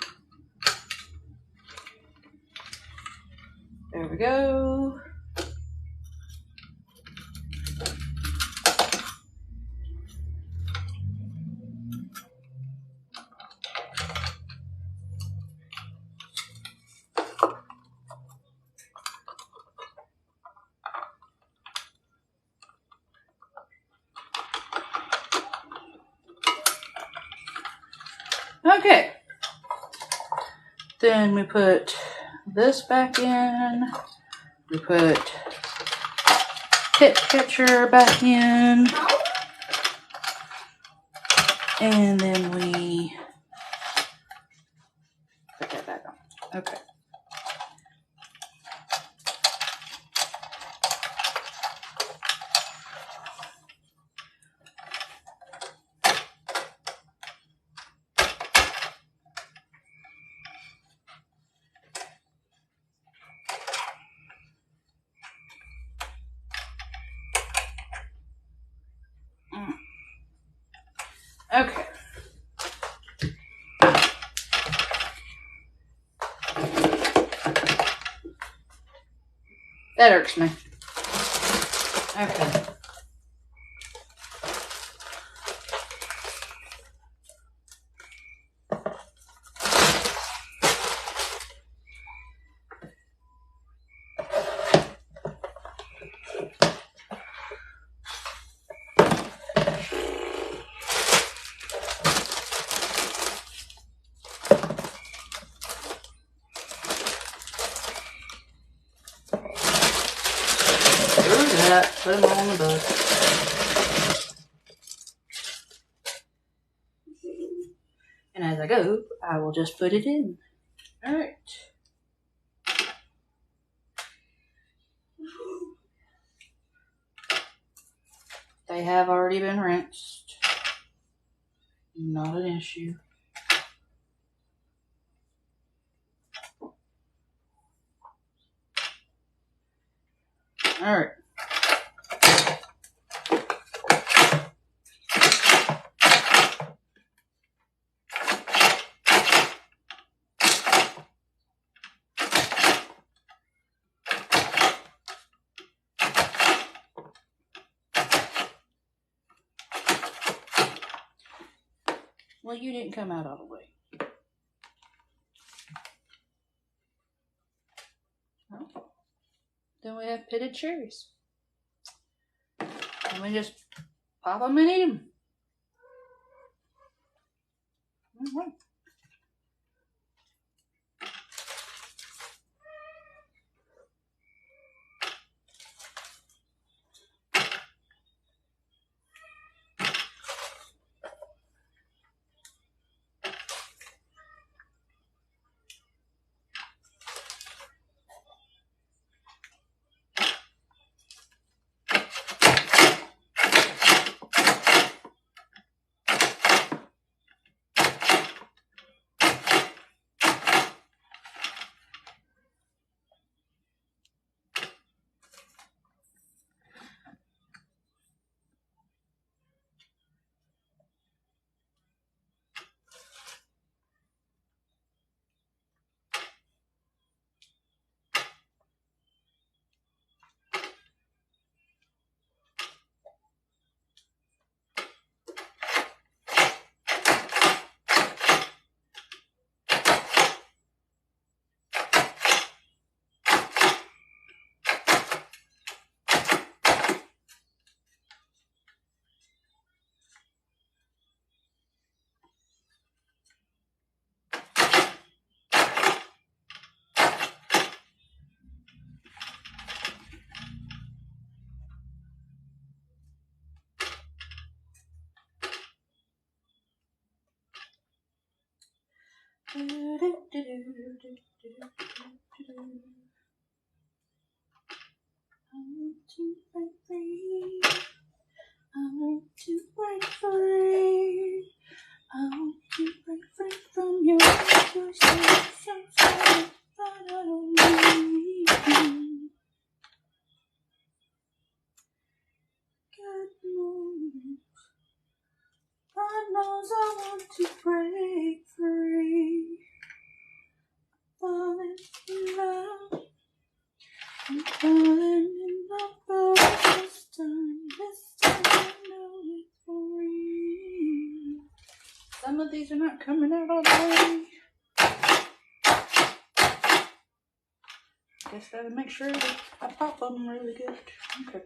There we go. Okay. Then we put this back in. We put tip catcher back in. And then we put that back on. Okay. Okay. That irks me. Okay. Put them all in the bus. go, I will just put it in. All right. They have already been rinsed. Not an issue. All right. Well, you didn't come out all the way. Oh. Then we have pitted cherries. And we just pop them and eat them. Mm-hmm. I want to break free. I want to break free. I want to break free from your situation, but I don't need you. God knows I want to break free. Falling in love. I'm falling in love this time. This time I know it's for real. Some of these are not coming out all the way. Guess gotta make sure that I pop them really good. Okay.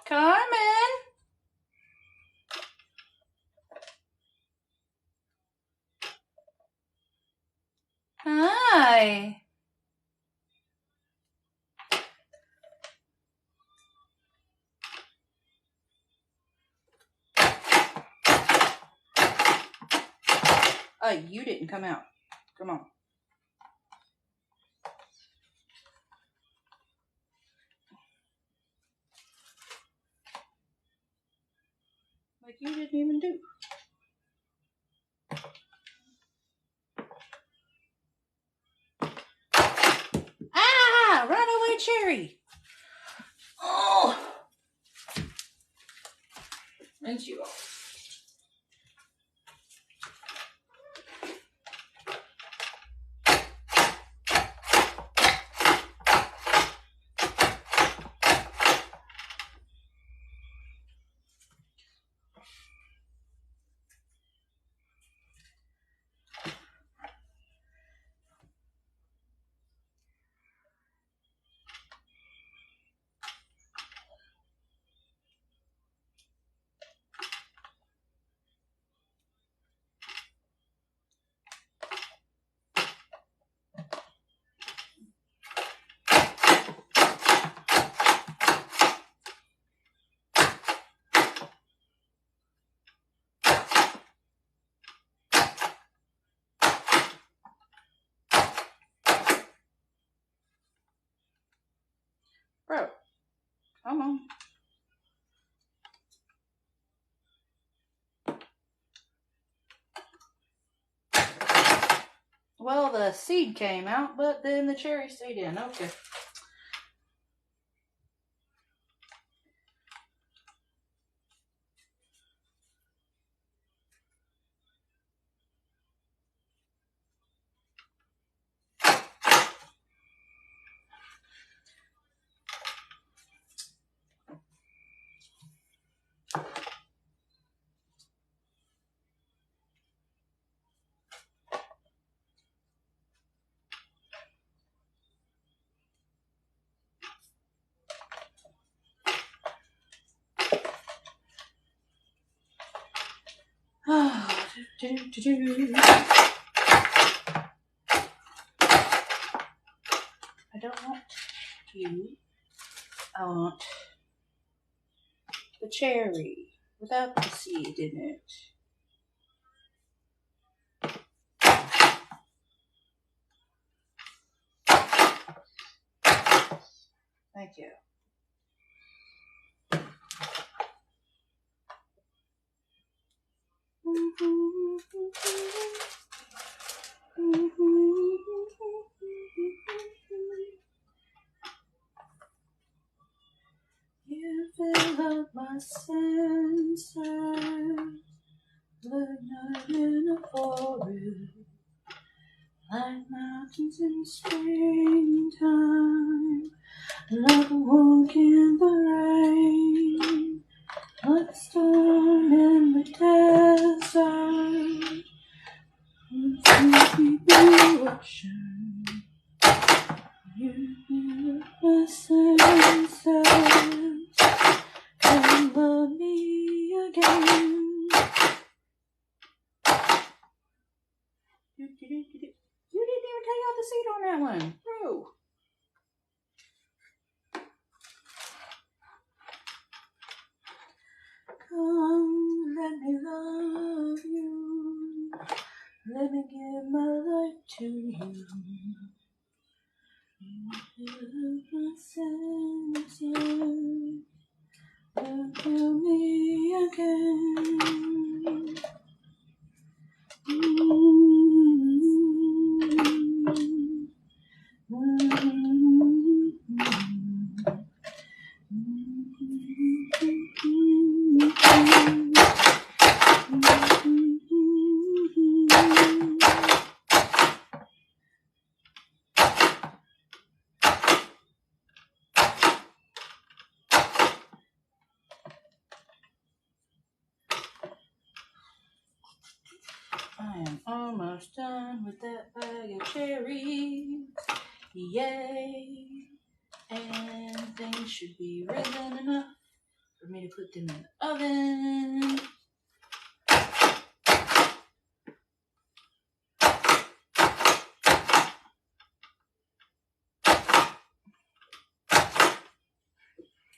Carmen! Hi! Oh, you didn't come out. Come on. Like you didn't even do. cherry. Oh. And you all. Bro, come on. Well, the seed came out, but then the cherry stayed in. Okay. I don't want you. I want the cherry without the seed in it. Thank you. You fill up my senses, like night in a forest, like mountains in springtime, like a walk in the rain, like a storm in the desert, like the ocean. You fill up my senses. And love me again. You didn't even take out the seed on that one. Bro. Come, let me love you. Let me give my life to you. You fill up my senses. Look at me again. I am almost done with that bag of cherries. Yay! And things should be risen enough for me to put them in the oven.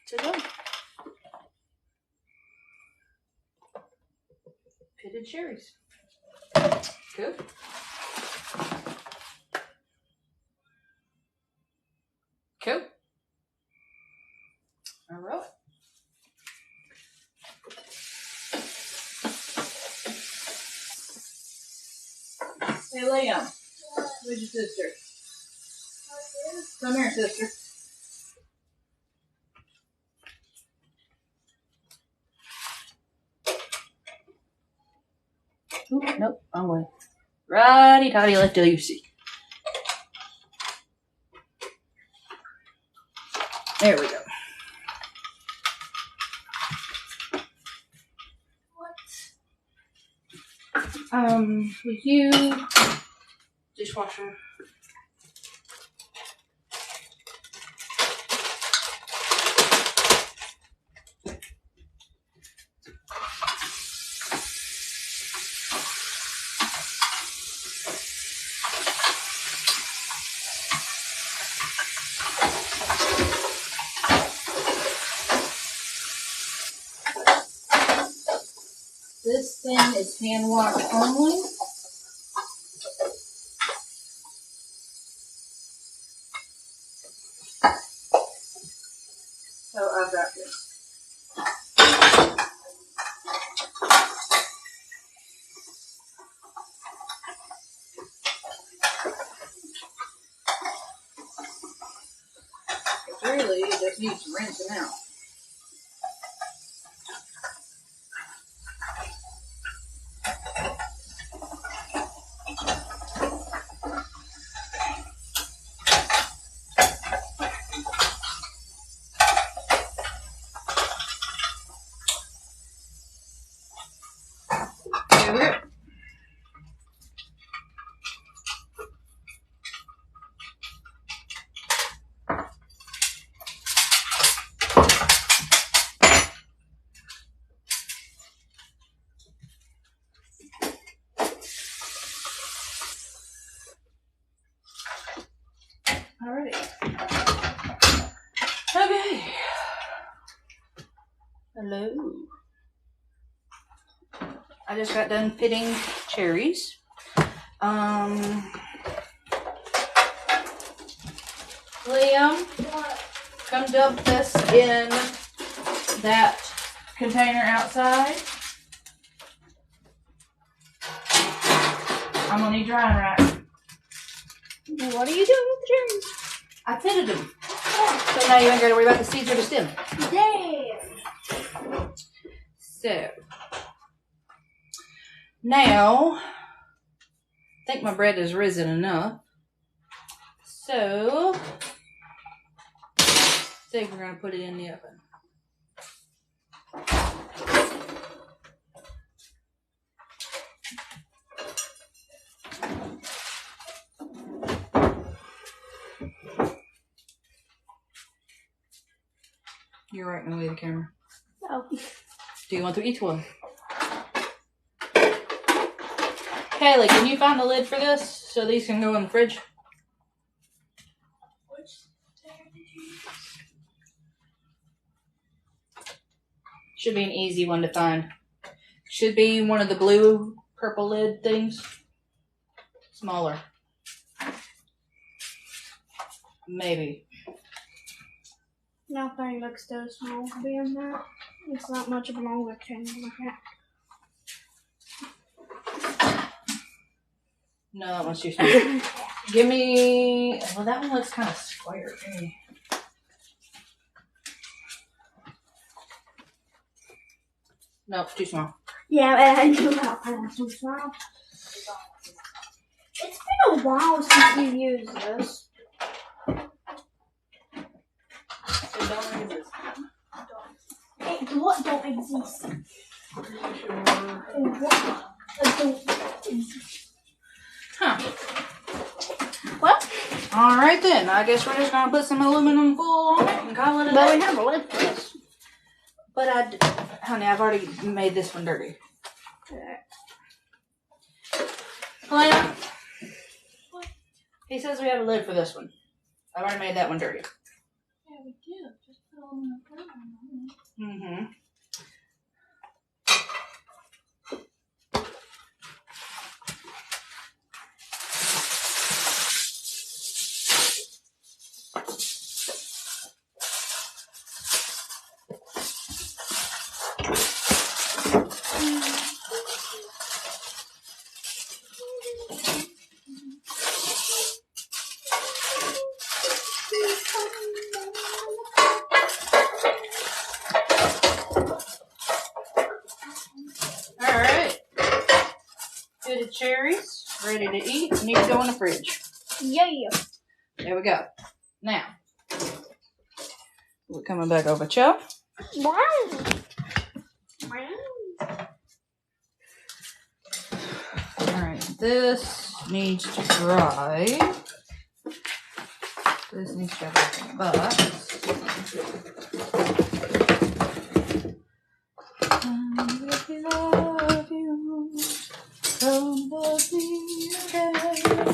To go. Pitted cherries. Good. Cool. All right. Hey, Liam. Where's your sister? Come here, sister. Oop, nope, wrong way. Righty tighty, lefty loosey. There we go. Will you dishwasher? This thing is hand wash only. So I've got this. Really, it just needs rinsing out. There we go. Alrighty. Okay. Hello. I just got done fitting cherries. Liam, come dump this in that container outside. I'm gonna need drying rack. What are you doing with the cherries? I fitted them. So now you ain't gotta worry about the seeds or the stem. Damn. So now I think my bread has risen enough. So I think we're gonna put it in the oven. You're right in the way of the camera. Oh. Do you want to eat one? Kaylee, can you find the lid for this so these can go in the fridge? Which container did you use? Should be an easy one to find. Should be one of the blue purple lid things. Smaller. Maybe. Nothing looks so small to be in that. It's not much of a long rectangle like that. No, that one's too small. Give me... Well, that one looks kind of square. Nope, too small. Yeah, I knew about that too small. It's been a while since we've used this. So don't use this. What don't exist? What don't exist? Huh. Well, alright then. I guess we're just gonna put some aluminum foil on it and call it a But day. we have a lid for this. But honey, I've already made this one dirty. Helena? He says we have a lid for this one. I've already made that one dirty. Yeah, we do. Just put aluminum foil on it. Mm-hmm. cherries, ready to eat. Need to go in the fridge. Yeah. There we go. Now, we're coming back over, Cho. Wow. Alright, this needs to dry. This needs to go back in the box. Love you, don't love me again.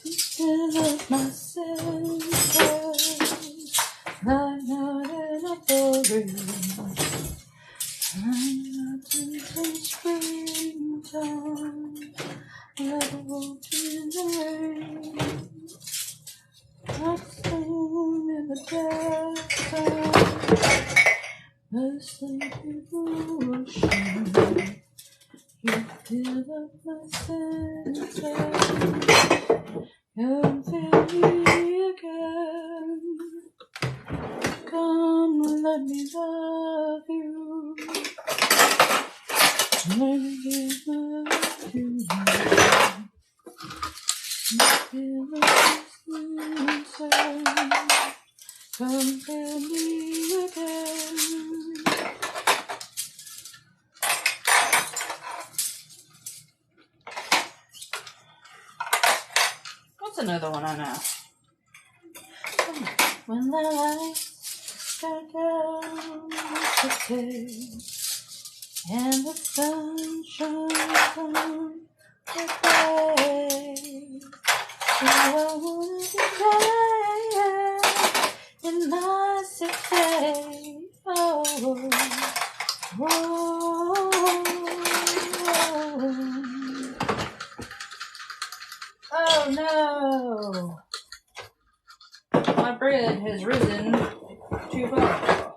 Instead of myself, I'm not enough for you. I'm not in springtime, level in the rain. I'm soon in the desert, asleep in the ocean. You fill up my senses, come fill me again. Come, let me love you. Let me give love to you. Fill up this inside. Come fill me again. What's another one I know? When the lights start down to take and the sun shines on the day, so I wanna be there in my sick day. Oh, oh no! My bread has risen too far.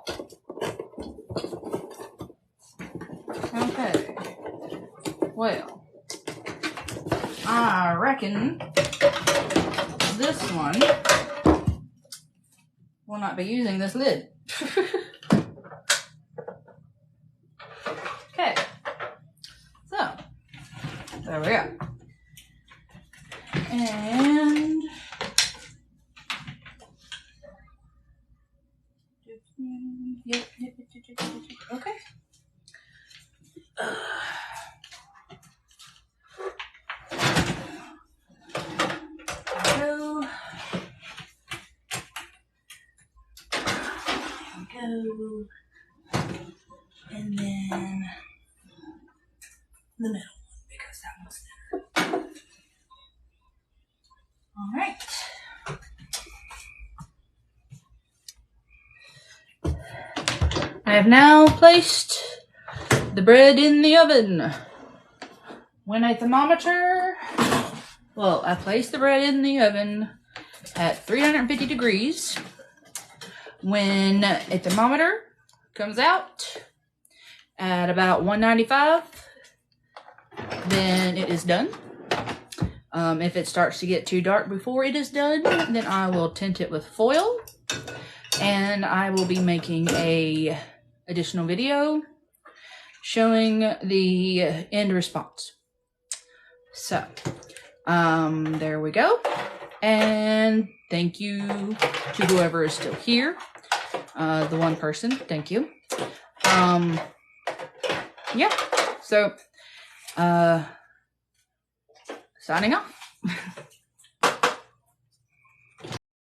Okay. Well, I reckon this one will not be using this lid. Okay. So, there we go. And yep. Okay. Go. And then the middle one because that one's thinner. All right. I have now placed the bread in the oven. When a thermometer, well, I placed the bread in the oven at 350 degrees. When a thermometer comes out at about 195, then it is done. If it starts to get too dark before it is done, then I will tint it with foil, and I will be making a additional video showing the end response. So, there we go. And thank you to whoever is still here. The one person, thank you. Yeah, so, signing off.